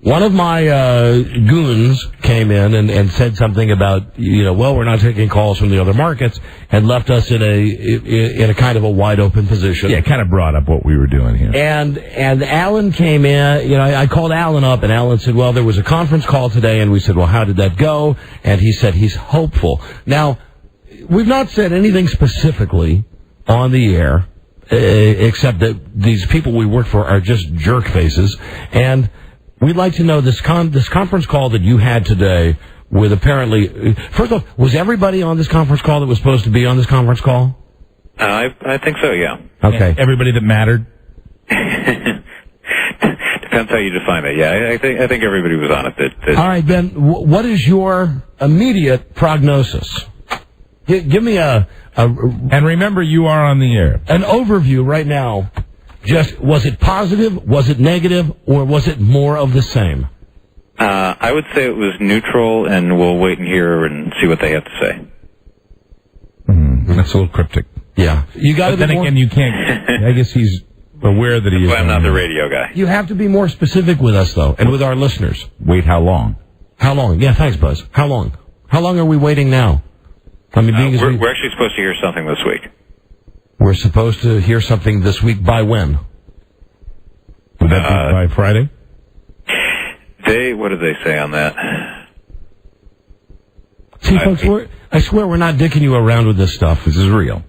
[SPEAKER 15] One of my goons came in and said something about, we're not taking calls from the other markets, and left us in a kind of a wide open position.
[SPEAKER 16] Yeah, kind of brought up what we were doing here.
[SPEAKER 15] And Alan came in. I called Alan up, and Alan said, well, there was a conference call today, and we said, well, how did that go? And he said he's hopeful. Now, we've not said anything specifically on the air, except that these people we work for are just jerk faces, and we'd like to know this conference call that you had today with apparently... First of all, was everybody on this conference call that was supposed to be on this conference call?
[SPEAKER 13] I think so, yeah.
[SPEAKER 15] Okay.
[SPEAKER 16] Everybody that mattered?
[SPEAKER 13] Depends how you define it. Yeah, I think everybody was on it.
[SPEAKER 15] All right, Ben, what is your immediate prognosis? Give me
[SPEAKER 16] And remember, you are on the air.
[SPEAKER 15] An overview right now. Just, was it positive, was it negative, or was it more of the same?
[SPEAKER 13] I would say it was neutral, and we'll wait and hear and see what they have to say.
[SPEAKER 16] That's a little cryptic.
[SPEAKER 15] Yeah.
[SPEAKER 16] But then again, you can't... I guess he's aware that he is...
[SPEAKER 13] Well, I'm not the radio guy.
[SPEAKER 15] You have to be more specific with us, though, and with our listeners.
[SPEAKER 19] Wait, how long?
[SPEAKER 15] How long? Yeah, thanks, Buzz. How long? How long are we waiting now? I mean,
[SPEAKER 13] we're actually supposed to hear something this week.
[SPEAKER 15] We're supposed to hear something this week by when?
[SPEAKER 16] Would that be by Friday?
[SPEAKER 13] What did they say on that?
[SPEAKER 15] See, folks, I swear we're not dicking you around with this stuff.
[SPEAKER 19] This is real.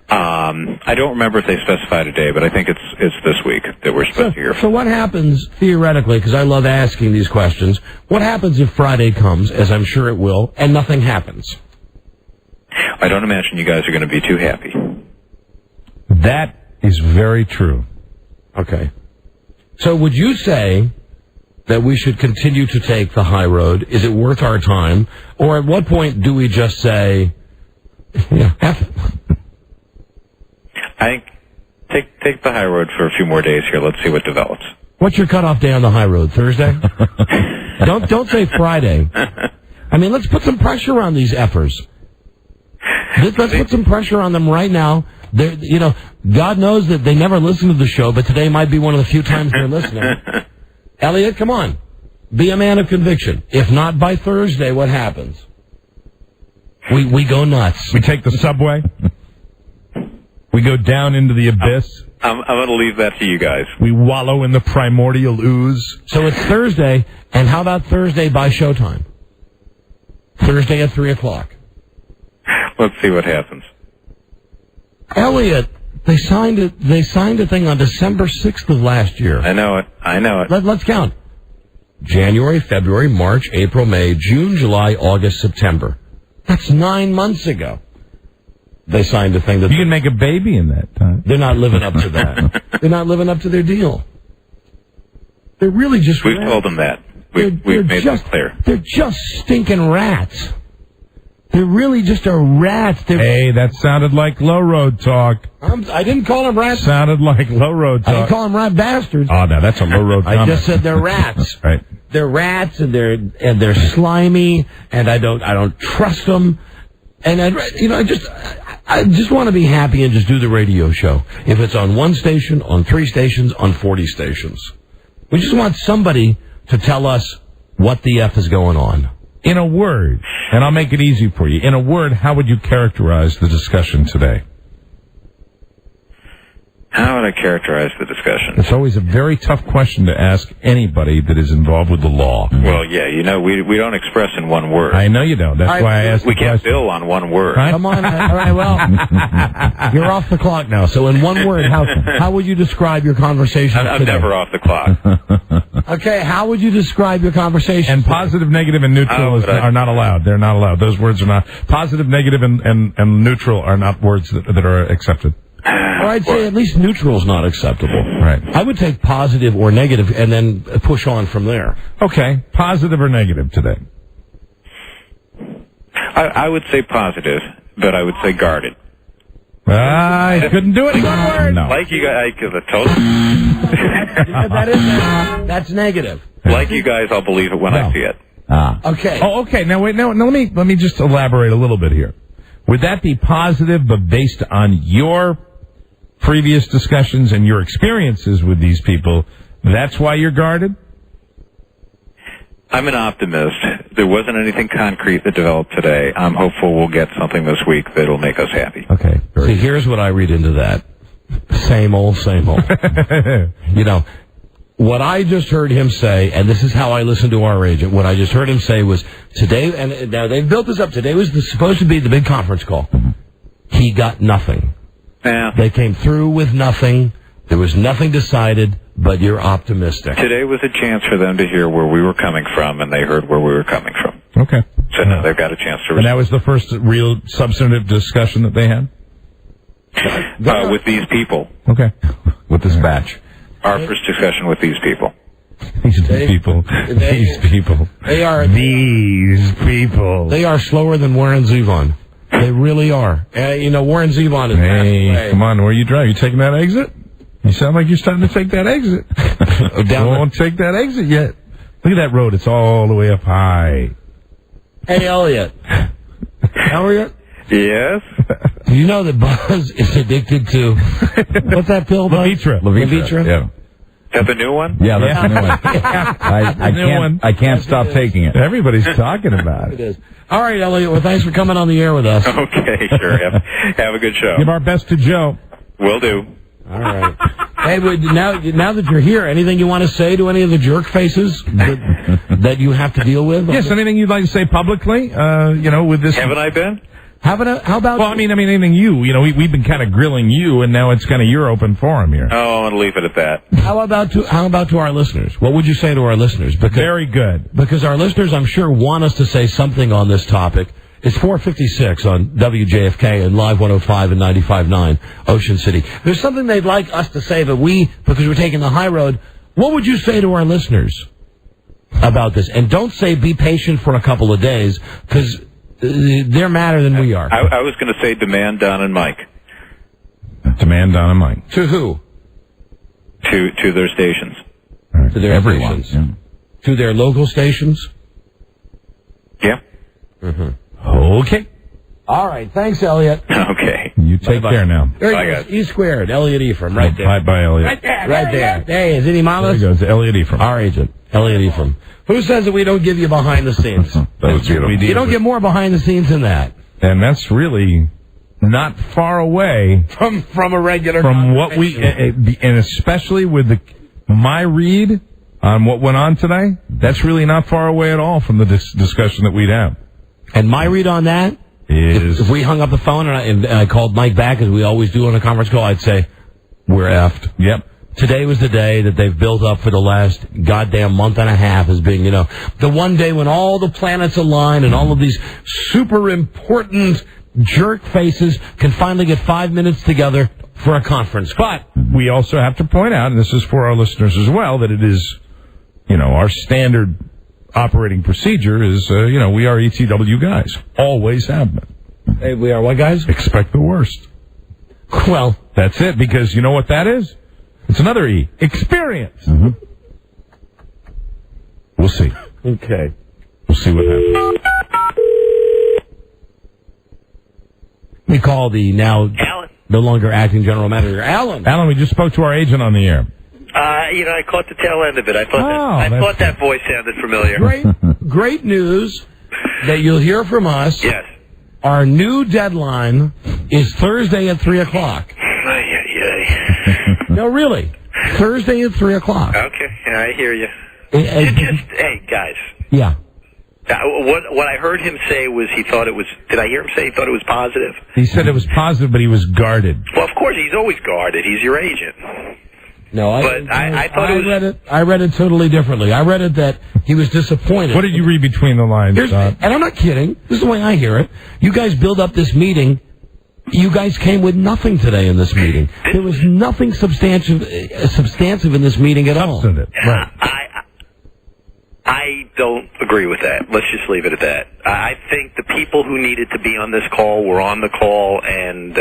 [SPEAKER 5] I don't remember if they specified a day, but I think it's this week that we're supposed to hear.
[SPEAKER 15] So what happens, theoretically, because I love asking these questions, what happens if Friday comes, as I'm sure it will, and nothing happens?
[SPEAKER 5] I don't imagine you guys are going to be too happy.
[SPEAKER 16] That is very true.
[SPEAKER 15] Okay. So would you say that we should continue to take the high road? Is it worth our time? Or at what point do we just say, yeah, F it?
[SPEAKER 5] I think take the high road for a few more days here. Let's see what develops.
[SPEAKER 15] What's your cutoff day on the high road? Thursday? Don't say Friday. I mean, let's put some pressure on these effers. Let's put some pressure on them right now. God knows that they never listen to the show, but today might be one of the few times they're listening. Elliot, come on. Be a man of conviction. If not by Thursday, what happens? We go nuts.
[SPEAKER 16] We take the subway. We go down into the abyss.
[SPEAKER 5] I'm going to leave that to you guys.
[SPEAKER 16] We wallow in the primordial ooze.
[SPEAKER 15] So it's Thursday, and how about Thursday by showtime? Thursday at 3 o'clock.
[SPEAKER 5] Let's see what happens.
[SPEAKER 15] Elliot, they signed a thing on December 6th of last year.
[SPEAKER 5] I know it.
[SPEAKER 15] Let's count. January, February, March, April, May, June, July, August, September. That's 9 months ago. They signed a thing that...
[SPEAKER 16] You can make a baby in that time.
[SPEAKER 15] They're not living up to that. They're not living up to their deal. They're really just
[SPEAKER 5] We've told them that. We've made that clear.
[SPEAKER 15] They're just stinking rats. They're really just a rat.
[SPEAKER 16] Hey, that sounded like low road talk.
[SPEAKER 15] I didn't call them rats.
[SPEAKER 16] Sounded like low road talk.
[SPEAKER 15] I didn't call them rat bastards.
[SPEAKER 16] Oh, no, that's a low road comment.
[SPEAKER 15] I just said they're rats.
[SPEAKER 16] Right.
[SPEAKER 15] They're rats, and they're slimy, and I don't trust them. And I just want to be happy and just do the radio show. If it's on one station, on 3 stations, on 40 stations. We just want somebody to tell us what the F is going on.
[SPEAKER 16] In a word, and I'll make it easy for you, in a word, how would you characterize the discussion today?
[SPEAKER 5] How would I characterize the discussion?
[SPEAKER 16] It's always a very tough question to ask anybody that is involved with the law.
[SPEAKER 5] Well, yeah, we don't express in one word.
[SPEAKER 16] I know you don't. That's why I asked
[SPEAKER 5] we can't bill on one word.
[SPEAKER 15] Come on. All right, well, you're off the clock now. So in one word, how would you describe your conversation
[SPEAKER 5] I'm
[SPEAKER 15] today?
[SPEAKER 5] never off the clock.
[SPEAKER 15] Okay, how would you describe your conversation?
[SPEAKER 16] And positive, negative, and neutral are not allowed. They're not allowed. Those words are not. Positive, negative, and neutral are not words that are accepted.
[SPEAKER 15] Or I'd say at least neutral's not acceptable.
[SPEAKER 16] Right.
[SPEAKER 15] I would take positive or negative and then push on from there.
[SPEAKER 16] Okay. Positive or negative today?
[SPEAKER 5] I would say positive, but I would say guarded.
[SPEAKER 16] I couldn't do it in one word. No.
[SPEAKER 5] Like you guys,
[SPEAKER 15] That's negative.
[SPEAKER 5] Like you guys, I'll believe it when I see it.
[SPEAKER 15] Okay.
[SPEAKER 16] Oh, okay. Now wait. Now let me just elaborate a little bit here. Would that be positive, but based on your previous discussions and your experiences with these people? That's why you're guarded?
[SPEAKER 5] I'm an optimist. There wasn't anything concrete that developed today. I'm hopeful we'll get something this week that'll make us happy.
[SPEAKER 16] Okay.
[SPEAKER 15] See, here's what I read into that. Same old, same old. What I just heard him say, and this is how I listen to our agent, what I just heard him say was, today, and now they've built this up, today was supposed to be the big conference call. He got nothing.
[SPEAKER 5] Yeah.
[SPEAKER 15] They came through with nothing. There was nothing decided, but you're optimistic.
[SPEAKER 5] Today was a chance for them to hear where we were coming from, and they heard where we were coming from.
[SPEAKER 16] Okay.
[SPEAKER 5] So now they've got a chance to...
[SPEAKER 16] And that was the first real substantive discussion that they had?
[SPEAKER 5] With these people.
[SPEAKER 16] Okay.
[SPEAKER 19] With this batch.
[SPEAKER 5] Our first discussion with these people.
[SPEAKER 16] These people. They are... These people.
[SPEAKER 15] They are slower than Warren Zevon. They really are. Warren Zevon is...
[SPEAKER 16] Hey, come on, where are you driving? You taking that exit? You sound like you're starting to take that exit. Don't take that exit yet. Look at that road. It's all the way up high.
[SPEAKER 15] Hey, Elliot. Elliot?
[SPEAKER 5] Yes?
[SPEAKER 15] Do you know that Buzz is addicted to... What's that pill, Buzz?
[SPEAKER 16] Levitra.
[SPEAKER 19] Yeah.
[SPEAKER 5] Is that the new one?
[SPEAKER 19] Yeah, that's the new one. I can't stop taking it.
[SPEAKER 16] Everybody's talking about it.
[SPEAKER 15] It is. All right, Elliot. Well, thanks for coming on the air with us.
[SPEAKER 5] Okay, sure. Have a good show.
[SPEAKER 16] Give our best to Joe.
[SPEAKER 5] Will do.
[SPEAKER 15] All right. Hey, now that you're here, anything you want to say to any of the jerk faces that you have to deal with?
[SPEAKER 16] Yes, anything you'd like to say publicly, with this...
[SPEAKER 5] Haven't I been?
[SPEAKER 15] How about?
[SPEAKER 16] Well, I mean, anything you know, we've been kind of grilling you, and now it's kind of your open forum here.
[SPEAKER 5] Oh, I'm going to leave it at that.
[SPEAKER 15] How about to our listeners? What would you say to our listeners?
[SPEAKER 16] Very good.
[SPEAKER 15] Because our listeners, I'm sure, want us to say something on this topic. It's 4:56 on WJFK and Live 105 and 95.9 Ocean City. There's something they'd like us to say, but because we're taking the high road, what would you say to our listeners about this? And don't say be patient for a couple of days, because they're madder than we are.
[SPEAKER 5] I was going to say demand Don and Mike.
[SPEAKER 16] Demand Don and Mike.
[SPEAKER 15] To who?
[SPEAKER 5] To their stations.
[SPEAKER 16] Right.
[SPEAKER 15] To their
[SPEAKER 16] Everyone.
[SPEAKER 15] stations. Yeah. To their local stations?
[SPEAKER 5] Yeah.
[SPEAKER 15] Mm-hmm.
[SPEAKER 16] Okay.
[SPEAKER 15] All right. Thanks, Elliot.
[SPEAKER 5] Okay.
[SPEAKER 16] You take care now.
[SPEAKER 15] There he goes. E squared. Elliot Ephraim. Right there.
[SPEAKER 16] Bye, Elliot.
[SPEAKER 15] Right there. Right there. Hey, is it Imamas?
[SPEAKER 16] There he goes. Elliot Ephraim.
[SPEAKER 15] Our agent. Elliot Ephraim. Who says that we don't give you behind the scenes? You don't get more behind the scenes than that.
[SPEAKER 16] And that's really not far away
[SPEAKER 15] from a regular
[SPEAKER 16] from what we, and especially with my read on what went on today. That's really not far away at all from the discussion that we'd have.
[SPEAKER 15] And my read on that is, if we hung up the phone and I called Mike back, as we always do on a conference call, I'd say, we're effed.
[SPEAKER 16] Yep.
[SPEAKER 15] Today was the day that they've built up for the last goddamn month and a half as being, the one day when all the planets align and all of these super important jerk faces can finally get 5 minutes together for a conference.
[SPEAKER 16] But we also have to point out, and this is for our listeners as well, that it is, our standard operating procedure is, we are ETW guys. Always have been.
[SPEAKER 15] Hey, we are what guys?
[SPEAKER 16] Expect the worst.
[SPEAKER 15] Well,
[SPEAKER 16] that's it, because you know what that is? It's another E. Experience.
[SPEAKER 15] Mm-hmm.
[SPEAKER 16] We'll see.
[SPEAKER 15] Okay.
[SPEAKER 16] We'll see what happens.
[SPEAKER 15] We call the now no longer acting general manager, Alan.
[SPEAKER 16] Alan, we just spoke to our agent on the air.
[SPEAKER 13] I caught the tail end of it. I thought that voice sounded familiar.
[SPEAKER 15] Great news that you'll hear from us.
[SPEAKER 13] Yes.
[SPEAKER 15] Our new deadline is Thursday at 3 o'clock. No, really. Thursday at 3 o'clock.
[SPEAKER 13] Okay, I hear you. Hey, guys.
[SPEAKER 15] Yeah.
[SPEAKER 13] What I heard him say was he thought it was... Did I hear him say he thought it was positive?
[SPEAKER 16] He said it was positive, but he was guarded.
[SPEAKER 13] Well, of course, he's always guarded. He's your agent.
[SPEAKER 15] No,
[SPEAKER 13] I thought
[SPEAKER 15] I read it totally differently. I read it that he was disappointed.
[SPEAKER 16] What did you read between the lines,
[SPEAKER 15] And I'm not kidding. This is the way I hear it. You guys build up this meeting. You guys came with nothing today in this meeting. There was nothing substantive in this meeting at all.
[SPEAKER 16] Right.
[SPEAKER 13] I don't agree with that. Let's just leave it at that. I think the people who needed to be on this call were on the call, and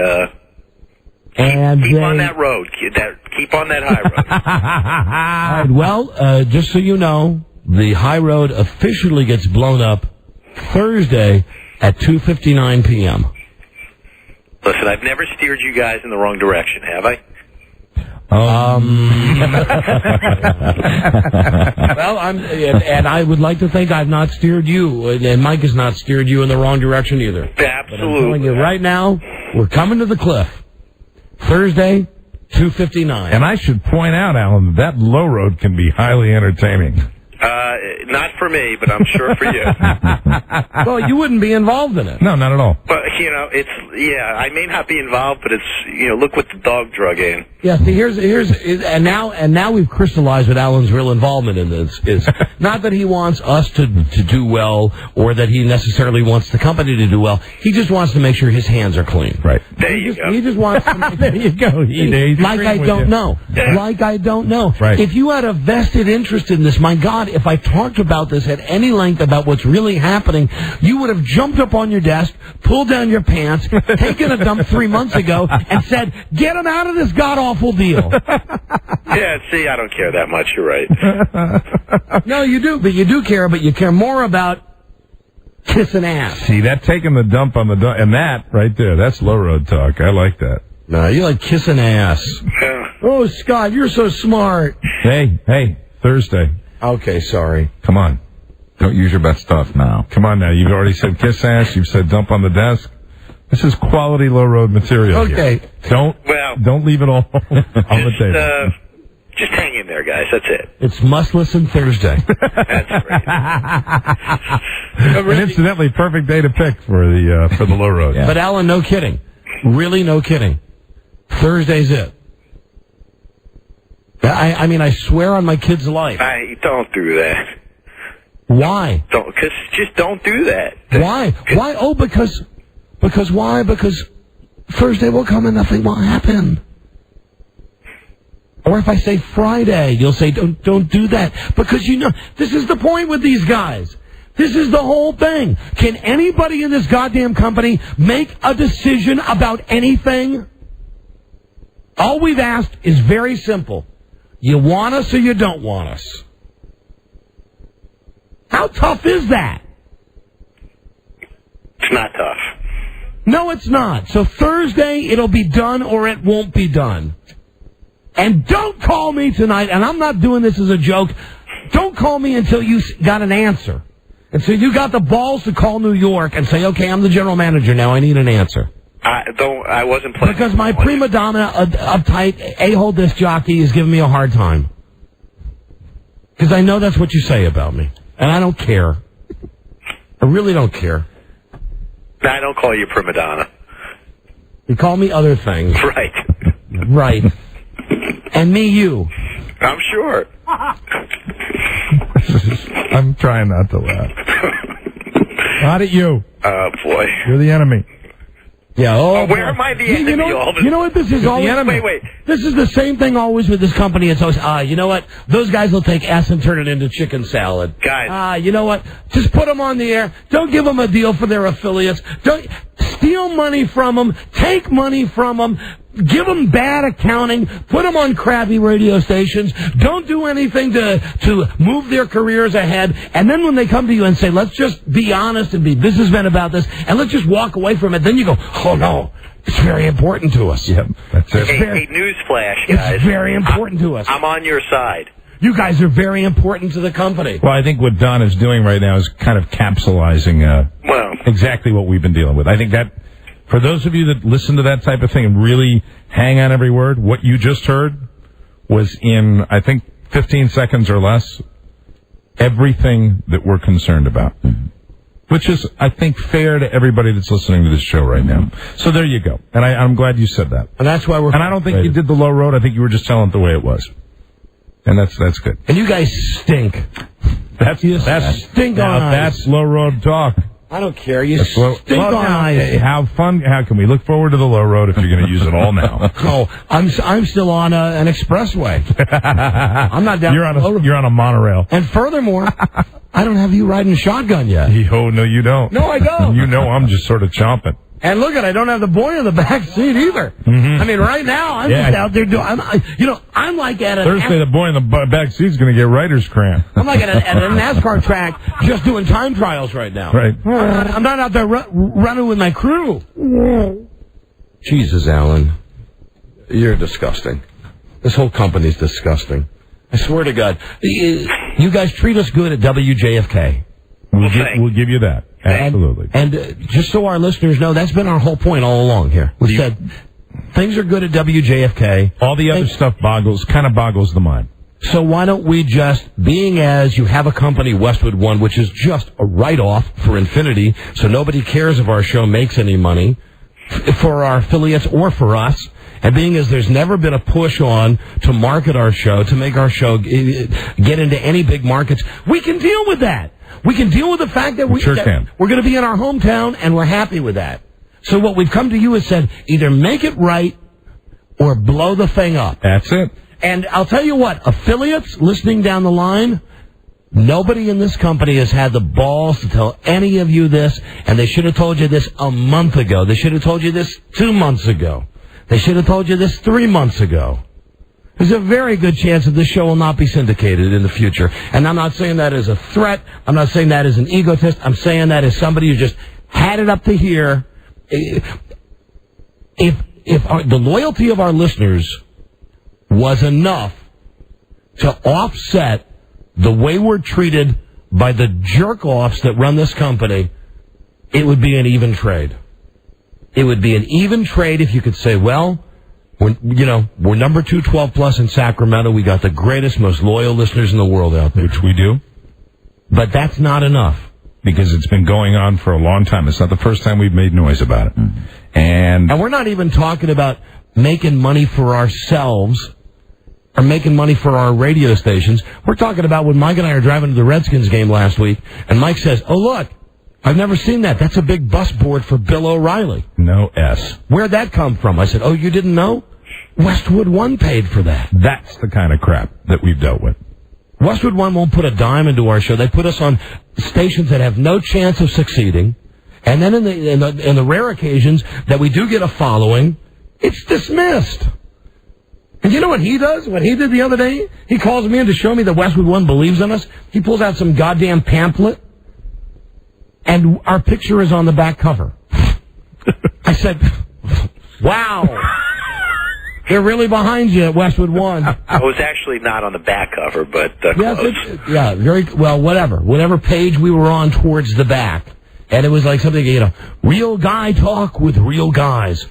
[SPEAKER 13] keep on that road. Keep on that high road.
[SPEAKER 15] All right, well, just so you know, the high road officially gets blown up Thursday at 2:59 p.m.
[SPEAKER 13] Listen, I've never steered you guys in the wrong direction, have I?
[SPEAKER 15] Well, and I would like to think I've not steered you, and Mike has not steered you in the wrong direction either.
[SPEAKER 13] Absolutely.
[SPEAKER 15] But I'm telling you right now, we're coming to the cliff. Thursday, 2:59.
[SPEAKER 16] And I should point out, Alan, that low road can be highly entertaining.
[SPEAKER 13] Not for me, but I'm sure for you.
[SPEAKER 15] Well, you wouldn't be involved in it.
[SPEAKER 16] No, not at all.
[SPEAKER 13] But, I may not be involved, but it's, look what the dog drug in.
[SPEAKER 15] Yeah, see, and now we've crystallized what Alan's real involvement in this is. Not that he wants us to do well, or that he necessarily wants the company to do well. He just wants to make sure his hands are clean.
[SPEAKER 16] Right.
[SPEAKER 13] There you go.
[SPEAKER 15] He just wants to
[SPEAKER 16] there you go.
[SPEAKER 15] Like I don't know. Like I don't know.
[SPEAKER 16] Right.
[SPEAKER 15] If you had a vested interest in this, my God, if I talked about this at any length about what's really happening, you would have jumped up on your desk, pulled down your pants, taken a dump 3 months ago, and said, get him out of this god-awful deal.
[SPEAKER 13] Yeah, see, I don't care that much. You're right.
[SPEAKER 15] No, you do, but you do care, but you care more about kissing ass.
[SPEAKER 16] See, that taking the dump on the dump, and that right there, that's low road talk. I like that.
[SPEAKER 15] No, you like kissing ass. Oh, Scott, you're so smart.
[SPEAKER 16] Hey, Thursday.
[SPEAKER 15] Okay, sorry.
[SPEAKER 16] Come on.
[SPEAKER 19] Don't use your best stuff now.
[SPEAKER 16] Come on now. You've already said kiss ass. You've said dump on the desk. This is quality low road material.
[SPEAKER 15] Okay.
[SPEAKER 16] Here. Don't leave it all on the table.
[SPEAKER 13] Just hang in there, guys. That's it.
[SPEAKER 15] It's Must Listen Thursday.
[SPEAKER 13] That's great.
[SPEAKER 16] And incidentally, perfect day to pick for the low road.
[SPEAKER 15] Yeah. But Alan, no kidding. Really, no kidding. Thursday's it. I mean, I swear on my kid's life.
[SPEAKER 13] Don't do that.
[SPEAKER 15] Why?
[SPEAKER 13] Just don't do that.
[SPEAKER 15] Why? Why? Oh, because why? Because Thursday will come and nothing will happen. Or if I say Friday, you'll say, don't do that. Because this is the point with these guys. This is the whole thing. Can anybody in this goddamn company make a decision about anything? All we've asked is very simple. You want us or you don't want us? How tough is that?
[SPEAKER 13] It's not tough.
[SPEAKER 15] No, it's not. So Thursday, it'll be done or it won't be done. And don't call me tonight, and I'm not doing this as a joke. Don't call me until you got an answer. Until you got the balls to call New York and say, okay, I'm the general manager now, I need an answer.
[SPEAKER 13] I wasn't playing.
[SPEAKER 15] Because my prima donna, uptight, a-hole disc jockey is giving me a hard time. Because I know that's what you say about me. And I don't care. I really don't care.
[SPEAKER 13] I don't call you prima donna.
[SPEAKER 15] You call me other things.
[SPEAKER 13] Right.
[SPEAKER 15] Right. And me, you.
[SPEAKER 13] I'm sure.
[SPEAKER 16] I'm trying not to laugh. Not at you.
[SPEAKER 13] Oh, boy.
[SPEAKER 16] You're the enemy.
[SPEAKER 15] Yeah.
[SPEAKER 13] Where am I the enemy?
[SPEAKER 15] You know what this is always?
[SPEAKER 13] Wait.
[SPEAKER 15] This is the same thing always with this company. It's always, you know what? Those guys will take S and turn it into chicken salad.
[SPEAKER 13] Guys.
[SPEAKER 15] You know what? Just put them on the air. Don't give them a deal for their affiliates. Don't steal money from them. Take money from them. Give them bad accounting. Put them on crappy radio stations. Don't do anything to move their careers ahead. And then when they come to you and say, let's just be honest and be businessmen about this, and let's just walk away from it, then you go, oh, no, it's very important to us.
[SPEAKER 16] Yep, that's it.
[SPEAKER 13] Hey, newsflash, guys.
[SPEAKER 15] It's very important to us.
[SPEAKER 13] I'm on your side.
[SPEAKER 15] You guys are very important to the company.
[SPEAKER 16] Well, I think what Don is doing right now is kind of capsulizing exactly what we've been dealing with. I think that for those of you that listen to that type of thing and really hang on every word, what you just heard was in, I think, 15 seconds or less, everything that we're concerned about. Which is, I think, fair to everybody that's listening to this show right now. So there you go. And I'm glad you said that.
[SPEAKER 15] And that's why
[SPEAKER 16] And I don't think you did the low road. I think you were just telling it the way it was. And that's good.
[SPEAKER 15] And you guys stink.
[SPEAKER 16] That's
[SPEAKER 15] stink on ice.
[SPEAKER 16] That's low road talk.
[SPEAKER 15] I don't care. You stink on ice.
[SPEAKER 16] How can we look forward to the low road if you're going to use it all now?
[SPEAKER 15] Oh, I'm still on an expressway. I'm not down.
[SPEAKER 16] You're on a monorail.
[SPEAKER 15] And furthermore, I don't have you riding shotgun yet.
[SPEAKER 16] Oh, no, you don't.
[SPEAKER 15] No, I don't.
[SPEAKER 16] You know I'm just sort of chomping.
[SPEAKER 15] And look I don't have the boy in the back seat either.
[SPEAKER 16] Mm-hmm.
[SPEAKER 15] I mean, right now, I'm just out there doing, I'm like at
[SPEAKER 16] Thursday, the boy in the back seat's going to get writer's cramp.
[SPEAKER 15] I'm like at a NASCAR track just doing time trials right now.
[SPEAKER 16] Right.
[SPEAKER 15] I'm not out there running with my crew. Jesus, Alan. You're disgusting. This whole company's disgusting. I swear to God. You guys treat us good at WJFK.
[SPEAKER 16] We'll give you that. Absolutely.
[SPEAKER 15] And just so our listeners know, that's been our whole point all along here. We said things are good at WJFK.
[SPEAKER 16] All the other stuff boggles the mind.
[SPEAKER 15] So why don't we just, being as you have a company, Westwood One, which is just a write-off for infinity, so nobody cares if our show makes any money for our affiliates or for us, and being as there's never been a push on to market our show, to make our show get into any big markets, we can deal with that. We can deal with the fact that we're going to be in our hometown, and we're happy with that. So what we've come to you is said, either make it right or blow the thing up.
[SPEAKER 16] That's it.
[SPEAKER 15] And I'll tell you what, affiliates listening down the line, nobody in this company has had the balls to tell any of you this, and they should have told you this a month ago. They should have told you this 2 months ago. They should have told you this 3 months ago. There's a very good chance that this show will not be syndicated in the future. And I'm not saying that as a threat. I'm not saying that as an egotist. I'm saying that as somebody who just had it up to here. If the loyalty of our listeners was enough to offset the way we're treated by the jerk-offs that run this company, it would be an even trade. It would be an even trade if you could say, well, We're number 2, 12 plus in Sacramento. We got the greatest, most loyal listeners in the world out there.
[SPEAKER 16] Which we do.
[SPEAKER 15] But that's not enough.
[SPEAKER 16] Because it's been going on for a long time. It's not the first time we've made noise about it. Mm-hmm. And
[SPEAKER 15] we're not even talking about making money for ourselves or making money for our radio stations. We're talking about when Mike and I are driving to the Redskins game last week, and Mike says, "Oh, look, I've never seen that. That's a big bus board for Bill O'Reilly."
[SPEAKER 16] No S.
[SPEAKER 15] Where'd that come from? I said, "Oh, you didn't know? Westwood One paid for that."
[SPEAKER 16] That's the kind of crap that we've dealt with.
[SPEAKER 15] Westwood One won't put a dime into our show. They put us on stations that have no chance of succeeding. And then in the rare occasions that we do get a following, it's dismissed. And you know what he does? What he did the other day? He calls me in to show me that Westwood One believes in us. He pulls out some goddamn pamphlet, and our picture is on the back cover. I said, wow. They're really behind you at Westwood One.
[SPEAKER 13] I was actually not on the back cover, but close.
[SPEAKER 15] Yeah, very well. Whatever page we were on towards the back, and it was like something, real guy talk with real guys.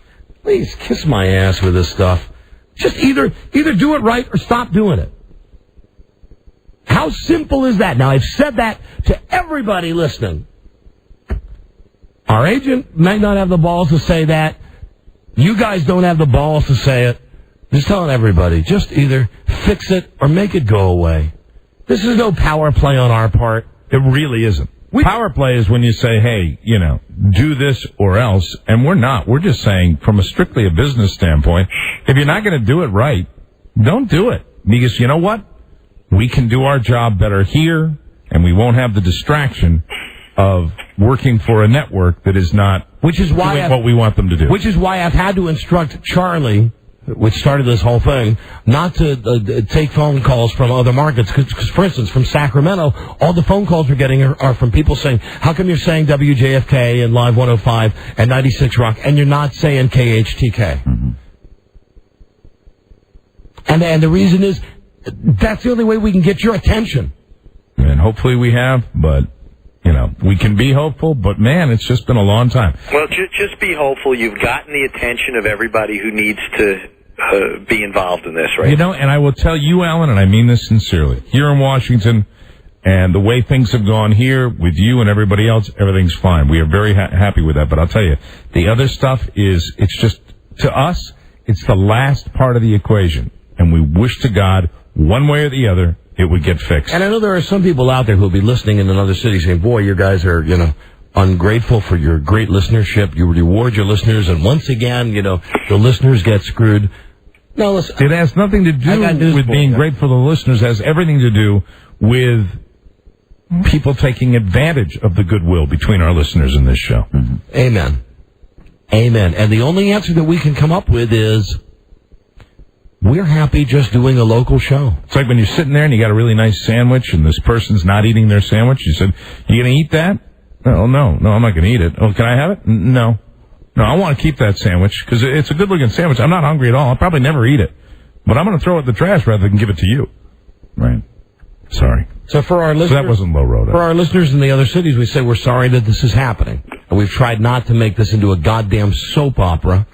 [SPEAKER 15] Please kiss my ass with this stuff. Just either do it right or stop doing it. How simple is that? Now I've said that to everybody listening. Our agent might not have the balls to say that. You guys don't have the balls to say it. Just telling everybody, just either fix it or make it go away. This is no power play on our part.
[SPEAKER 16] It really isn't. Power play is when you say, hey, do this or else, and we're not. We're just saying, from strictly a business standpoint, if you're not going to do it right, don't do it. Because you know what? We can do our job better here, and we won't have the distraction of working for a network that is not doing what we want them to do.
[SPEAKER 15] Which is why I've had to instruct Charlie, which started this whole thing, not to take phone calls from other markets. Because, for instance, from Sacramento, all the phone calls we're getting are from people saying, how come you're saying WJFK and Live 105 and 96 Rock, and you're not saying KHTK? Mm-hmm. And the reason is, that's the only way we can get your attention.
[SPEAKER 16] And hopefully we have, but... we can be hopeful, but, man, it's just been a long time.
[SPEAKER 13] Well, just be hopeful. You've gotten the attention of everybody who needs to be involved in this, right?
[SPEAKER 16] And I will tell you, Alan, and I mean this sincerely, here in Washington and the way things have gone here with you and everybody else, everything's fine. We are very happy with that. But I'll tell you, the other stuff it's just, to us, it's the last part of the equation. And we wish to God, one way or the other, it would get fixed.
[SPEAKER 15] And I know there are some people out there who will be listening in another city saying, boy, you guys are, ungrateful for your great listenership. You reward your listeners, and once again, the listeners get screwed. No, listen.
[SPEAKER 16] It has nothing to do with being grateful to the listeners. It has everything to do with people taking advantage of the goodwill between our listeners in this show.
[SPEAKER 15] Mm-hmm. Amen. Amen. And the only answer that we can come up with is, we're happy just doing a local show.
[SPEAKER 16] It's like when you're sitting there and you got a really nice sandwich and this person's not eating their sandwich. You said, you going to eat that? Oh, no, I'm not going to eat it. Oh, can I have it? No, I want to keep that sandwich because it's a good-looking sandwich. I'm not hungry at all. I'll probably never eat it. But I'm going to throw it in the trash rather than give it to you. Right. Sorry.
[SPEAKER 15] So for our listeners,
[SPEAKER 16] that wasn't low road.
[SPEAKER 15] For our listeners in the other cities, we say we're sorry that this is happening. And we've tried not to make this into a goddamn soap opera.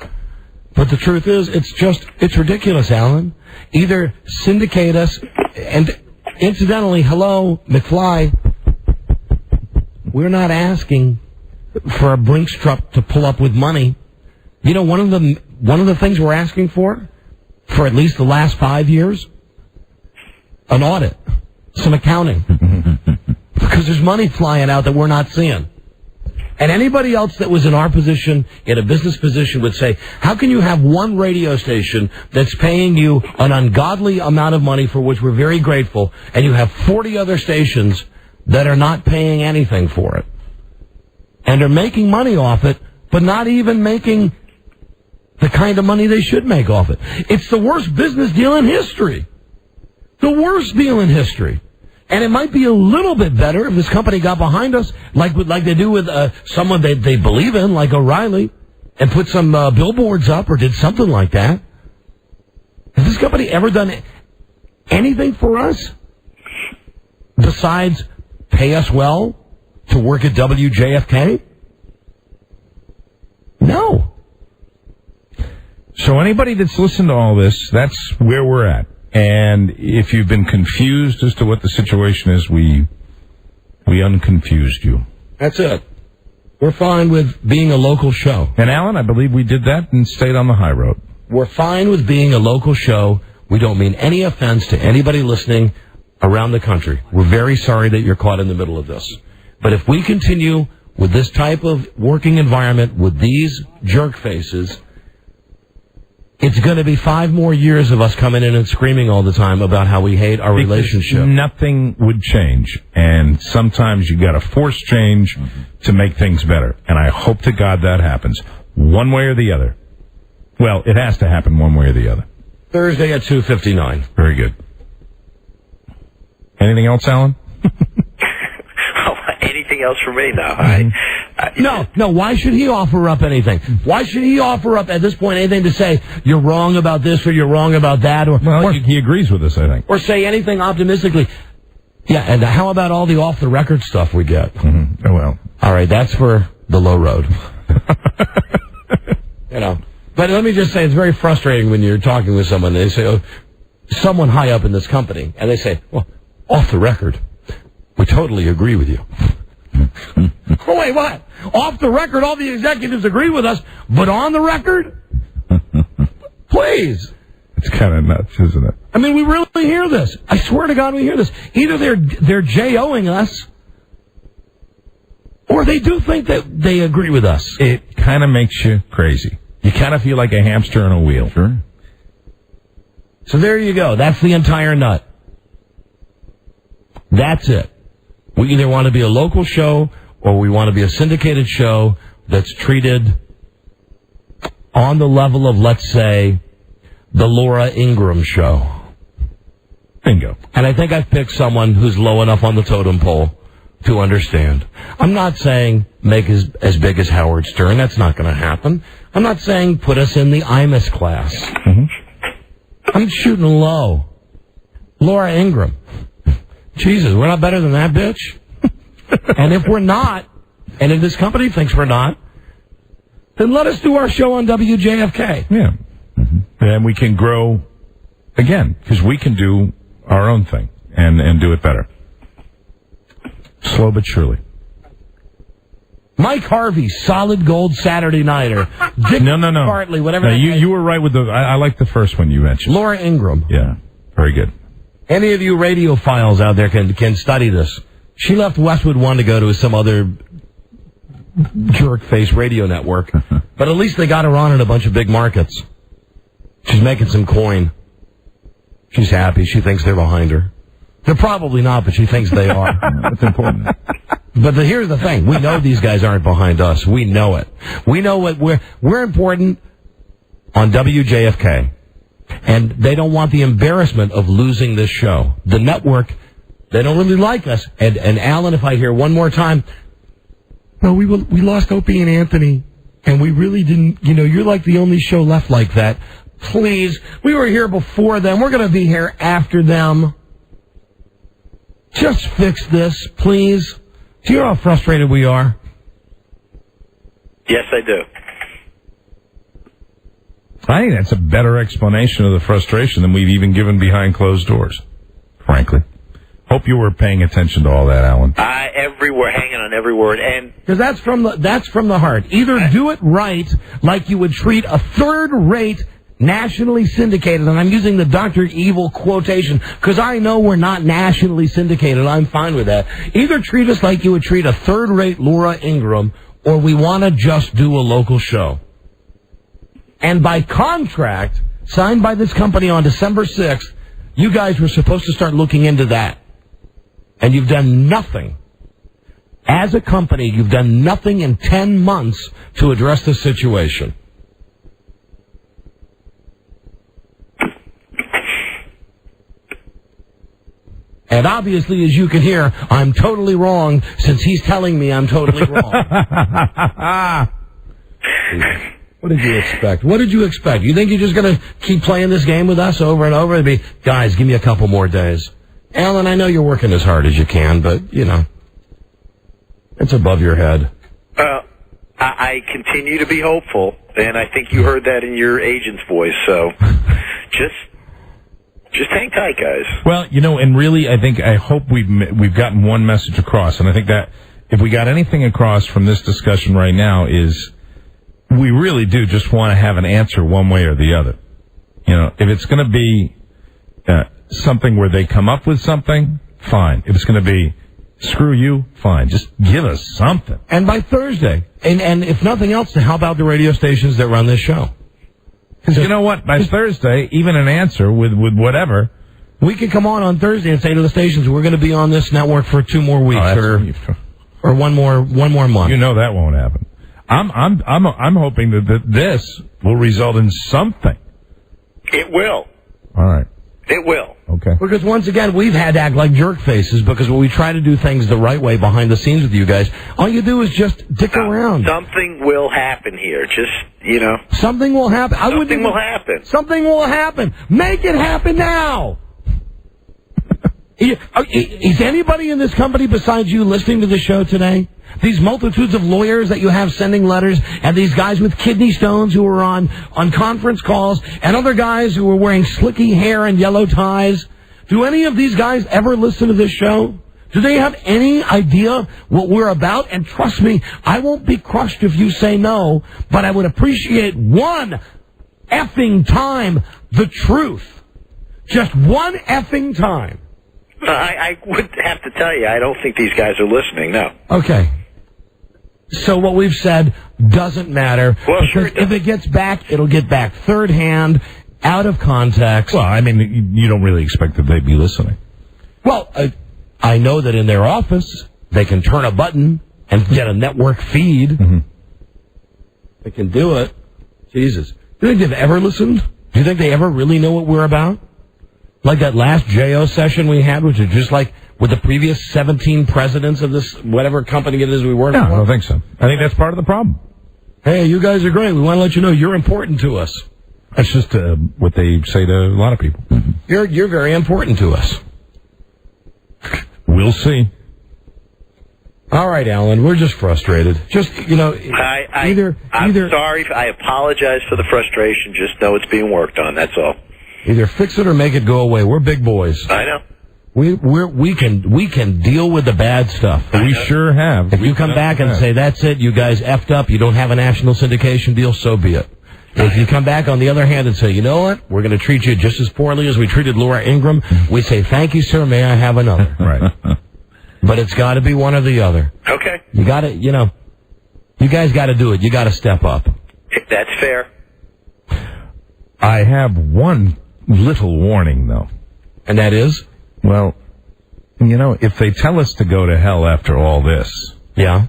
[SPEAKER 15] But the truth is, it's ridiculous, Alan. Either syndicate us, and incidentally, hello, McFly, we're not asking for a Brinks truck to pull up with money. One of the things we're asking for at least the last 5 years, an audit, some accounting, because there's money flying out that we're not seeing. And anybody else that was in our position, in a business position, would say, how can you have one radio station that's paying you an ungodly amount of money, for which we're very grateful, and you have 40 other stations that are not paying anything for it, and are making money off it, but not even making the kind of money they should make off it? It's the worst business deal in history. The worst deal in history. And it might be a little bit better if this company got behind us, like they do with someone they believe in, like O'Reilly, and put some billboards up or did something like that. Has this company ever done anything for us besides pay us well to work at WJFK? No.
[SPEAKER 16] So anybody that's listened to all this, that's where we're at. And if you've been confused as to what the situation is, we unconfused you.
[SPEAKER 15] That's it. We're fine with being a local show.
[SPEAKER 16] And Alan, I believe we did that and stayed on the high road.
[SPEAKER 15] We're fine with being a local show. We don't mean any offense to anybody listening around the country. We're very sorry that you're caught in the middle of this. But if we continue with this type of working environment with these jerk faces, it's going to be 5 more years of us coming in and screaming all the time about how we hate our relationship.
[SPEAKER 16] Nothing would change. And sometimes you got to force change to make things better. And I hope to God that happens one way or the other. Well, it has to happen one way or the other.
[SPEAKER 15] Thursday at 2:59.
[SPEAKER 16] Very good. Anything else, Alan?
[SPEAKER 13] Anything else for me now?
[SPEAKER 15] No. Why should he offer up anything? Why should he offer up at this point anything to say you're wrong about this or you're wrong about that? Or
[SPEAKER 16] he agrees with us, I think.
[SPEAKER 15] Or say anything optimistically. Yeah, and how about all the off-the-record stuff we get?
[SPEAKER 16] Mm-hmm. Oh, well.
[SPEAKER 15] All right, that's for the low road. But let me just say, it's very frustrating when you're talking with someone. They say, someone high up in this company, and they say, well, off the record, we totally agree with you. Oh, wait, what? Off the record, all the executives agree with us, but on the record? Please.
[SPEAKER 16] It's kind of nuts, isn't it?
[SPEAKER 15] I mean, we really hear this. I swear to God we hear this. Either they're J-O-ing us, or they do think that they agree with us.
[SPEAKER 16] It kind of makes you crazy. You kind of feel like a hamster on a wheel.
[SPEAKER 15] Sure. So there you go. That's the entire nut. That's it. We either want to be a local show or we want to be a syndicated show that's treated on the level of, let's say, the Laura Ingraham show.
[SPEAKER 16] Bingo.
[SPEAKER 15] And I think I've picked someone who's low enough on the totem pole to understand. I'm not saying make as big as Howard Stern. That's not going to happen. I'm not saying put us in the Imus class.
[SPEAKER 16] Mm-hmm.
[SPEAKER 15] I'm shooting low. Laura Ingraham. Jesus, we're not better than that bitch? And if we're not, and if this company thinks we're not, then let us do our show on WJFK.
[SPEAKER 16] Yeah. Mm-hmm. And we can grow again, because we can do our own thing and do it better. Slow but surely.
[SPEAKER 15] Mike Harvey, solid gold Saturday nighter. Dick
[SPEAKER 16] No.
[SPEAKER 15] Bartley, whatever.
[SPEAKER 16] No, you were right with I like the first one you mentioned.
[SPEAKER 15] Laura Ingraham.
[SPEAKER 16] Yeah, very good.
[SPEAKER 15] Any of you radiophiles out there can study this. She left Westwood One to go to some other jerk-face radio network. But at least they got her on in a bunch of big markets. She's making some coin. She's happy. She thinks they're behind her. They're probably not, but she thinks they are.
[SPEAKER 19] That's important.
[SPEAKER 15] But here's the thing. We know these guys aren't behind us. We know it. We know what we're important on WJFK. And they don't want the embarrassment of losing this show. The network, they don't really like us. And Alan, if I hear one more time, no, we lost Opie and Anthony. And we really didn't, you're like the only show left like that. Please, we were here before them. We're going to be here after them. Just fix this, please. Do you know how frustrated we are?
[SPEAKER 13] Yes, I do.
[SPEAKER 16] I think that's a better explanation of the frustration than we've even given behind closed doors, frankly. Hope you were paying attention to all that, Alan.
[SPEAKER 13] We're hanging on every word, and
[SPEAKER 15] because that's from the heart. Either do it right, like you would treat a third-rate, nationally syndicated, and I'm using the Dr. Evil quotation because I know we're not nationally syndicated. I'm fine with that. Either treat us like you would treat a third-rate Laura Ingraham, or we want to just do a local show. And by contract, signed by this company on December 6th, you guys were supposed to start looking into that. And you've done nothing. As a company, you've done nothing in 10 months to address the situation. And obviously, as you can hear, I'm totally wrong since he's telling me I'm totally wrong. What did you expect? What did you expect? You think you're just going to keep playing this game with us over and over? It'd be, guys, give me a couple more days. Alan, I know you're working as hard as you can, but, it's above your head.
[SPEAKER 13] I continue to be hopeful, and I think you heard that in your agent's voice. So, just hang tight, guys.
[SPEAKER 16] Well, and really, I hope we've gotten one message across, and I think that if we got anything across from this discussion right now is we really do just want to have an answer one way or the other. If it's going to be something where they come up with something, fine. If it's going to be screw you, fine. Just give us something.
[SPEAKER 15] And by Thursday, and if nothing else, how about the radio stations that run this show?
[SPEAKER 16] Because you know what? By Thursday, even an answer with whatever.
[SPEAKER 15] We can come on Thursday and say to the stations, we're going to be on this network for 2 more weeks or one more month.
[SPEAKER 16] That won't happen. I'm hoping that this will result in something.
[SPEAKER 13] It will.
[SPEAKER 16] All right.
[SPEAKER 13] It will.
[SPEAKER 16] Okay.
[SPEAKER 15] Because once again, we've had to act like jerk faces because when we try to do things the right way behind the scenes with you guys, all you do is just dick around.
[SPEAKER 13] Something will happen here. Just,
[SPEAKER 15] Something will happen.
[SPEAKER 13] Something will happen.
[SPEAKER 15] Something will happen. Make it happen now. Is anybody in this company besides you listening to the show today? These multitudes of lawyers that you have sending letters, and these guys with kidney stones who are on conference calls, and other guys who are wearing slicky hair and yellow ties. Do any of these guys ever listen to this show? Do they have any idea what we're about? And trust me, I won't be crushed if you say no, but I would appreciate one effing time the truth. Just one effing time.
[SPEAKER 13] I would have to tell you, I don't think these guys are listening, no.
[SPEAKER 15] Okay. So what we've said doesn't matter.
[SPEAKER 13] Well,
[SPEAKER 15] because if it gets back, it'll get back third hand, out of context.
[SPEAKER 16] Well, you don't really expect that they'd be listening.
[SPEAKER 15] Well, I know that in their office, they can turn a button and get a network feed.
[SPEAKER 16] Mm-hmm.
[SPEAKER 15] They can do it. Jesus. Do you think they've ever listened? Do you think they ever really know what we're about? Like that last JO session we had, which is just like with the previous 17 presidents of this, whatever company it is we work for?
[SPEAKER 16] No, I don't think so. I think that's part of the problem.
[SPEAKER 15] Hey, you guys are great. We want to let you know you're important to us.
[SPEAKER 16] That's just what they say to a lot of people.
[SPEAKER 15] You're very important to us.
[SPEAKER 16] We'll see.
[SPEAKER 15] All right, Alan, we're just frustrated. Just,
[SPEAKER 13] I'm sorry. I apologize for the frustration. Just know it's being worked on. That's all.
[SPEAKER 15] Either fix it or make it go away. We're big boys.
[SPEAKER 13] I know.
[SPEAKER 15] We can deal with the bad stuff.
[SPEAKER 16] We sure have.
[SPEAKER 15] If you come back and say, that's it, you guys effed up, you don't have a national syndication deal, so be it. If you come back on the other hand and say, you know what, we're going to treat you just as poorly as we treated Laura Ingraham, we say, thank you, sir, may I have another?
[SPEAKER 16] Right.
[SPEAKER 15] But it's got to be one or the other.
[SPEAKER 13] Okay.
[SPEAKER 15] You got to, you guys got to do it. You got to step up.
[SPEAKER 13] That's fair.
[SPEAKER 16] I have one little warning, though.
[SPEAKER 15] And that is?
[SPEAKER 16] Well, if they tell us to go to hell after all this,
[SPEAKER 15] yeah,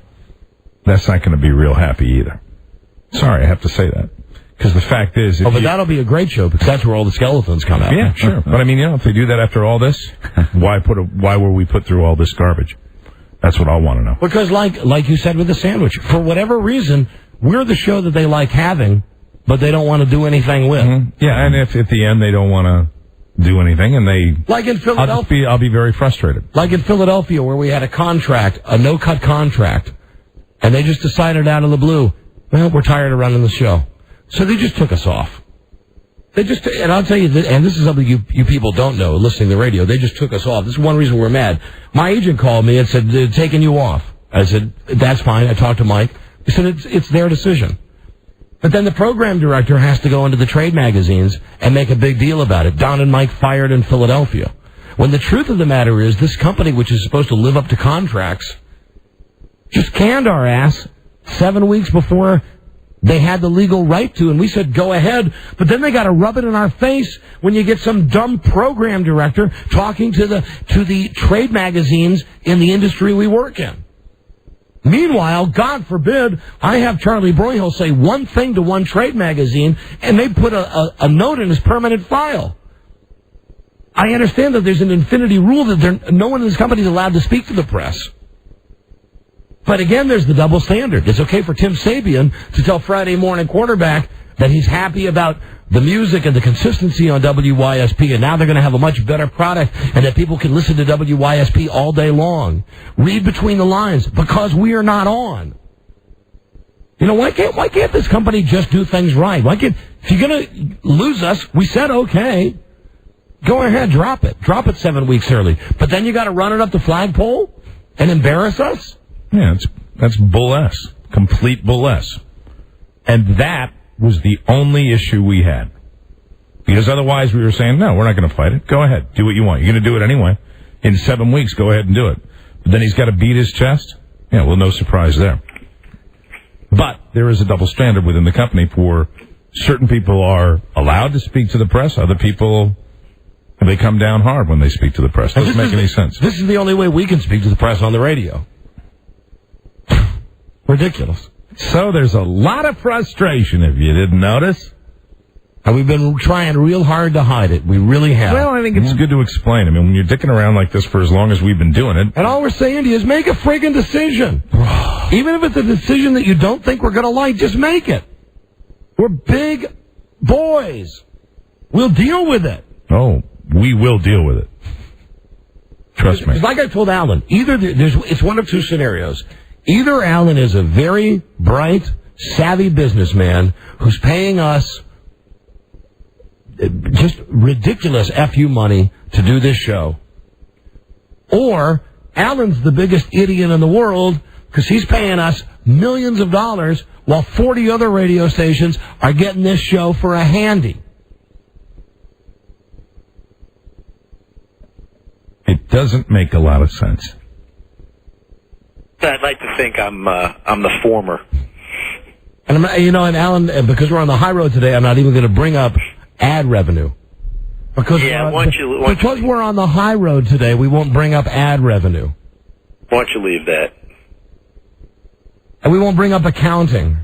[SPEAKER 16] that's not going to be real happy either. Sorry, I have to say that. Because the fact is...
[SPEAKER 15] but that'll be a great show, because that's where all the skeletons come out.
[SPEAKER 16] Yeah, sure. But if they do that after all this, why were we put through all this garbage? That's what I want to know.
[SPEAKER 15] Because like you said with the sandwich, for whatever reason, we're the show that they like having, but they don't want to do anything with.
[SPEAKER 16] Mm-hmm. Yeah, and if at the end they don't want to do anything, and they...
[SPEAKER 15] Like in Philadelphia.
[SPEAKER 16] I'll be very frustrated.
[SPEAKER 15] Like in Philadelphia, where we had a no-cut contract, and they just decided out of the blue, well, we're tired of running the show. So they just took us off. And I'll tell you, and this is something you people don't know, listening to the radio, they just took us off. This is one reason we're mad. My agent called me and said, they're taking you off. I said, that's fine. I talked to Mike. He said, it's their decision. But then the program director has to go into the trade magazines and make a big deal about it. Don and Mike fired in Philadelphia. When the truth of the matter is, this company, which is supposed to live up to contracts, just canned our ass 7 weeks before they had the legal right to, and we said, go ahead. But then they got to rub it in our face when you get some dumb program director talking to the trade magazines in the industry we work in. Meanwhile, God forbid, I have Charlie Broyhill say one thing to one trade magazine, and they put a note in his permanent file. I understand that there's an infinity rule that no one in this company is allowed to speak to the press. But again, there's the double standard. It's okay for Tim Sabian to tell Friday Morning Quarterback that he's happy about the music and the consistency on WYSP, and now they're going to have a much better product, and that people can listen to WYSP all day long. Read between the lines, because we are not on. You know, why can't this company just do things right? If you're going to lose us, we said okay. Go ahead, drop it. Drop it 7 weeks early. But then you got to run it up the flagpole and embarrass us?
[SPEAKER 16] Yeah, that's bull S. Complete bull S. And that was the only issue we had. Because otherwise we were saying, no, we're not going to fight it. Go ahead. Do what you want. You're going to do it anyway. In 7 weeks, go ahead and do it. But then he's got to beat his chest? Yeah, well, no surprise there. But there is a double standard within the company for certain people are allowed to speak to the press. Other people, they come down hard when they speak to the press. Doesn't make any sense.
[SPEAKER 15] This is the only way we can speak to the press on the radio. Ridiculous.
[SPEAKER 16] So there's a lot of frustration, if you didn't notice.
[SPEAKER 15] And we've been trying real hard to hide it. We really have.
[SPEAKER 16] Well, I think it's good to explain. I mean, when you're dicking around like this for as long as we've been doing it.
[SPEAKER 15] And all we're saying to you is make a friggin' decision. Even if it's a decision that you don't think we're going to like, just make it. We're big boys. We'll deal with it.
[SPEAKER 16] Oh, we will deal with it. Trust me.
[SPEAKER 15] It's like I told Alan, it's one of two scenarios. Either Alan is a very bright, savvy businessman who's paying us just ridiculous FU money to do this show. Or Alan's the biggest idiot in the world because he's paying us millions of dollars while 40 other radio stations are getting this show for a handy.
[SPEAKER 16] It doesn't make a lot of sense.
[SPEAKER 13] I'd like to think I'm the former.
[SPEAKER 15] And and Alan, because we're on the high road today, I'm not even going to bring up ad revenue. Because we're on the high road today, we won't bring up ad revenue.
[SPEAKER 13] Why don't you leave that?
[SPEAKER 15] And we won't bring up accounting.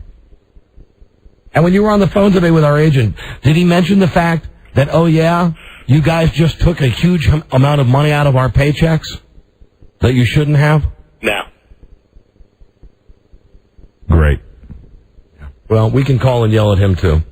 [SPEAKER 15] And when you were on the phone today with our agent, did he mention the fact that, oh yeah, you guys just took a huge amount of money out of our paychecks that you shouldn't have?
[SPEAKER 13] No.
[SPEAKER 16] Great.
[SPEAKER 15] Well, we can call and yell at him, too.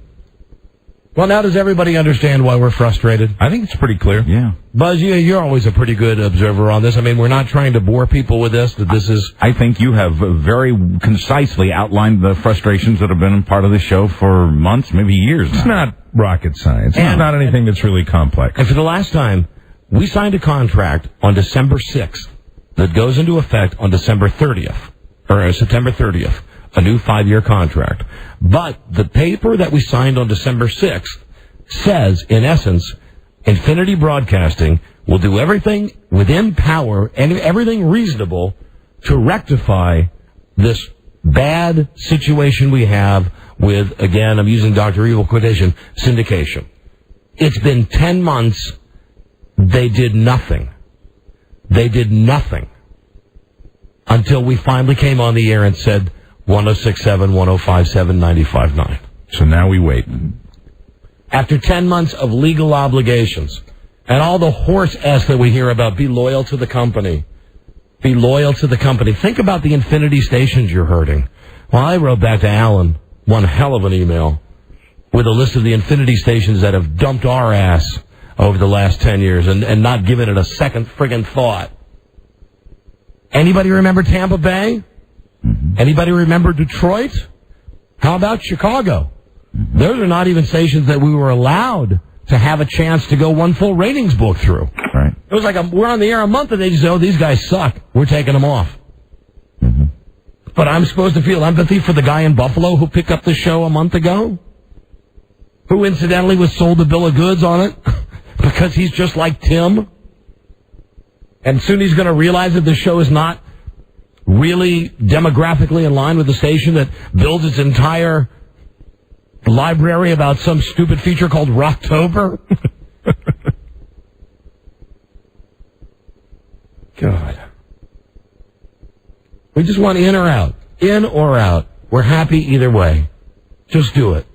[SPEAKER 15] Well, now does everybody understand why we're frustrated?
[SPEAKER 16] I think it's pretty clear.
[SPEAKER 19] Yeah.
[SPEAKER 15] Buzz, you're always a pretty good observer on this. I mean, we're not trying to bore people with this, that this is...
[SPEAKER 19] I think you have very concisely outlined the frustrations that have been part of the show for months, maybe years now.
[SPEAKER 16] It's not rocket science. It's not anything that's really complex.
[SPEAKER 15] And for the last time, we signed a contract on December 6th that goes into effect on December 30th, or September 30th. A new 5-year contract. But the paper that we signed on December 6th says, in essence, Infinity Broadcasting will do everything within power and everything reasonable to rectify this bad situation we have with, again, I'm using Dr. Evil quotation, syndication. It's been 10 months. They did nothing. They did nothing until we finally came on the air and said, 106.7, 105.7, 95.9.
[SPEAKER 16] So now we wait.
[SPEAKER 15] After 10 months of legal obligations and all the horse ass that we hear about, be loyal to the company. Be loyal to the company. Think about the Infinity stations you're hurting. Well, I wrote back to Alan one hell of an email with a list of the Infinity stations that have dumped our ass over the last 10 years and not given it a second friggin' thought. Anybody remember Tampa Bay? Anybody remember Detroit? How about Chicago? Those are not even stations that we were allowed to have a chance to go one full ratings book through.
[SPEAKER 19] Right.
[SPEAKER 15] It was like we're on the air a month and they just say, oh, these guys suck. We're taking them off. But I'm supposed to feel empathy for the guy in Buffalo who picked up the show a month ago? Who incidentally was sold the bill of goods on it? Because he's just like Tim? And soon he's going to realize that the show is not really demographically in line with the station that builds its entire library about some stupid feature called Rocktober? God. We just want in or out. In or out. We're happy either way. Just do it.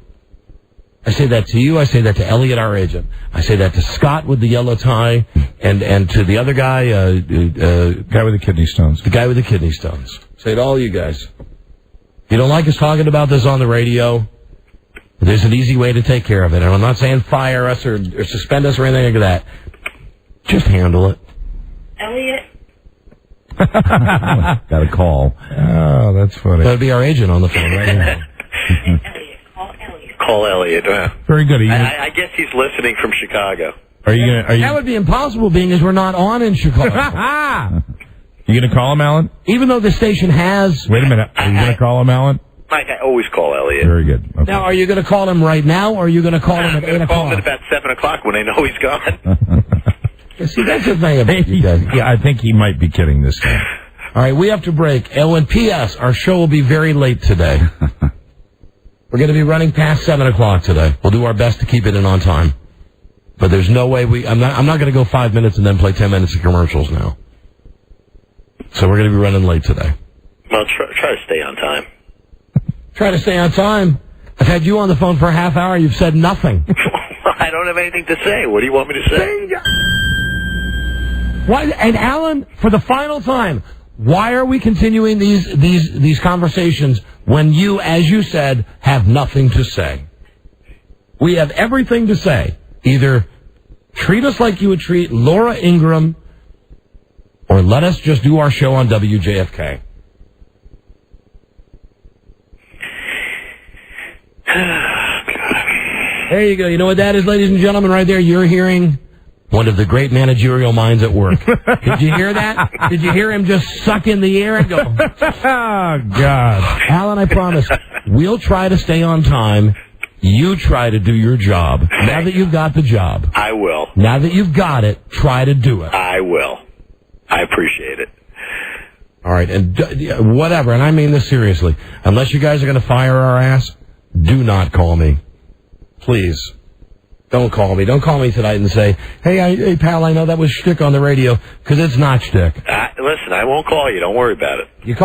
[SPEAKER 15] I say that to you. I say that to Elliot, our agent. I say that to Scott with the yellow tie, and to the other guy,
[SPEAKER 16] guy with the kidney stones.
[SPEAKER 15] The guy with the kidney stones. Say it to all you guys. If you don't like us talking about this on the radio, there's an easy way to take care of it. And I'm not saying fire us or suspend us or anything like that. Just handle it.
[SPEAKER 18] Elliot?
[SPEAKER 19] Got a call.
[SPEAKER 16] Oh, that's funny.
[SPEAKER 15] That'd be our agent on the phone right now.
[SPEAKER 13] Call Elliot.
[SPEAKER 16] Very good.
[SPEAKER 13] I guess he's listening from Chicago.
[SPEAKER 16] Are you gonna?
[SPEAKER 15] That would be impossible, being as we're not on in Chicago.
[SPEAKER 16] You gonna call him, Alan?
[SPEAKER 15] Even though the station has.
[SPEAKER 16] Wait a minute. Are you gonna call him, Alan?
[SPEAKER 13] Mike, I always call Elliot.
[SPEAKER 16] Very good. Okay.
[SPEAKER 15] Now, are you going to call him right now, or are you going to call him at 8 o'clock?
[SPEAKER 13] Call him at about 7 o'clock when I know he's gone.
[SPEAKER 15] See, that's the thing about you guys.
[SPEAKER 16] Yeah, I think he might be kidding this guy.
[SPEAKER 15] All right, we have to break. Oh, and P.S., our show will be very late today. We're going to be running past 7 o'clock today. We'll do our best to keep it in on time. But there's no way I'm not going to go 5 minutes and then play 10 minutes of commercials now. So we're going to be running late today.
[SPEAKER 13] Well, try to stay on time.
[SPEAKER 15] Try to stay on time. I've had you on the phone for a half hour. You've said nothing.
[SPEAKER 13] I don't have anything to say. What do you want me to say?
[SPEAKER 15] Why? And Alan, for the final time, why are we continuing these conversations when you, as you said, have nothing to say? We have everything to say. Either treat us like you would treat Laura Ingraham, or let us just do our show on WJFK. There you go. You know what that is, ladies and gentlemen, right there? You're hearing one of the great managerial minds at work. Did you hear that? Did you hear him just suck in the air and go, oh, God. Alan, I promise, we'll try to stay on time. You try to do your job. Now that you've got the job.
[SPEAKER 13] I will.
[SPEAKER 15] Now that you've got it, try to do it.
[SPEAKER 13] I will. I appreciate it.
[SPEAKER 15] All right, and whatever, and I mean this seriously. Unless you guys are going to fire our ass, do not call me. Please. Don't call me. Don't call me tonight and say, hey, pal, I know that was shtick on the radio, because it's not shtick.
[SPEAKER 13] Listen, I won't call you. Don't worry about it.
[SPEAKER 15] You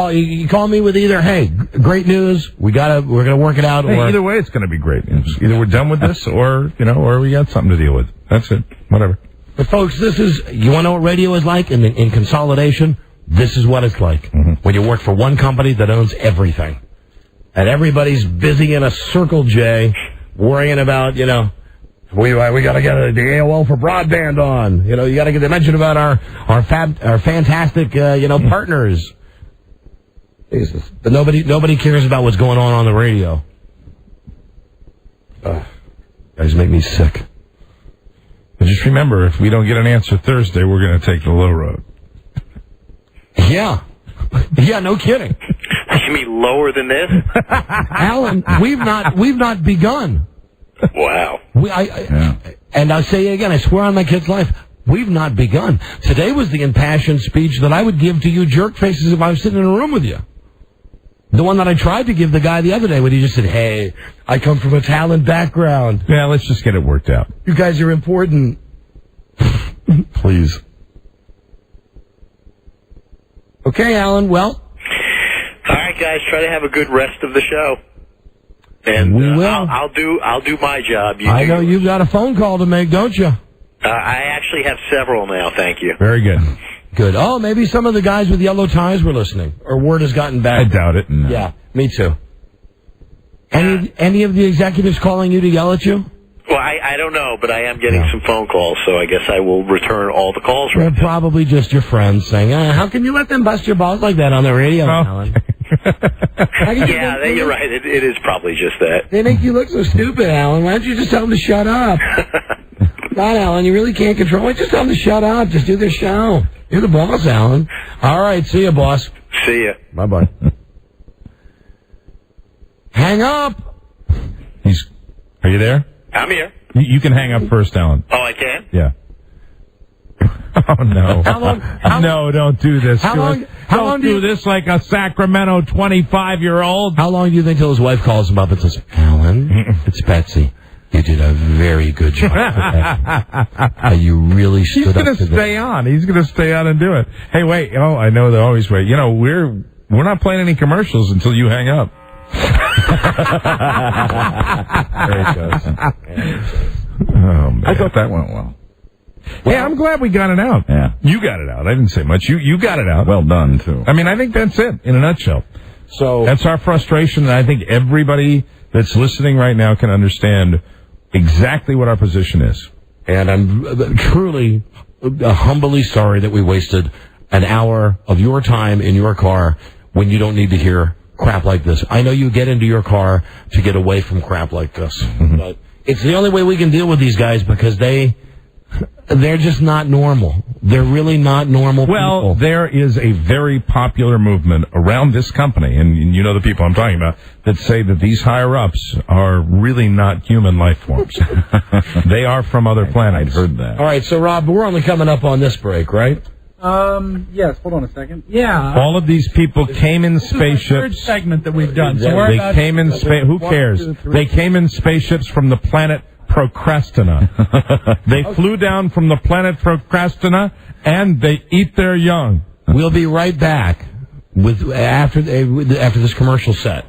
[SPEAKER 15] call me with either, hey, great news, we're gonna work it out,
[SPEAKER 16] hey,
[SPEAKER 15] or
[SPEAKER 16] either way, it's gonna be great news. Either we're done with this, or we got something to deal with. That's it. Whatever.
[SPEAKER 15] But folks, you want to know what radio is like in consolidation? This is what it's like when you work for one company that owns everything, and everybody's busy in a circle J, worrying about we got to get the AOL for broadband on. You got to get the mention about our fantastic partners. Jesus. But nobody cares about what's going on the radio. Guys make me sick.
[SPEAKER 16] But just remember, if we don't get an answer Thursday, we're going to take the low road.
[SPEAKER 15] Yeah. Yeah, no kidding.
[SPEAKER 13] You mean lower than this?
[SPEAKER 15] Alan, we've not begun.
[SPEAKER 13] Wow.
[SPEAKER 15] And I'll say it again, I swear on my kid's life, we've not begun. Today was the impassioned speech that I would give to you jerk faces if I was sitting in a room with you. The one that I tried to give the guy the other day when he just said, hey, I come from a talent background.
[SPEAKER 16] Yeah, let's just get it worked out.
[SPEAKER 15] You guys are important. Please. Okay, Alan, well.
[SPEAKER 13] All right, guys, try to have a good rest of the show. And
[SPEAKER 15] we will.
[SPEAKER 13] I'll do my job.
[SPEAKER 15] I know you've got a phone call to make, don't you?
[SPEAKER 13] I actually have several now, thank you.
[SPEAKER 16] Very good.
[SPEAKER 15] Good. Oh, maybe some of the guys with yellow ties were listening. Or word has gotten back.
[SPEAKER 16] I doubt it. No.
[SPEAKER 15] Yeah, me too. Any of the executives calling you to yell at you?
[SPEAKER 13] Well, I don't know, but I am getting some phone calls, so I guess I will return all the calls right now.
[SPEAKER 15] Probably just your friends saying, how can you let them bust your balls like that on the radio, Alan?
[SPEAKER 13] Yeah, you're right. It is probably just that.
[SPEAKER 15] They make you look so stupid, Alan. Why don't you just tell them to shut up? God, Alan, you really can't control it. Just tell them to shut up. Just do their show. You're the boss, Alan. All right, see you, boss.
[SPEAKER 13] See ya.
[SPEAKER 15] Bye-bye. Hang up.
[SPEAKER 16] Are you there?
[SPEAKER 13] I'm here.
[SPEAKER 16] You can hang up first, Alan.
[SPEAKER 13] Oh, I can?
[SPEAKER 16] Yeah. Oh, no. No, don't do this. Don't do this like a Sacramento 25-year-old.
[SPEAKER 15] How long do you think till his wife calls him up and says, Alan, it's Betsy. You did a very good job today. You really stood up to this.
[SPEAKER 16] He's going to stay on. He's going to stay on and do it. Hey, wait. Oh, I know they always wait. We're not playing any commercials until you hang up.
[SPEAKER 15] There it goes.
[SPEAKER 16] Oh, man. I thought that went well. Yeah, I'm glad we got it out.
[SPEAKER 19] Yeah.
[SPEAKER 16] You got it out. I didn't say much. You got it out.
[SPEAKER 19] Well done, too.
[SPEAKER 16] I mean, I think that's it in a nutshell.
[SPEAKER 15] So
[SPEAKER 16] that's our frustration, and I think everybody that's listening right now can understand exactly what our position is.
[SPEAKER 15] And I'm truly, humbly sorry that we wasted an hour of your time in your car when you don't need to hear crap like this. I know you get into your car to get away from crap like this. But it's the only way we can deal with these guys because they're just not normal. They're really not normal
[SPEAKER 16] well,
[SPEAKER 15] people.
[SPEAKER 16] There is a very popular movement around this company, and you know the people I'm talking about, that say that these higher-ups are really not human life forms. They are from other planets.
[SPEAKER 19] I'd heard that.
[SPEAKER 15] All right, so, Rob, we're only coming up on this break, right?
[SPEAKER 6] Yes, hold on a second. Yeah.
[SPEAKER 16] All of these people came in spaceships.
[SPEAKER 6] Third segment that we've done. So
[SPEAKER 16] They came in who cares? They came in spaceships from the planet Procrastina. They flew down from the planet Procrastina, and they eat their young.
[SPEAKER 15] We'll be right back after this commercial set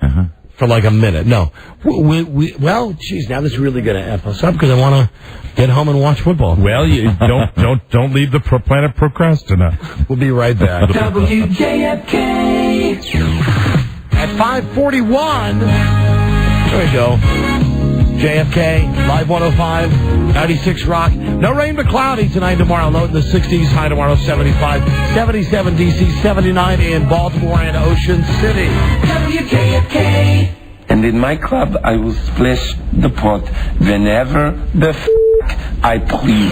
[SPEAKER 15] for like a minute. No, well, geez, now this is really going to f us up because I want to get home and watch football.
[SPEAKER 16] Well, you don't leave the planet Procrastina.
[SPEAKER 15] We'll be right back.
[SPEAKER 9] WJFK
[SPEAKER 15] at 5:41. There we go. JFK, Live 105, 96 Rock. No rain but cloudy tonight, tomorrow. Low in the 60s, high tomorrow 75. 77 D.C., 79 in Baltimore and Ocean City.
[SPEAKER 9] WJFK.
[SPEAKER 14] And in my club, I will splash the pot whenever the I please.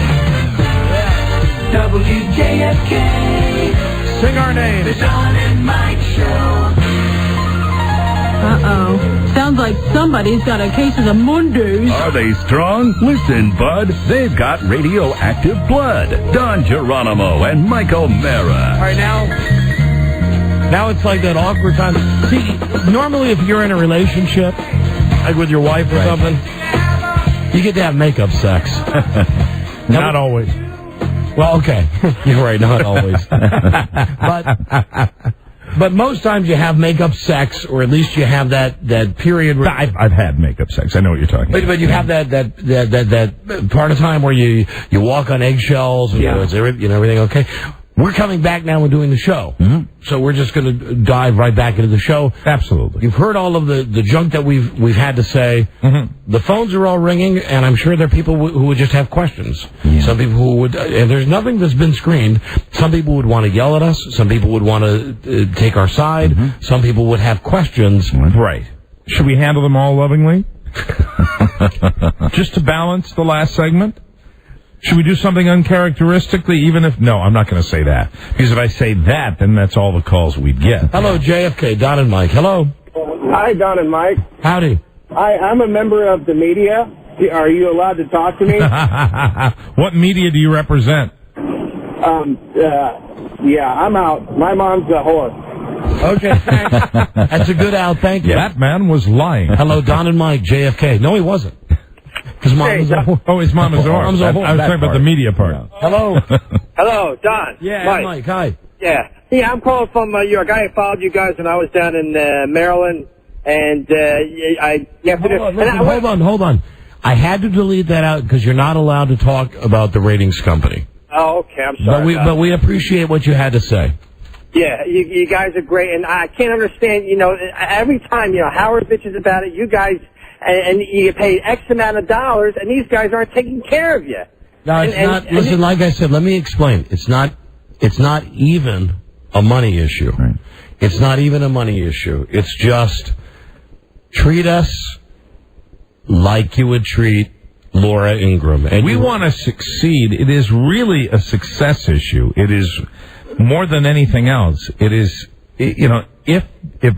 [SPEAKER 9] WJFK.
[SPEAKER 15] Sing our name.
[SPEAKER 9] The Don and Mike Show.
[SPEAKER 11] Uh-oh. Sounds like somebody's got a case of the Mondays.
[SPEAKER 1] Are they strong? Listen, bud. They've got radioactive blood. Don Geronimo and Mike O'Mara.
[SPEAKER 15] All right, now it's like that awkward time. See, normally if you're in a relationship, like with your wife or something, you get to have makeup sex.
[SPEAKER 16] Not always.
[SPEAKER 15] Well, okay. You're right, not always. But most times you have makeup sex, or at least you have that period where
[SPEAKER 16] I've had makeup sex. I know what you're talking about.
[SPEAKER 15] But you have that part of time where you walk on eggshells and is everything okay? We're coming back now and doing the show. So we're just going to dive right back into the show.
[SPEAKER 16] Absolutely.
[SPEAKER 15] You've heard all of the junk that we've had to say. The phones are all ringing, and I'm sure there are people who would just have questions. Yeah. Some people who would, and there's nothing that's been screened. Some people would want to yell at us. Some people would want to take our side. Some people would have questions.
[SPEAKER 16] Right. Should we handle them all lovingly? Just to balance the last segment? Should we do something uncharacteristically, even if... No, I'm not going to say that. Because if I say that, then that's all the calls we'd get.
[SPEAKER 15] Hello, JFK, Don and Mike. Hello.
[SPEAKER 23] Hi, Don and Mike.
[SPEAKER 15] Howdy.
[SPEAKER 23] I'm a member of the media. Are you allowed to talk to me?
[SPEAKER 16] What media do you represent?
[SPEAKER 23] Yeah, I'm out. My mom's a whore.
[SPEAKER 15] Okay, thanks. That's a good out. Thank you.
[SPEAKER 16] That man was lying.
[SPEAKER 15] Hello, Don and Mike, JFK. No, he wasn't. His mom is a whore.
[SPEAKER 16] Oh, his mom is a whore. I was talking about the media part.
[SPEAKER 15] Hello.
[SPEAKER 23] Hello, Don.
[SPEAKER 15] Yeah, Mike. Hi.
[SPEAKER 23] Yeah. Yeah, I'm calling from you're a guy who followed you guys when I was down in Maryland, and
[SPEAKER 15] Hold on. I had to delete that out because you're not allowed to talk about the ratings company.
[SPEAKER 23] Oh, okay. I'm sorry.
[SPEAKER 15] But we appreciate what you had to say.
[SPEAKER 23] Yeah, you guys are great, and I can't understand. Every time Howard bitches about it, you guys. And you pay X amount of dollars, and these guys aren't taking care of you.
[SPEAKER 15] No, it's not. Listen, like I said, let me explain. It's not even a money issue. Right. It's not even a money issue. It's just treat us like you would treat Laura Ingraham. And
[SPEAKER 16] we want to succeed. It is really a success issue. It is more than anything else. It is, if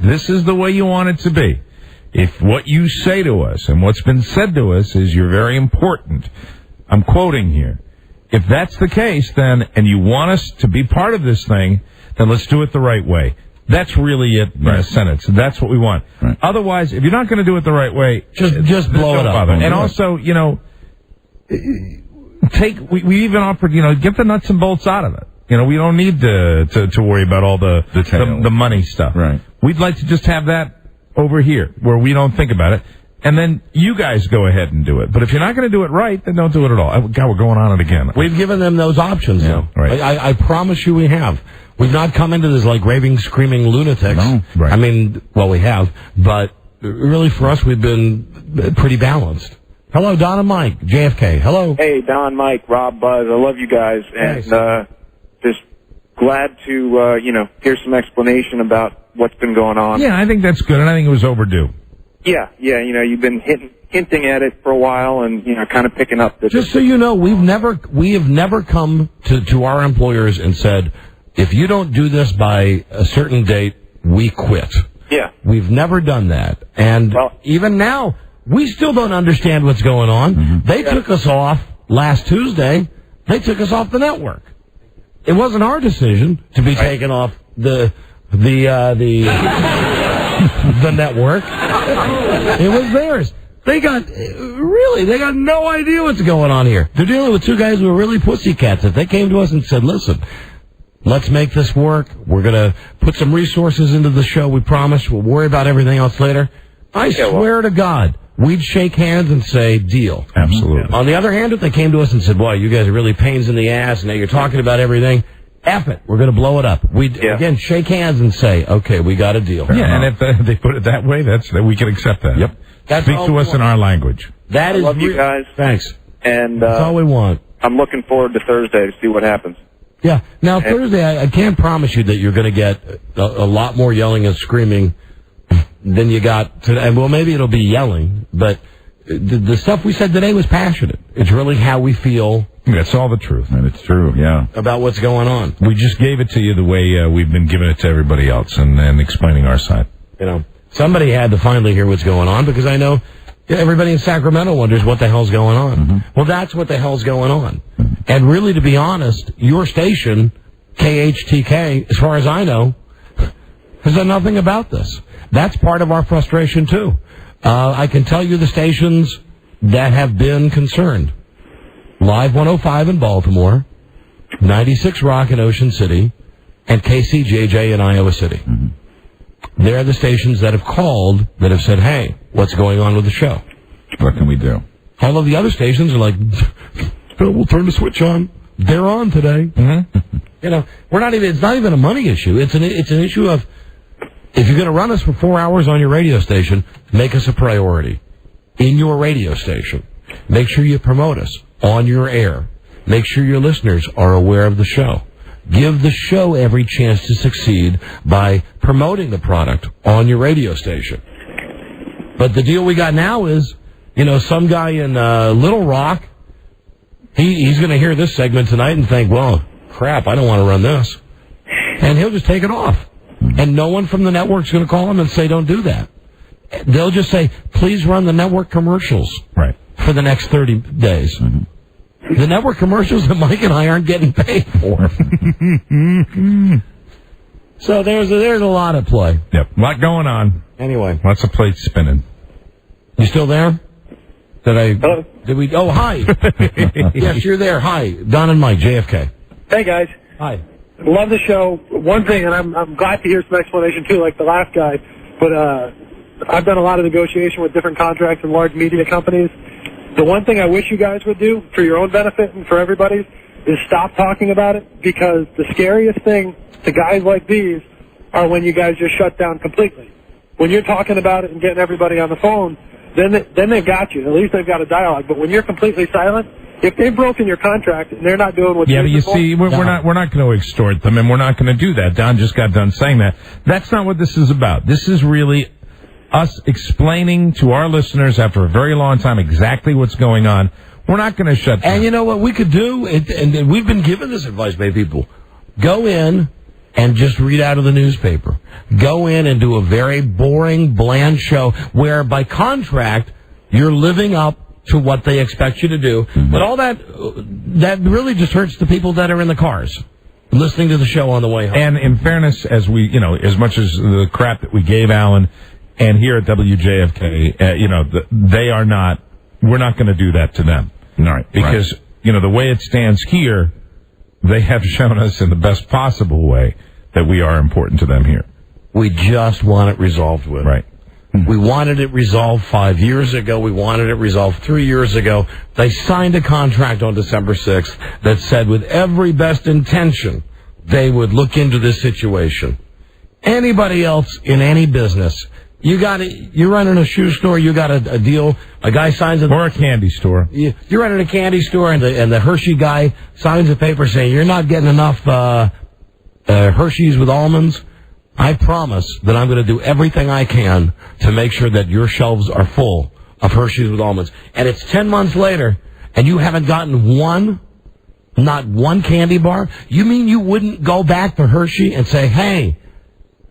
[SPEAKER 16] this is the way you want it to be. If what you say to us and what's been said to us is you're very important, I'm quoting here. If that's the case, then, and you want us to be part of this thing, then let's do it the right way. That's really it in a sentence. That's what we want. Right. Otherwise, if you're not going to do it the right way,
[SPEAKER 15] just blow it up.
[SPEAKER 16] And also, we even offered, get the nuts and bolts out of it. We don't need to worry about all the money stuff.
[SPEAKER 19] Right.
[SPEAKER 16] We'd like to just have that over here, where we don't think about it, and then you guys go ahead and do it. But if you're not going to do it right, then don't do it at all. God, we're going on it again.
[SPEAKER 15] We've given them those options, though.
[SPEAKER 16] Right.
[SPEAKER 15] I promise you we have. We've not come into this like raving, screaming lunatics.
[SPEAKER 16] No, right.
[SPEAKER 15] I mean, well, we have, but really for us, we've been pretty balanced. Hello, Don and Mike, JFK. Hello.
[SPEAKER 23] Hey, Don, Mike, Rob, Buzz. I love you guys, and just
[SPEAKER 5] glad to, hear some explanation about what's been going on.
[SPEAKER 16] Yeah, I think that's good, and I think it was overdue.
[SPEAKER 5] Yeah, you've been hinting at it for a while and, kind of picking up the...
[SPEAKER 15] Just so you know, we have never come to our employers and said, if you don't do this by a certain date, we quit.
[SPEAKER 5] Yeah.
[SPEAKER 15] We've never done that. And even now, we still don't understand what's going on. Mm-hmm. They took us off last Tuesday. They took us off the network. It wasn't our decision to be taken off the network. It was theirs. They got no idea what's going on here. They're dealing with two guys who are really pussycats. If they came to us and said, listen, let's make this work. We're going to put some resources into the show. We promise. We'll worry about everything else later. I swear to God, we'd shake hands and say, deal.
[SPEAKER 16] Absolutely.
[SPEAKER 15] On the other hand, if they came to us and said, boy, you guys are really pains in the ass, and now you're talking about everything, F it. We're going to blow it up. We'd, again, shake hands and say, okay, we got a deal.
[SPEAKER 16] Yeah, and if they put it that way, we can accept that.
[SPEAKER 15] Yep.
[SPEAKER 16] Speak to us in our language.
[SPEAKER 5] I love you guys.
[SPEAKER 15] Thanks.
[SPEAKER 5] And
[SPEAKER 15] that's all we want.
[SPEAKER 5] I'm looking forward to Thursday to see what happens.
[SPEAKER 15] Yeah. Now, Thursday, I can't promise you that you're going to get a lot more yelling and screaming than you got today. Well, maybe it'll be yelling, but the stuff we said today was passionate. It's really how we feel.
[SPEAKER 16] That's all the truth.
[SPEAKER 19] And it's true, yeah.
[SPEAKER 15] About what's going on.
[SPEAKER 16] We just gave it to you the way we've been giving it to everybody else and explaining our side.
[SPEAKER 15] Somebody had to finally hear what's going on, because I know everybody in Sacramento wonders what the hell's going on. Mm-hmm. Well, that's what the hell's going on. Mm-hmm. And really, to be honest, your station, KHTK, as far as I know, has done nothing about this. That's part of our frustration, too. I can tell you the stations that have been concerned. Live 105 in Baltimore, 96 Rock in Ocean City, and KCJJ in Iowa City. Mm-hmm. They're the stations that have called, that have said, hey, what's going on with the show?
[SPEAKER 19] What can we do?
[SPEAKER 15] All of the other stations are like, we'll turn the switch on. They're on today. Mm-hmm. It's not even a money issue. It's an issue of, if you're going to run us for 4 hours on your radio station, make us a priority in your radio station. Make sure you promote us on your air. Make sure your listeners are aware of the show. Give the show every chance to succeed by promoting the product on your radio station. But the deal we got now is, some guy in Little Rock, he's going to hear this segment tonight and think, well, crap, I don't want to run this. And he'll just take it off. And no one from the network's going to call him and say, don't do that. They'll just say, please run the network commercials for the next 30 days. Mm-hmm. The network commercials that Mike and I aren't getting paid for. So there's a lot at play.
[SPEAKER 16] Yep, a lot going on.
[SPEAKER 15] Anyway.
[SPEAKER 16] Lots of plates spinning.
[SPEAKER 15] You still there?
[SPEAKER 2] Hello?
[SPEAKER 15] Oh, hi. Yes, you're there. Hi. Don and Mike, JFK.
[SPEAKER 23] Hey, guys.
[SPEAKER 15] Hi.
[SPEAKER 23] Love the show. One thing, and I'm glad to hear some explanation, too, like the last guy, but I've done a lot of negotiation with different contracts and large media companies. The one thing I wish you guys would do, for your own benefit and for everybody's, is stop talking about it, because the scariest thing to guys like these are when you guys just shut down completely. When you're talking about it and getting everybody on the phone, then they've got you. At least they've got a dialogue. But when you're completely silent, if they've broken your contract and they're not doing what you're
[SPEAKER 16] but you see, we're not going to extort them, and we're not going to do that. Don just got done saying that. That's not what this is about. This is really us explaining to our listeners after a very long time exactly what's going on. We're not going to shut down.
[SPEAKER 15] And you know what we could do? And we've been given this advice by people. Go in and just read out of the newspaper. Go in and do a very boring, bland show where, by contract, you're living up to what they expect you to do. Mm-hmm. But all that really just hurts the people that are in the cars listening to the show on the way home.
[SPEAKER 16] And in fairness, as much as the crap that we gave Alan and here at WJFK, they are not, we're not going to do that to them.
[SPEAKER 19] Right.
[SPEAKER 16] Because, the way it stands here, they have shown us in the best possible way that we are important to them here.
[SPEAKER 15] We just want it resolved with.
[SPEAKER 16] Right.
[SPEAKER 15] We wanted it resolved 5 years ago. We wanted it resolved 3 years ago. They signed a contract on December 6th that said with every best intention they would look into this situation. Anybody else in any business, you're running a shoe store, you got a deal, a guy signs
[SPEAKER 16] or a candy store.
[SPEAKER 15] You're running a candy store, and the Hershey guy signs a paper saying you're not getting enough Hershey's with almonds, I promise that I'm going to do everything I can to make sure that your shelves are full of Hershey's with almonds. And it's 10 months later, and you haven't gotten not one candy bar? You mean you wouldn't go back to Hershey and say, hey,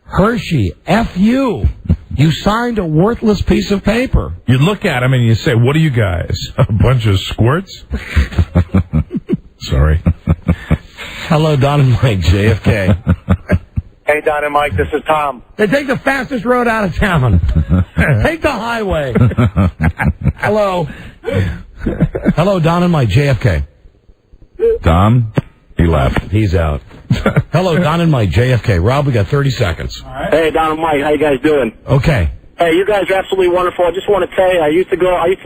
[SPEAKER 15] Hershey, F you. You signed a worthless piece of paper.
[SPEAKER 16] You look at him and you say, what are you guys? A bunch of squirts? Sorry.
[SPEAKER 15] Hello, Don and Mike, JFK.
[SPEAKER 23] Hey, Don and Mike, this is Tom.
[SPEAKER 15] They take the fastest road out of town. Take the highway. Hello. Hello, Don and Mike, JFK.
[SPEAKER 19] Tom? He left.
[SPEAKER 15] He's out. Hello, Don and Mike, JFK. Rob, we got 30 seconds.
[SPEAKER 23] All right. Hey, Don and Mike, how you guys doing?
[SPEAKER 15] Okay.
[SPEAKER 23] Hey, you guys are absolutely wonderful. I just want to tell you, I used to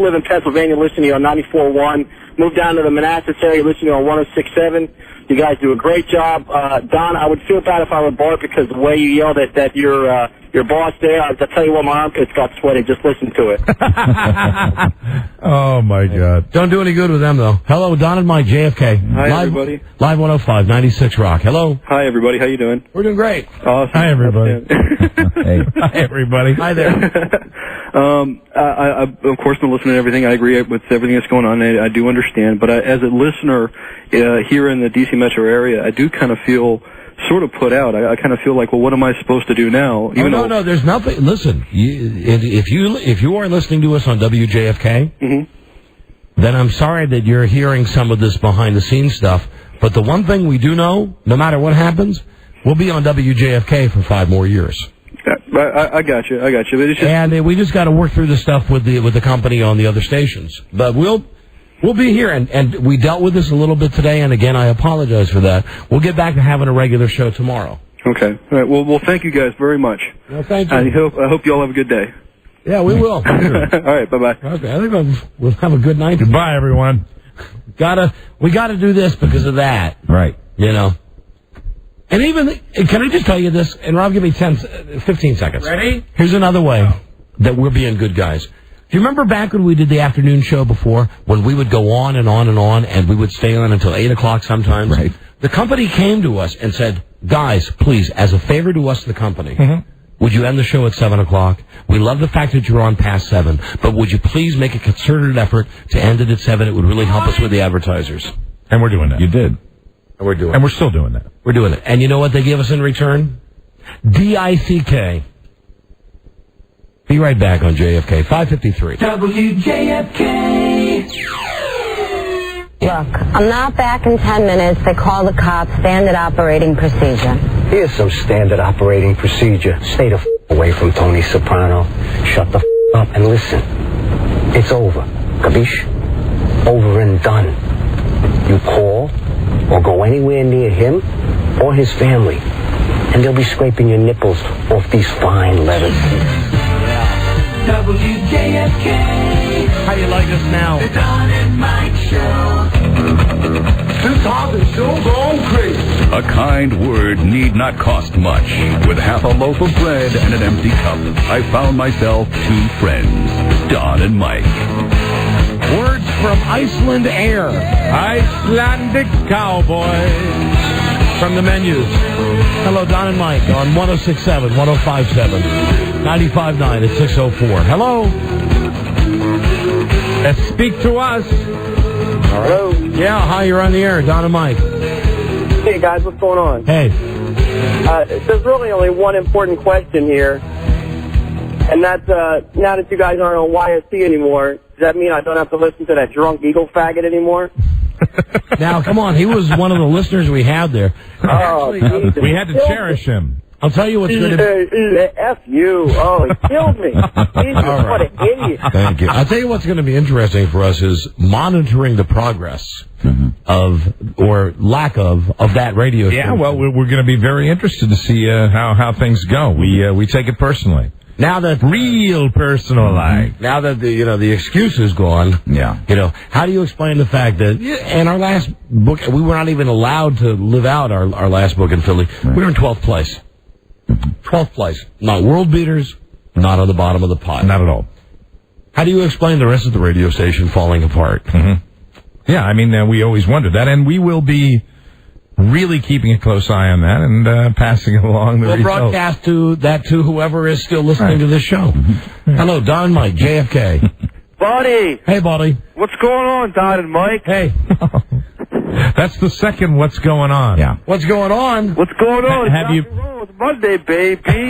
[SPEAKER 23] live in Pennsylvania, listening to you on 94.1. Moved down to the Manassas area, listening to you on 106.7. You guys do a great job. Don, I would feel bad if I would bark because the way you yelled at your boss there, I'll tell you what, my armpits got sweaty. Just listen to it.
[SPEAKER 16] Oh, my God.
[SPEAKER 15] Don't do any good with them, though. Hello, Don and Mike, JFK.
[SPEAKER 4] Hi, everybody.
[SPEAKER 15] Live 105, 96 Rock. Hello.
[SPEAKER 4] Hi, everybody. How you doing?
[SPEAKER 15] We're doing great.
[SPEAKER 4] Awesome.
[SPEAKER 16] Hi, everybody. Hey. Hi, everybody.
[SPEAKER 15] Hi there.
[SPEAKER 4] I've, of course, been listening to everything. I agree with everything that's going on. I do understand. But as a listener here in the D.C. metro area, I do kind of feel sort of put out. I kind of feel like, well, what am I supposed to do now?
[SPEAKER 15] No, there's nothing. Listen, if you are listening to us on WJFK, then I'm sorry that you're hearing some of this behind-the-scenes stuff. But the one thing we do know, no matter what happens, we'll be on WJFK for 5 more years.
[SPEAKER 4] I got you. But it's just...
[SPEAKER 15] And we just got to work through the stuff with the company on the other stations. But we'll be here, and we dealt with this a little bit today, and again, I apologize for that. We'll get back to having a regular show tomorrow.
[SPEAKER 4] Okay. All right. Well, thank you guys very much.
[SPEAKER 15] Well, thank you.
[SPEAKER 4] I hope you all have a good day.
[SPEAKER 15] Yeah, we will.
[SPEAKER 4] All right. Bye-bye.
[SPEAKER 15] Okay. I think we'll have a good night.
[SPEAKER 16] Goodbye, everyone.
[SPEAKER 15] We gotta do this because of that.
[SPEAKER 19] Right.
[SPEAKER 15] You know. And can I just tell you this? And Rob, give me 15 seconds.
[SPEAKER 16] Ready?
[SPEAKER 15] Here's another way that we're being good guys. Do you remember back when we did the afternoon show before, when we would go on and on and on, and we would stay on until 8 o'clock sometimes?
[SPEAKER 19] Right.
[SPEAKER 15] The company came to us and said, guys, please, as a favor to us, the company, would you end the show at 7 o'clock? We love the fact that you're on past 7, but would you please make a concerted effort to end it at 7? It would really help us with the advertisers.
[SPEAKER 16] And we're doing that.
[SPEAKER 19] You did.
[SPEAKER 15] And we're doing it.
[SPEAKER 16] And we're still doing that.
[SPEAKER 15] We're doing it. And you know what they give us in return? DICK. Be right back on JFK 553.
[SPEAKER 9] WJFK.
[SPEAKER 20] Look, I'm not back in 10 minutes. They call the cops. Standard operating procedure.
[SPEAKER 21] Here's some standard operating procedure. Stay the away from Tony Soprano. Shut the up and listen. It's over. Capiche? Over and done. You call or go anywhere near him or his family, and they'll be scraping your nipples off these fine leather seats.
[SPEAKER 9] WJFK.
[SPEAKER 15] How you like us now?
[SPEAKER 9] The Don and Mike Show.
[SPEAKER 21] This talking show's going crazy.
[SPEAKER 1] A kind word need not cost much. With half a loaf of bread and an empty cup, I found myself 2 friends, Don and Mike.
[SPEAKER 15] Words from Iceland Air.
[SPEAKER 16] Icelandic cowboy.
[SPEAKER 15] From the menus. Hello, Don and Mike on 106.7, 105.7, 95.9 at 6:04. Hello.
[SPEAKER 16] Speak to us.
[SPEAKER 23] Hello.
[SPEAKER 15] Yeah, hi, you're on the air, Don and Mike.
[SPEAKER 23] Hey, guys, what's going on?
[SPEAKER 15] Hey.
[SPEAKER 23] There's really only one important question here, and that's, now that you guys aren't on YSC anymore, does that mean I don't have to listen to that drunk Eagle faggot anymore?
[SPEAKER 15] Now, come on, he was one of the listeners we had there.
[SPEAKER 23] Oh,
[SPEAKER 16] we had to cherish him.
[SPEAKER 15] I'll tell you what's going to
[SPEAKER 23] F you. Oh, he killed me. Jesus, what an idiot.
[SPEAKER 15] Thank you. I'll tell you what's going to be interesting for us is monitoring the progress of, or lack of that radio station.
[SPEAKER 16] Yeah, well, we're going to be very interested to see how things go. We take it personally.
[SPEAKER 15] Now that
[SPEAKER 16] real personal life.
[SPEAKER 15] Now that the excuse is gone.
[SPEAKER 19] Yeah.
[SPEAKER 15] How do you explain the fact that in our last book we were not even allowed to live out our last book in Philly. Right. We were in 12th place. 12th place. Not world beaters, not on the bottom of the pile.
[SPEAKER 16] Not at all.
[SPEAKER 15] How do you explain the rest of the radio station falling apart?
[SPEAKER 16] Yeah, I mean, we always wondered that, and we will be really keeping a close eye on that and passing along the
[SPEAKER 15] We'll
[SPEAKER 16] results.
[SPEAKER 15] broadcast to whoever is still listening to this show. Hello, Don Mike, JFK.
[SPEAKER 2] Buddy!
[SPEAKER 15] Hey, buddy.
[SPEAKER 2] What's going on, Don and Mike?
[SPEAKER 15] Hey.
[SPEAKER 16] That's the second what's going on.
[SPEAKER 19] Yeah.
[SPEAKER 15] What's going on?
[SPEAKER 2] What's going on?
[SPEAKER 16] Have you...
[SPEAKER 2] It's Monday, baby.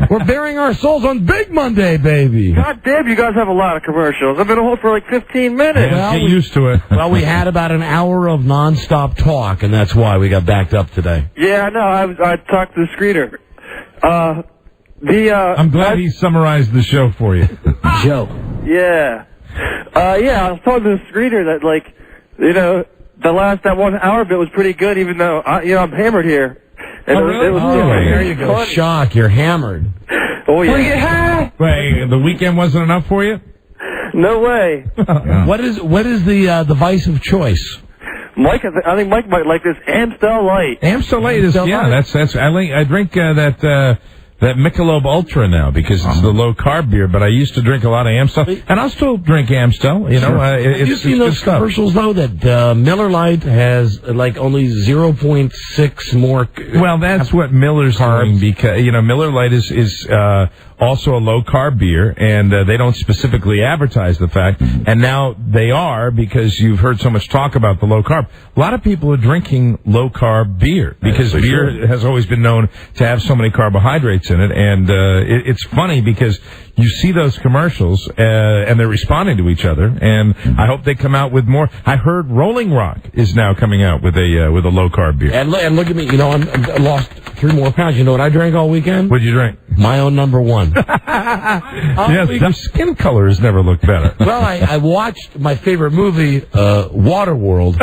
[SPEAKER 15] We're bearing our souls on Big Monday, baby.
[SPEAKER 2] God damn, you guys have a lot of commercials. I've been on hold for like 15 minutes.
[SPEAKER 16] Get used to it.
[SPEAKER 15] Well, we had about an hour of nonstop talk, and that's why we got backed up today.
[SPEAKER 2] Yeah, I know. I talked to the screener.
[SPEAKER 16] I'm glad he summarized the show for you.
[SPEAKER 15] Joe.
[SPEAKER 2] Yeah. I was talking to the screener that, like, you know, that 1 hour bit was pretty good, even though, I'm hammered here. And
[SPEAKER 16] really?
[SPEAKER 2] It was
[SPEAKER 15] there you go.
[SPEAKER 2] funny.
[SPEAKER 15] Shock, you're hammered.
[SPEAKER 2] Oh, yeah.
[SPEAKER 16] Wait, the weekend wasn't enough for you?
[SPEAKER 2] No way.
[SPEAKER 15] What is the vice of choice?
[SPEAKER 2] Mike, I think Mike might like this Amstel Light.
[SPEAKER 16] Amstel Light is, that's, I drink that Michelob Ultra now because it's the low carb beer, but I used to drink a lot of Amstel, and I'll still drink Amstel. You know,
[SPEAKER 15] have you seen those commercials though that Miller Lite has like only 0.6 more?
[SPEAKER 16] Well, that's what Miller's doing because Miller Lite is also a low carb beer, and they don't specifically advertise the fact, and now they are because you've heard so much talk about the low carb. A lot of people are drinking low carb beer because beer has always been known to have so many carbohydrates in it, and it's funny because you see those commercials and they're responding to each other, and I hope they come out with more. I heard Rolling Rock is now coming out with a low carb beer.
[SPEAKER 15] And look at me, I lost 3 more pounds. You know what I drank all weekend?
[SPEAKER 16] What'd you drink?
[SPEAKER 15] My own number 1.
[SPEAKER 16] Yes, your skin color has never looked better.
[SPEAKER 15] Well, I watched my favorite movie, Waterworld.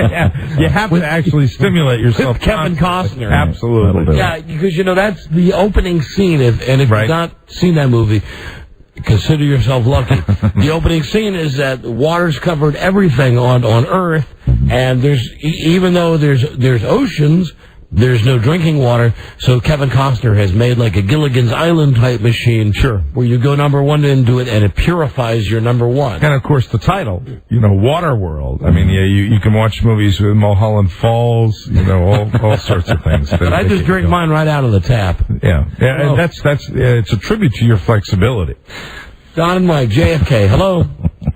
[SPEAKER 16] Yeah, you have to actually stimulate yourself.
[SPEAKER 15] With Kevin Costner.
[SPEAKER 16] Absolutely.
[SPEAKER 15] Yeah, because that's the opening scene, if you've not seen that movie, consider yourself lucky. The opening scene is that water's covered everything on Earth, and even though there's oceans, there's no drinking water, so Kevin Costner has made like a Gilligan's Island type machine, where you go number 1 into it, and it purifies your number 1.
[SPEAKER 16] And of course the title, Waterworld. I mean, you can watch movies with Mulholland Falls, all sorts of things.
[SPEAKER 15] But I just drink mine right out of the tap.
[SPEAKER 16] Yeah, and that's it's a tribute to your flexibility.
[SPEAKER 15] Don and Mike, JFK, hello.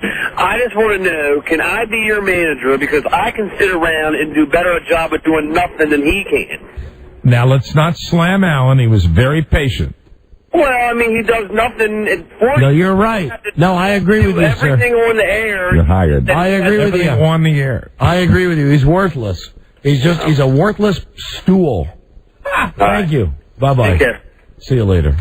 [SPEAKER 13] I just want to know, can I be your manager? Because I can sit around and do better a job at doing nothing than he can.
[SPEAKER 16] Now, let's not slam Alan. He was very patient.
[SPEAKER 13] Well, I mean, he does nothing.
[SPEAKER 15] No, you're right. No, I agree with you, sir.
[SPEAKER 13] Everything on the air.
[SPEAKER 19] You're hired.
[SPEAKER 15] I agree with you.
[SPEAKER 16] On the air.
[SPEAKER 15] I agree with you. He's worthless. He's a worthless stool. Thank you. Bye-bye.
[SPEAKER 13] Take care.
[SPEAKER 15] See you later.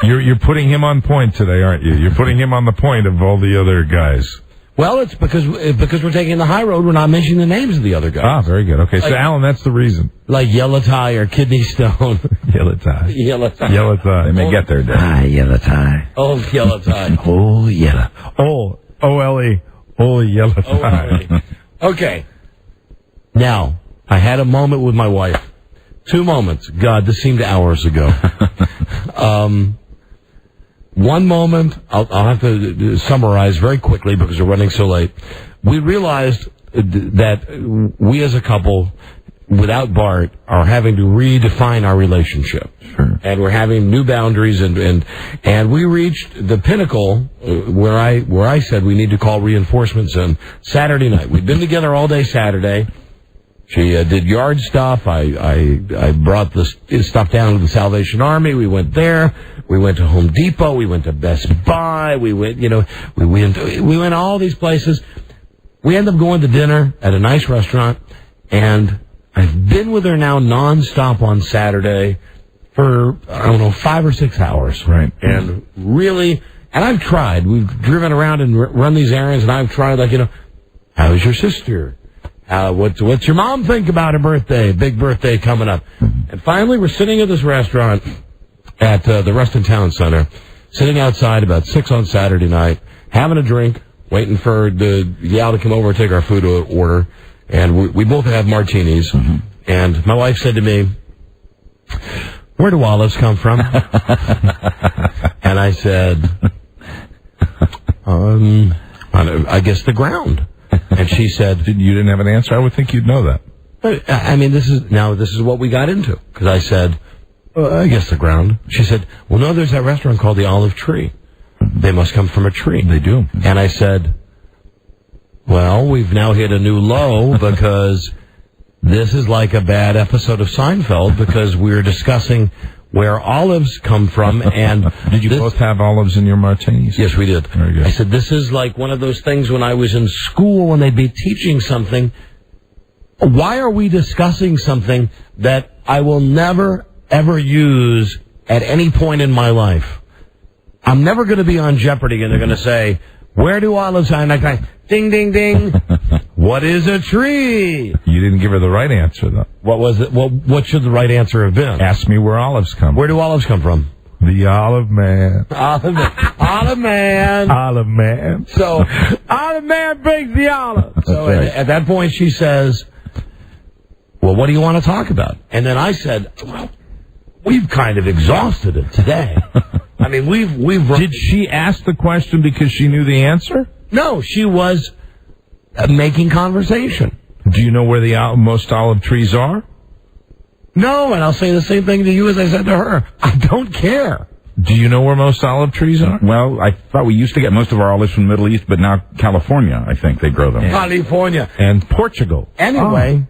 [SPEAKER 16] You're putting him on point today, aren't you? You're putting him on the point of all the other guys.
[SPEAKER 15] Well, it's because we're taking the high road. We're not mentioning the names of the other guys.
[SPEAKER 16] Ah, very good. Okay, so Alan, that's the reason.
[SPEAKER 15] Like Yellow Tie or Kidney Stone.
[SPEAKER 16] Yellow Tie.
[SPEAKER 15] Yellow Tie.
[SPEAKER 16] Yellow Tie.
[SPEAKER 19] They may get there, Dan.
[SPEAKER 15] Yellow Tie. Oh, Yellow Tie.
[SPEAKER 19] Oh, yellow.
[SPEAKER 16] Oh, O-L-E. Oh, Yellow Tie.
[SPEAKER 15] Okay. Now, I had a moment with my wife. 2 moments. God, this seemed hours ago. One moment, I'll have to summarize very quickly because we're running so late. We realized that we as a couple, without Bart, are having to redefine our relationship.
[SPEAKER 19] Sure.
[SPEAKER 15] And we're having new boundaries, and we reached the pinnacle where I said we need to call reinforcements in Saturday night. We'd been together all day Saturday. She did yard stuff. I brought the stuff down to the Salvation Army. We went there. We went to Home Depot. We went to Best Buy. We went to all these places. We ended up going to dinner at a nice restaurant, and I've been with her now nonstop on Saturday for, 5 or 6 hours.
[SPEAKER 16] Right.
[SPEAKER 15] And really, and I've tried. We've driven around and run these errands, and I've tried, how's your sister? What's your mom think about her birthday? Big birthday coming up. And finally, we're sitting at this restaurant at the Ruston Town Center, sitting outside about 6 on Saturday night, having a drink, waiting for the gal to come over and take our food order. And we both have martinis. Mm-hmm. And my wife said to me, "Where do olives come from?" And I said, I guess the ground. And she said,
[SPEAKER 16] "You didn't have an answer? I would think you'd know that."
[SPEAKER 15] I mean, this is what we got into. Because I said, I guess the ground. She said, well, no, there's that restaurant called the Olive Tree. They must come from a tree.
[SPEAKER 16] They do.
[SPEAKER 15] And I said, well, we've now hit a new low because this is like a bad episode of Seinfeld because we're discussing where olives come from. And
[SPEAKER 16] did you both have olives in your martinis?
[SPEAKER 15] Yes, we did.
[SPEAKER 16] Very good.
[SPEAKER 15] I said, this is like one of those things when I was in school and they'd be teaching something. Why are we discussing something that I will never, ever use at any point in my life? I'm never going to be on Jeopardy and they're going to say, where do olives and I go, ding, ding, ding. What is a tree?
[SPEAKER 16] You didn't give her the right answer, though.
[SPEAKER 15] What was it? What should the right answer have been?
[SPEAKER 16] Ask me where olives come from.
[SPEAKER 15] Where do olives come from?
[SPEAKER 16] The olive man.
[SPEAKER 15] Olive man.
[SPEAKER 16] Olive man.
[SPEAKER 15] So, olive man brings the olive. So at that point she says, well, what do you want to talk about? And then I said, well, we've kind of exhausted it today. I mean, we've.
[SPEAKER 16] Did she ask the question because she knew the answer?
[SPEAKER 15] No, she was making conversation.
[SPEAKER 16] Do you know where the most olive trees are?
[SPEAKER 15] No, and I'll say the same thing to you as I said to her. I don't care.
[SPEAKER 16] Do you know where most olive trees are?
[SPEAKER 19] Well, I thought we used to get most of our olives from the Middle East, but now California, I think they grow them.
[SPEAKER 15] California.
[SPEAKER 16] And Portugal.
[SPEAKER 15] Anyway.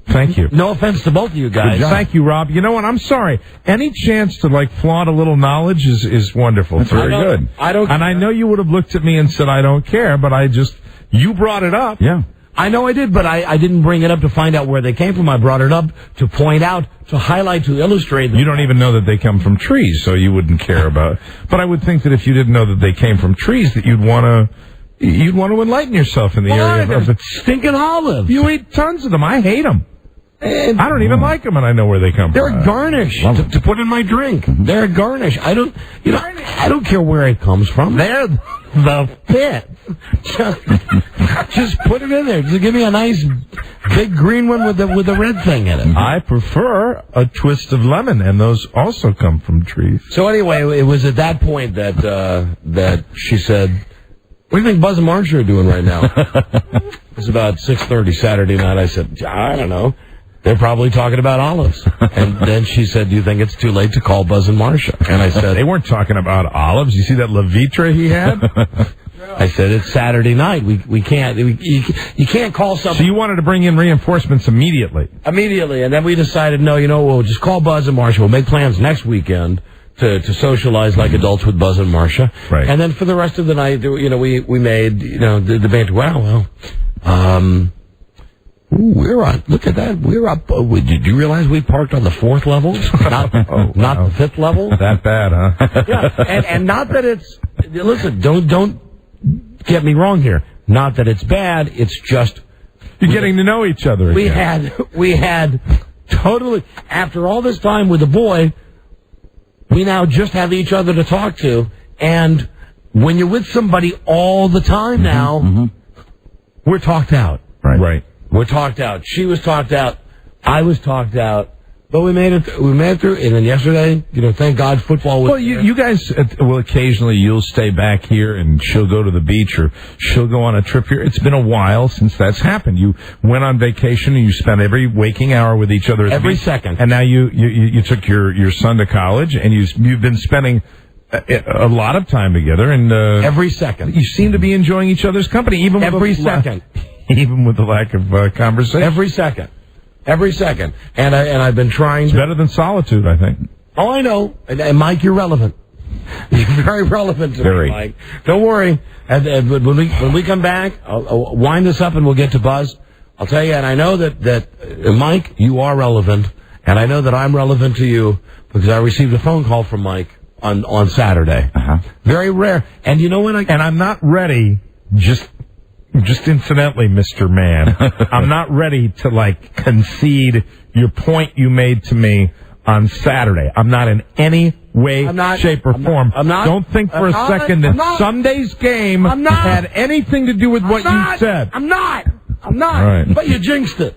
[SPEAKER 16] Thank you.
[SPEAKER 15] No offense to both of you guys.
[SPEAKER 16] Thank you, Rob. You know what? I'm sorry. Any chance to flaunt a little knowledge is wonderful.
[SPEAKER 19] That's very good.
[SPEAKER 16] And I know you would have looked at me and said, I don't care, but you brought it up.
[SPEAKER 19] Yeah.
[SPEAKER 15] I know I did, but I didn't bring it up to find out where they came from. I brought it up to point out, to highlight, to illustrate.
[SPEAKER 16] You don't even know that they come from trees, so you wouldn't care about it. But I would think that if you didn't know that they came from trees, that you'd want to enlighten yourself in the area of the
[SPEAKER 15] stinking olives.
[SPEAKER 16] You eat tons of them. I hate them. I don't even like them, and I know where they come
[SPEAKER 15] from. They're
[SPEAKER 16] a
[SPEAKER 15] garnish to put in my drink. They're a garnish. I don't care where it comes from. They're the pit. Just put it in there. Just give me a nice big green one with the red thing in it.
[SPEAKER 16] I prefer a twist of lemon, and those also come from trees.
[SPEAKER 15] So anyway, it was at that point that she said, "What do you think Buzz and Marcia are doing right now?" It was about 6:30 Saturday night. I said, "I don't know. They're probably talking about olives." And then she said, do you think it's too late to call Buzz and Marcia? And I said,
[SPEAKER 16] they weren't talking about olives. You see that Levitra he had?
[SPEAKER 15] I said, it's Saturday night. We can't, you can't call somebody.
[SPEAKER 16] So you wanted to bring in reinforcements immediately?
[SPEAKER 15] Immediately. And then we decided, no, we'll just call Buzz and Marcia. We'll make plans next weekend to socialize like adults with Buzz and Marcia.
[SPEAKER 16] Right.
[SPEAKER 15] And then for the rest of the night, we made, the banter. Wow, ooh, we're on. Look at that. We're up. Did you realize we parked on the 4th level? Not the 5th level?
[SPEAKER 16] That bad, huh?
[SPEAKER 15] Yeah. And not that it's. Listen, don't get me wrong here. Not that it's bad. It's just
[SPEAKER 16] you're getting to know each other.
[SPEAKER 15] Again. We had totally after all this time with the boy, we now just have each other to talk to. And when you're with somebody all the time now, we're talked out.
[SPEAKER 16] Right.
[SPEAKER 15] We're talked out. She was talked out. I was talked out. But we made it. We made it through. And then yesterday, thank God, football was.
[SPEAKER 16] Well, you guys will occasionally. You'll stay back here, and she'll go to the beach, or she'll go on a trip here. It's been a while since that's happened. You went on vacation, and you spent every waking hour with each other.
[SPEAKER 15] Every second.
[SPEAKER 16] And now you took your son to college, and you've been spending a lot of time together. And
[SPEAKER 15] every second,
[SPEAKER 16] you seem to be enjoying each other's company, even
[SPEAKER 15] every second.
[SPEAKER 16] Even with the lack of conversation.
[SPEAKER 15] Every second. And I've been trying.
[SPEAKER 16] It's better than solitude, I think.
[SPEAKER 15] Oh, I know. And Mike, you're relevant. You're very relevant to me, Mike. Don't worry. And when we come back, I'll wind this up and we'll get to Buzz. I'll tell you, and I know that Mike, you are relevant, and I know that I'm relevant to you because I received a phone call from Mike on Saturday. Very rare. And you know when
[SPEAKER 16] and I'm not ready. Just incidentally, Mr. Man, I'm not ready to concede your point you made to me on Saturday. I'm not in any way, shape, or form.
[SPEAKER 15] I'm not.
[SPEAKER 16] Don't think for a second that Sunday's game had anything to do with what you said.
[SPEAKER 15] I'm not.
[SPEAKER 16] All right.
[SPEAKER 15] But you jinxed it.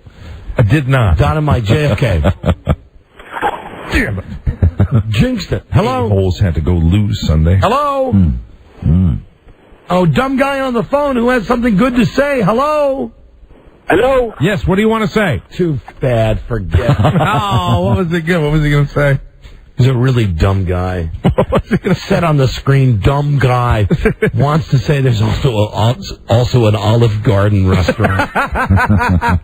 [SPEAKER 16] I did not.
[SPEAKER 15] Dynamite JFK. Damn it. Jinxed it. Hello?
[SPEAKER 16] Holes had to go lose Sunday.
[SPEAKER 15] Hello? Oh, dumb guy on the phone who has something good to say. Hello?
[SPEAKER 13] Hello?
[SPEAKER 16] Yes, what do you want to say?
[SPEAKER 15] Too bad, forget.
[SPEAKER 16] Oh, what was it good? What was he going to say?
[SPEAKER 15] He's a really dumb guy.
[SPEAKER 16] What's he going to
[SPEAKER 15] Said on the screen, dumb guy. Wants to say there's also an Olive Garden restaurant.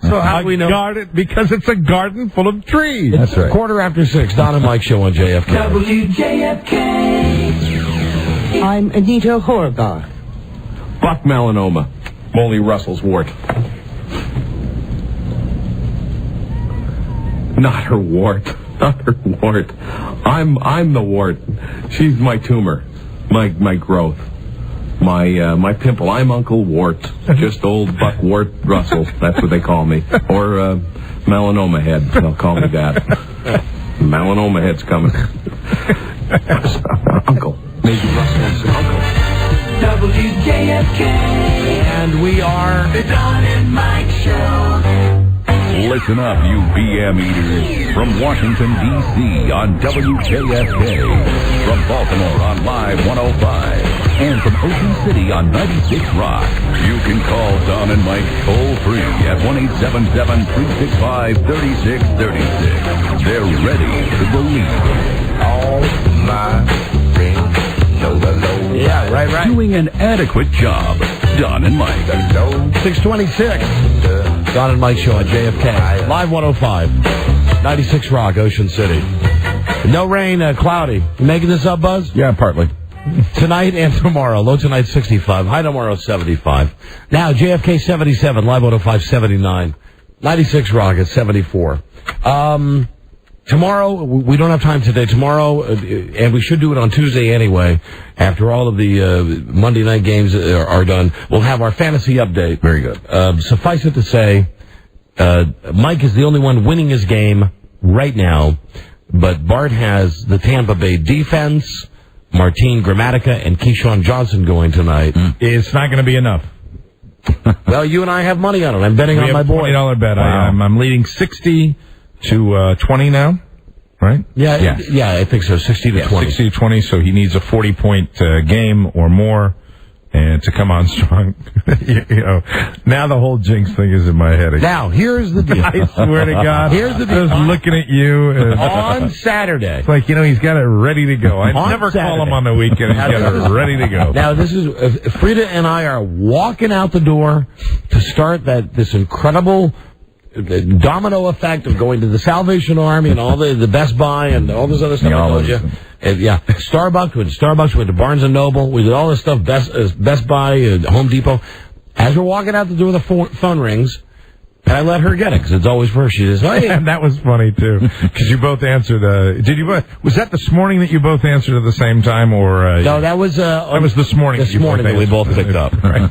[SPEAKER 16] So how do we know? Garden, because it's a garden full of trees.
[SPEAKER 15] That's right. 6:15, Don and Mike Show on JFK.
[SPEAKER 9] WJFK. I'm Anita Horvath.
[SPEAKER 7] Buck melanoma. Molly Russell's wart. Not her wart. Not her wart. I'm the wart. She's my tumor. My growth. My pimple. I'm Uncle Wart. Just old Buck Wart Russell. That's what they call me. Or melanoma head. They'll call me that. Melanoma head's coming. Uncle. Maybe Russell's uncle.
[SPEAKER 9] WJFK.
[SPEAKER 15] And we are
[SPEAKER 9] The Don and Mike Show.
[SPEAKER 1] Listen up, you BM eaters. From Washington, D.C. on WJFK. From Baltimore on Live 105. And from Ocean City on 96 Rock. You can call Don and Mike toll-free at 1-877-365-3636. They're ready to believe.
[SPEAKER 14] All my friends know the low.
[SPEAKER 15] Yeah, right.
[SPEAKER 1] Doing an adequate job. Don and Mike.
[SPEAKER 15] 6:26. Don and Mike Show at JFK. Live 105. 96 Rock, Ocean City. No rain, cloudy. You making this up, Buzz?
[SPEAKER 19] Yeah, partly.
[SPEAKER 15] Tonight and tomorrow. Low tonight 65. High tomorrow 75. Now, JFK 77. Live 105 79. 96 Rock at 74. Tomorrow, we don't have time today. Tomorrow, and we should do it on Tuesday anyway, after all of the Monday night games are done, we'll have our fantasy update.
[SPEAKER 19] Very good.
[SPEAKER 15] Suffice it to say, Mike is the only one winning his game right now, but Bart has the Tampa Bay defense, Martine Gramatica, and Keyshawn Johnson going tonight.
[SPEAKER 16] It's not going to be enough.
[SPEAKER 15] Well, you and I have money on it. I'm betting on my boy.
[SPEAKER 16] $20 bet.
[SPEAKER 15] Wow.
[SPEAKER 16] I'm leading 60 to 20 now, right?
[SPEAKER 15] Yeah, I think so. 60 to 20.
[SPEAKER 16] 60 to 20. So he needs a 40-point game or more, and to come on strong. Now the whole jinx thing is in my head again.
[SPEAKER 15] Now here's the deal.
[SPEAKER 16] I swear to God.
[SPEAKER 15] Here's the deal.
[SPEAKER 16] Just looking at you
[SPEAKER 15] on Saturday.
[SPEAKER 16] It's like he's got it ready to go. I never call him on the weekend. He's got it ready to go.
[SPEAKER 15] Now this is Frida and I are walking out the door to start this incredible domino effect of going to the Salvation Army and all the Best Buy and all this other stuff I told you. And, Starbucks, we went to Barnes & Noble, we did all this stuff, Best Buy, Home Depot. As we're walking out the door, the phone rings, and I let her get it, because it's always for her. She says, "Hey."
[SPEAKER 16] And that was funny, too, because you both answered, was that this morning that you both answered at the same time, or?
[SPEAKER 15] No, that was
[SPEAKER 16] this morning.
[SPEAKER 15] This morning that we both picked up. Right.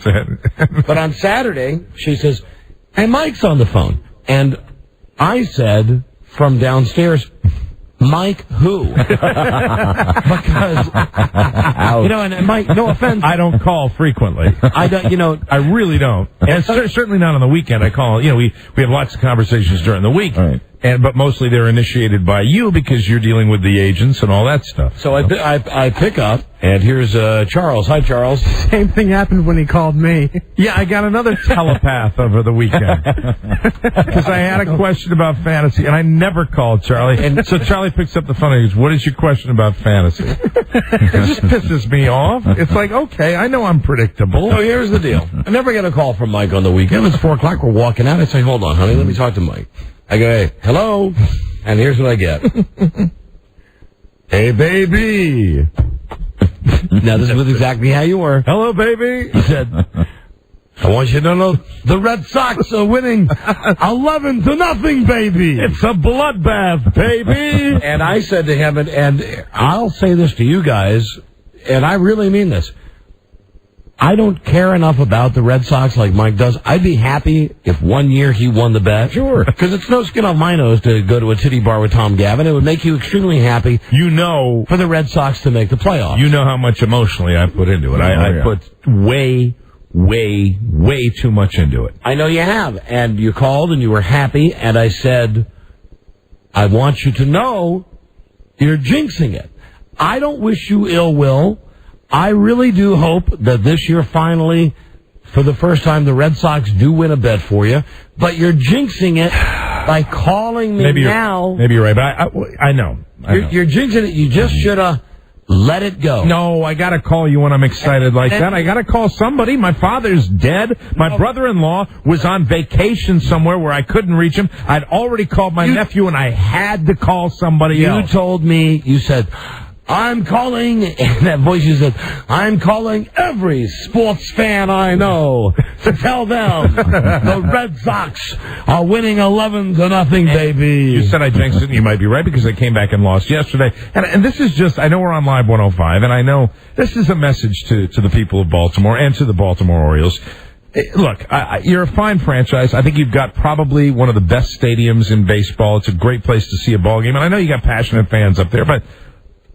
[SPEAKER 15] But on Saturday, she says, "Hey, Mike's on the phone." And I said from downstairs, "Mike who?" Because, and Mike, no offense.
[SPEAKER 16] I don't call frequently.
[SPEAKER 15] I don't,
[SPEAKER 16] I really don't. And certainly not on the weekend. I call, we have lots of conversations during the week.
[SPEAKER 19] Right.
[SPEAKER 16] But mostly they're initiated by you because you're dealing with the agents and all that stuff.
[SPEAKER 15] So I pick up, and here's Charles. Hi, Charles.
[SPEAKER 10] Same thing happened when he called me.
[SPEAKER 16] Yeah, I got another telepath over the weekend. Because I had a question about fantasy, and I never called Charlie. And so Charlie picks up the phone and he goes, "What is your question about fantasy?" It just pisses me off. It's like, okay, I know I'm predictable.
[SPEAKER 15] So here's the deal. I never get a call from Mike on the weekend. It's 4 o'clock. We're walking out. I say, "Hold on, honey. Let me talk to Mike." I go, "Hey, hello," and here's what I get. "Hey, baby." Now, this is exactly how you were.
[SPEAKER 16] "Hello, baby."
[SPEAKER 15] He said, "I want you to know the Red Sox are winning 11-0, baby.
[SPEAKER 16] It's a bloodbath, baby."
[SPEAKER 15] And I said to him, and I'll say this to you guys, and I really mean this. I don't care enough about the Red Sox like Mike does. I'd be happy if one year he won the bet.
[SPEAKER 16] Sure.
[SPEAKER 15] Because it's no skin off my nose to go to a titty bar with Tom Gavin. It would make you extremely happy for the Red Sox to make the playoffs.
[SPEAKER 16] You know how much emotionally I put into it. I put way too much into it.
[SPEAKER 15] I know you have. And you called and you were happy. And I said, "I want you to know you're jinxing it. I don't wish you ill will. I really do hope that this year finally for the first time, the Red Sox do win a bet for you, but you're jinxing it by calling me now.
[SPEAKER 16] Maybe you're right, but I know.
[SPEAKER 15] You're jinxing it. You just should have let it go.
[SPEAKER 16] No, I got to call you when I'm excited like that. I got to call somebody. My father's dead. My brother-in-law was on vacation somewhere where I couldn't reach him. I'd already called my nephew, and I had to call somebody else.
[SPEAKER 15] You told me, you said, I'm calling, and that voice you said, I'm calling every sports fan I know to tell them the Red Sox are winning 11-0, baby.
[SPEAKER 16] You said I jinxed it, and you might be right because they came back and lost yesterday. And this is just, I know we're on Live 105, and I know this is a message to the people of Baltimore and to the Baltimore Orioles. Look, you're a fine franchise. I think you've got probably one of the best stadiums in baseball. It's a great place to see a ball game, and I know you got passionate fans up there, but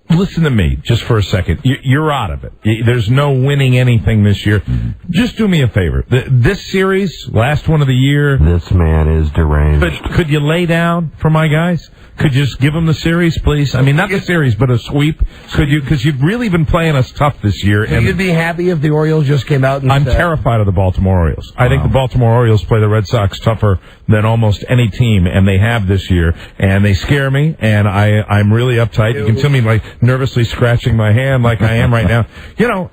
[SPEAKER 16] listen to me just for a second. You're out of it. There's no winning anything this year. Just do me a favor. This series, last one of the year.
[SPEAKER 3] This man is deranged.
[SPEAKER 16] But could you lay down for my guys? Could you just give them the series, please? I mean, not the series, but a sweep. Could you? Because you've really been playing us tough this year.
[SPEAKER 15] And you'd be happy if the Orioles just came out and
[SPEAKER 16] I'm terrified of the Baltimore Orioles. I think the Baltimore Orioles play the Red Sox tougher than almost any team, and they have this year. And they scare me, and I'm really uptight. You can tell me like nervously scratching my hand like I am right now. You know,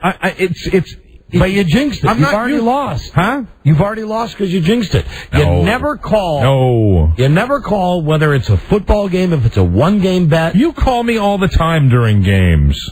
[SPEAKER 15] But you jinxed it. You've already lost.
[SPEAKER 16] Huh?
[SPEAKER 15] You've already lost because you jinxed it. You never call.
[SPEAKER 16] No.
[SPEAKER 15] You never call whether it's a football game, if it's a one-game bet.
[SPEAKER 16] You call me all the time during games.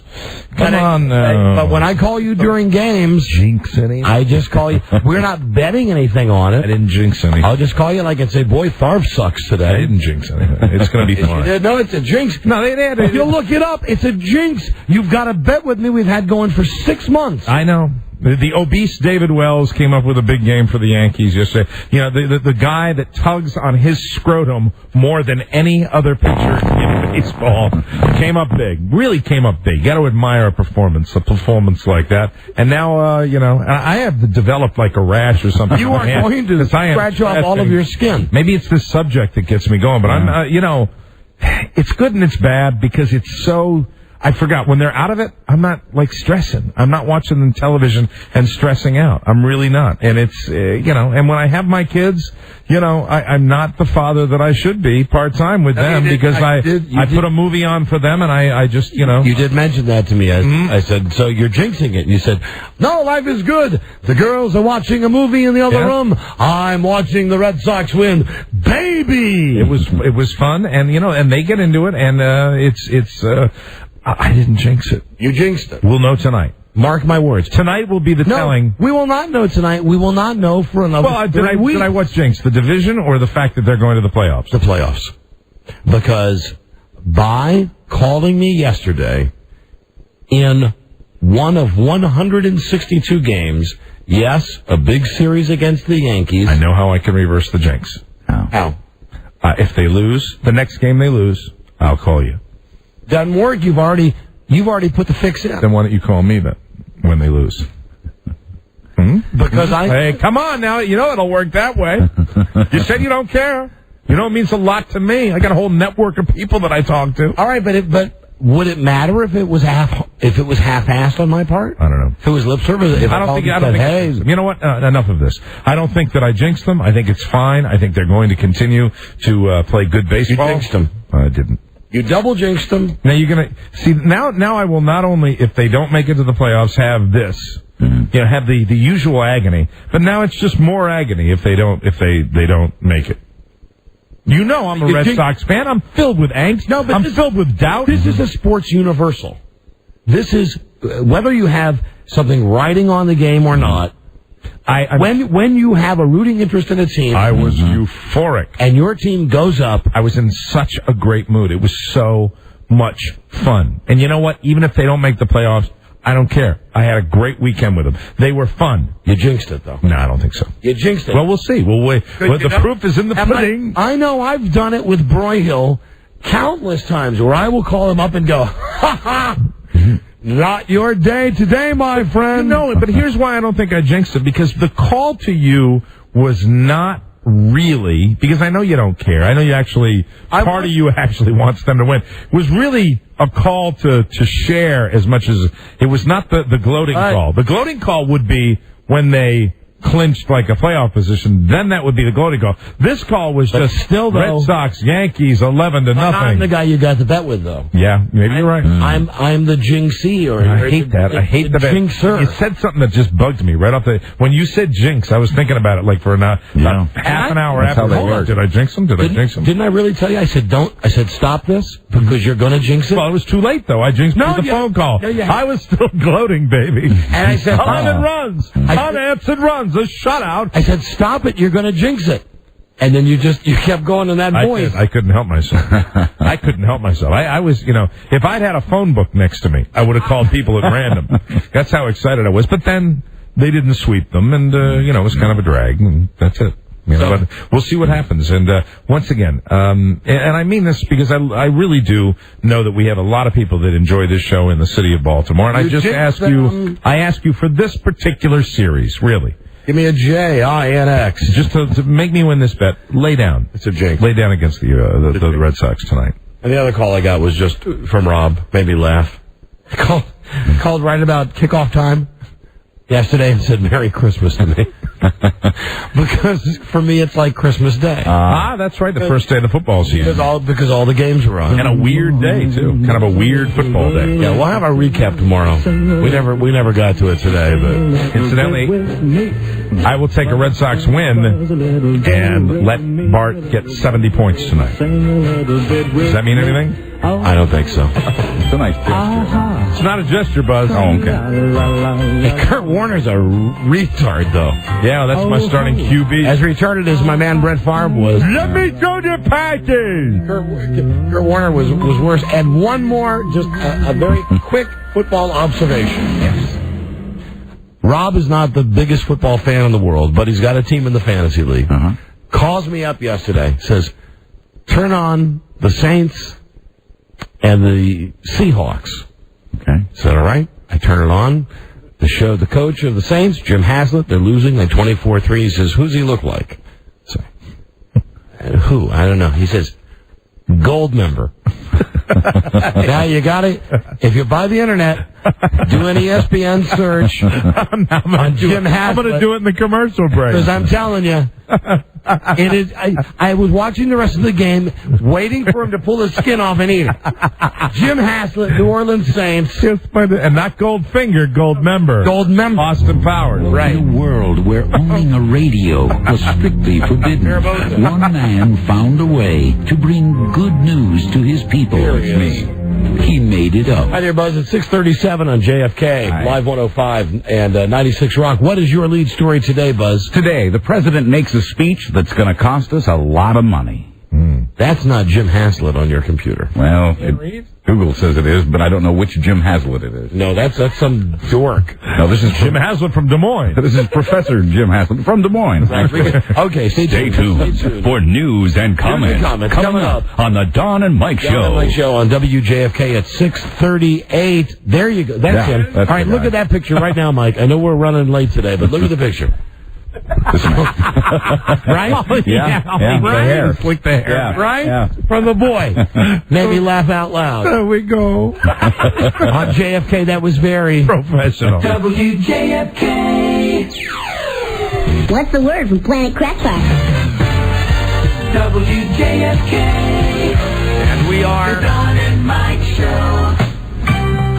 [SPEAKER 16] Come on now.
[SPEAKER 15] But when I call you during games,
[SPEAKER 16] jinx anything.
[SPEAKER 15] I just call you. We're not betting anything on it.
[SPEAKER 16] I didn't jinx anything.
[SPEAKER 15] I'll just call you like and say, boy, Tharp sucks today.
[SPEAKER 16] I didn't jinx anything. It's going to be fine.
[SPEAKER 15] No, it's a jinx.
[SPEAKER 16] No, they had
[SPEAKER 15] If you look it up, it's a jinx. You've got a bet with me we've had going for 6 months.
[SPEAKER 16] I know. The obese David Wells came up with a big game for the Yankees yesterday. You know, the guy that tugs on his scrotum more than any other pitcher in baseball came up big. Really came up big. Got to admire a performance like that. And now, I have developed like a rash or something.
[SPEAKER 15] You are going to scratch off all of your skin.
[SPEAKER 16] Maybe it's this subject that gets me going, but I'm, it's good and it's bad because it's so... I forgot, when they're out of it, I'm not, stressing. I'm not watching the television and stressing out. I'm really not. And it's, and when I have my kids, I'm not the father that I should be part-time with them because I put a movie on for them and I just,
[SPEAKER 15] You did mention that to me. I said, so you're jinxing it. And you said, no, life is good. The girls are watching a movie in the other room. I'm watching the Red Sox win. Baby!
[SPEAKER 16] It was fun and, and they get into it and, I didn't jinx it.
[SPEAKER 15] You jinxed it.
[SPEAKER 16] We'll know tonight.
[SPEAKER 15] Mark my words.
[SPEAKER 16] Tonight will be the telling.
[SPEAKER 15] We will not know tonight. We will not know for another 3 weeks.
[SPEAKER 16] Did I what's jinx? The division or the fact that they're going to the playoffs?
[SPEAKER 15] The playoffs. Because by calling me yesterday in one of 162 games, yes, a big series against the Yankees.
[SPEAKER 16] I know how I can reverse the jinx.
[SPEAKER 15] How?
[SPEAKER 16] If they lose, the next game they lose, I'll call you.
[SPEAKER 15] Doesn't work. You've already put the fix in.
[SPEAKER 16] Then why don't you call me then when they lose?
[SPEAKER 15] Because
[SPEAKER 16] Hey, come on now. It'll work that way. You said you don't care. It means a lot to me. I got a whole network of people that I talk to.
[SPEAKER 15] All right, but would it matter if it was half-assed on my part?
[SPEAKER 16] I don't know.
[SPEAKER 15] If it was lip service?
[SPEAKER 16] I don't think. Hey, you know what? Enough of this. I don't think that I jinxed them. I think it's fine. I think they're going to continue to play good baseball.
[SPEAKER 15] You jinxed them.
[SPEAKER 16] I didn't.
[SPEAKER 15] You double jinxed them.
[SPEAKER 16] Now you're gonna see. Now I will not only, if they don't make it to the playoffs, have this. Have the usual agony. But now it's just more agony if they don't make it. I'm a Red Sox fan. I'm filled with angst. No, but I'm filled with doubt.
[SPEAKER 15] This is a sports universal. This is whether you have something riding on the game or not. When you have a rooting interest in a team,
[SPEAKER 16] I was euphoric,
[SPEAKER 15] and your team goes up.
[SPEAKER 16] I was in such a great mood. It was so much fun. And you know what? Even if they don't make the playoffs, I don't care. I had a great weekend with them. They were fun.
[SPEAKER 15] You jinxed it, though.
[SPEAKER 16] No, I don't think so.
[SPEAKER 15] You jinxed it.
[SPEAKER 16] Well, we'll see. We'll wait. But the proof is in the pudding.
[SPEAKER 15] I know I've done it with Broyhill countless times where I will call him up and go, ha ha! Not your day today, my friend.
[SPEAKER 16] No, but here's why I don't think I jinxed it, because the call to you was not really, because I know you don't care. I know you actually, part of you actually wants them to win. It was really a call to share as much as, it was not the gloating call. The gloating call would be when they clinched like a playoff position, then that would be the goal to go. This call was
[SPEAKER 15] But
[SPEAKER 16] just
[SPEAKER 15] still, though,
[SPEAKER 16] Red Sox, Yankees, 11-0.
[SPEAKER 15] I'm the guy you got to bet with, though.
[SPEAKER 16] Yeah, maybe you're right.
[SPEAKER 15] I'm the jinxie, or
[SPEAKER 16] I hate that. I hate the
[SPEAKER 15] jinxer.
[SPEAKER 16] You said something that just bugged me right off the. When you said jinx, I was thinking about it like for half an hour after. Hold on, did I jinx him?
[SPEAKER 15] Didn't I really tell you? I said don't. I said stop this because you're going to jinx it.
[SPEAKER 16] Well, it was too late though. I jinxed with the phone call.
[SPEAKER 15] No,
[SPEAKER 16] I was still gloating, baby.
[SPEAKER 15] And I said,
[SPEAKER 16] unanswered runs, a shutout.
[SPEAKER 15] I said, stop it, you're going to jinx it. And then you kept going in that voice.
[SPEAKER 16] I couldn't help myself. I was, if I'd had a phone book next to me, I would have called people at random. That's how excited I was. But then they didn't sweep them, and, it was kind of a drag, and that's it. But we'll see what happens. And once again, and I mean this because I really do know that we have a lot of people that enjoy this show in the city of Baltimore. And I just ask you for this particular series, really.
[SPEAKER 15] Give me a JINX.
[SPEAKER 16] Just to make me win this bet, lay down.
[SPEAKER 15] It's a jinx.
[SPEAKER 16] Lay down against the Red Sox tonight.
[SPEAKER 15] And the other call I got was just from Rob. Made me laugh. Called right about kickoff time yesterday and said Merry Christmas to me. Because for me it's like Christmas Day.
[SPEAKER 16] That's right, the first day of the football season.
[SPEAKER 15] Because all the games were on.
[SPEAKER 16] And a weird day too. Kind of a weird football day.
[SPEAKER 15] Yeah, we'll have our recap tomorrow. We never got to it today, but
[SPEAKER 16] incidentally, I will take a Red Sox win and let Bart get 70 points tonight. Does that mean anything?
[SPEAKER 15] I don't think so.
[SPEAKER 19] It's a nice gesture.
[SPEAKER 16] It's not a gesture, Buzz.
[SPEAKER 19] Oh, okay.
[SPEAKER 15] Hey, Kurt Warner's a retard, though.
[SPEAKER 16] Yeah, that's my starting QB.
[SPEAKER 15] As retarded as my man Brett Favre was.
[SPEAKER 16] Let me go to Patty!
[SPEAKER 15] Kurt Warner was worse. And one more, just a very quick football observation. Yes. Rob is not the biggest football fan in the world, but he's got a team in the fantasy league. Calls me up yesterday, says, turn on the Saints and the Seahawks.
[SPEAKER 19] Okay.
[SPEAKER 15] Said, all right. I turn it on. The coach of the Saints, Jim Haslett, they're losing. They're 24-3. He says, who's he look like? So, who? I don't know. He says, gold member. Now you got it. If you buy the internet, do an ESPN search on Jim Haslett.
[SPEAKER 16] I'm going to do it in the commercial break.
[SPEAKER 15] Because I'm telling you, it is. I was watching the rest of the game, waiting for him to pull his skin off and eat it. Jim Haslett, New Orleans Saints.
[SPEAKER 16] And not Goldfinger, gold member.
[SPEAKER 15] Gold member.
[SPEAKER 16] Austin Powers.
[SPEAKER 15] Right.
[SPEAKER 1] In a world where owning a radio was strictly forbidden, one man found a way to bring good news to his people. He made it up.
[SPEAKER 15] Hi there, Buzz. It's 6:37 on JFK, Live 105 and 96 Rock. What is your lead story today, Buzz?
[SPEAKER 19] Today, the president makes a speech that's going to cost us a lot of money.
[SPEAKER 15] That's not Jim Haslett on your computer.
[SPEAKER 19] Well, Google says it is, but I don't know which Jim Haslett it is.
[SPEAKER 15] No, that's some dork.
[SPEAKER 16] No, this is Jim Haslett from Des Moines.
[SPEAKER 19] This is Professor Jim Haslett from Des Moines.
[SPEAKER 15] Okay, stay tuned
[SPEAKER 19] for news and comments.
[SPEAKER 15] Coming up
[SPEAKER 19] on the Don and Mike Show.
[SPEAKER 15] Don and Mike Show on WJFK at 6:38. There you go. That's him. All right, look at that picture right now, Mike. I know we're running late today, but look at the picture. Right?
[SPEAKER 19] Yeah.
[SPEAKER 15] Right?
[SPEAKER 19] The hair.
[SPEAKER 16] Slick the hair.
[SPEAKER 15] Yeah. Right?
[SPEAKER 19] Yeah.
[SPEAKER 15] From the boy. Maybe laugh out loud.
[SPEAKER 16] There we go.
[SPEAKER 15] On JFK, that was very
[SPEAKER 16] professional.
[SPEAKER 9] WJFK. What's the word from Planet Crackpot? WJFK.
[SPEAKER 15] And we are
[SPEAKER 9] the Don and Mike Show.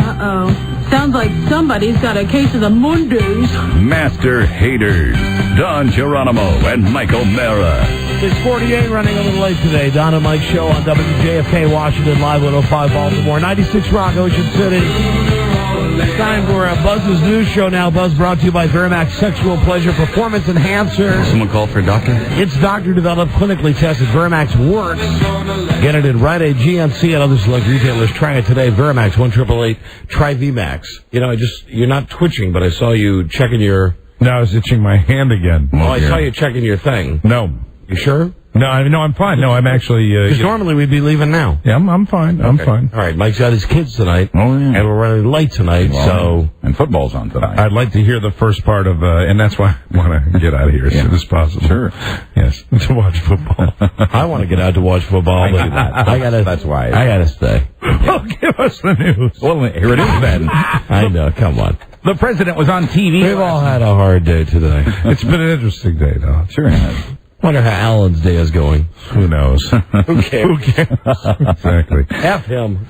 [SPEAKER 11] Uh-oh. Sounds like somebody's got a case of the Mundus.
[SPEAKER 1] Master haters, Don Geronimo and Mike O'Mara.
[SPEAKER 15] 6:48, running a little late today. Don and Mike Show on WJFK, Washington, Live 105, Baltimore, 96 Rock, Ocean City. It's time for Buzz's news show now. Buzz brought to you by Verimax Sexual Pleasure Performance Enhancer.
[SPEAKER 19] Someone call for a doctor?
[SPEAKER 15] It's doctor-developed, clinically tested. Verimax works. Get it at Rite Aid, GNC, and other select retailers. Try it today. Verimax, 1-888, try VMAX. You're not twitching, but I saw you checking your...
[SPEAKER 16] No, I was itching my hand again.
[SPEAKER 15] Oh, I saw you checking your thing.
[SPEAKER 16] No.
[SPEAKER 15] You sure?
[SPEAKER 16] No, I'm fine. No, I'm actually...
[SPEAKER 15] Because normally we'd be leaving now.
[SPEAKER 16] Yeah, I'm fine. I'm fine.
[SPEAKER 15] All right, Mike's got his kids tonight.
[SPEAKER 19] Oh, yeah.
[SPEAKER 15] And we're running late tonight, so...
[SPEAKER 19] And football's on tonight.
[SPEAKER 16] I'd like to hear the first part of... and that's why I want to get out of here as soon as possible.
[SPEAKER 19] Sure.
[SPEAKER 16] Yes, to watch football.
[SPEAKER 15] I want to get out to watch football, but
[SPEAKER 19] That's why.
[SPEAKER 15] I gotta stay.
[SPEAKER 16] Well, give us the news.
[SPEAKER 19] Well, here it is then.
[SPEAKER 15] I know, come on.
[SPEAKER 19] The president was on TV.
[SPEAKER 15] We've all had a hard day today.
[SPEAKER 16] It's been an interesting day, though.
[SPEAKER 19] Sure has.
[SPEAKER 15] Wonder how Alan's day is going.
[SPEAKER 16] Who knows?
[SPEAKER 15] Who cares?
[SPEAKER 16] Who cares? Exactly.
[SPEAKER 15] F him.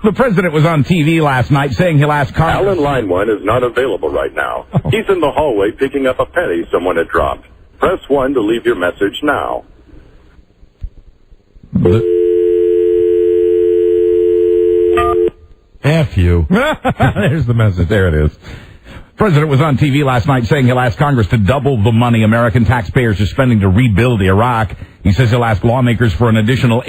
[SPEAKER 19] The president was on TV last night saying he'll ask Congress.
[SPEAKER 3] Alan Line 1 is not available right now. He's in the hallway picking up a penny someone had dropped. Press 1 to leave your message now.
[SPEAKER 15] F you.
[SPEAKER 16] There's the message.
[SPEAKER 19] There it is. President was on TV last night saying he'll ask Congress to double the money American taxpayers are spending to rebuild Iraq. He says he'll ask lawmakers for an additional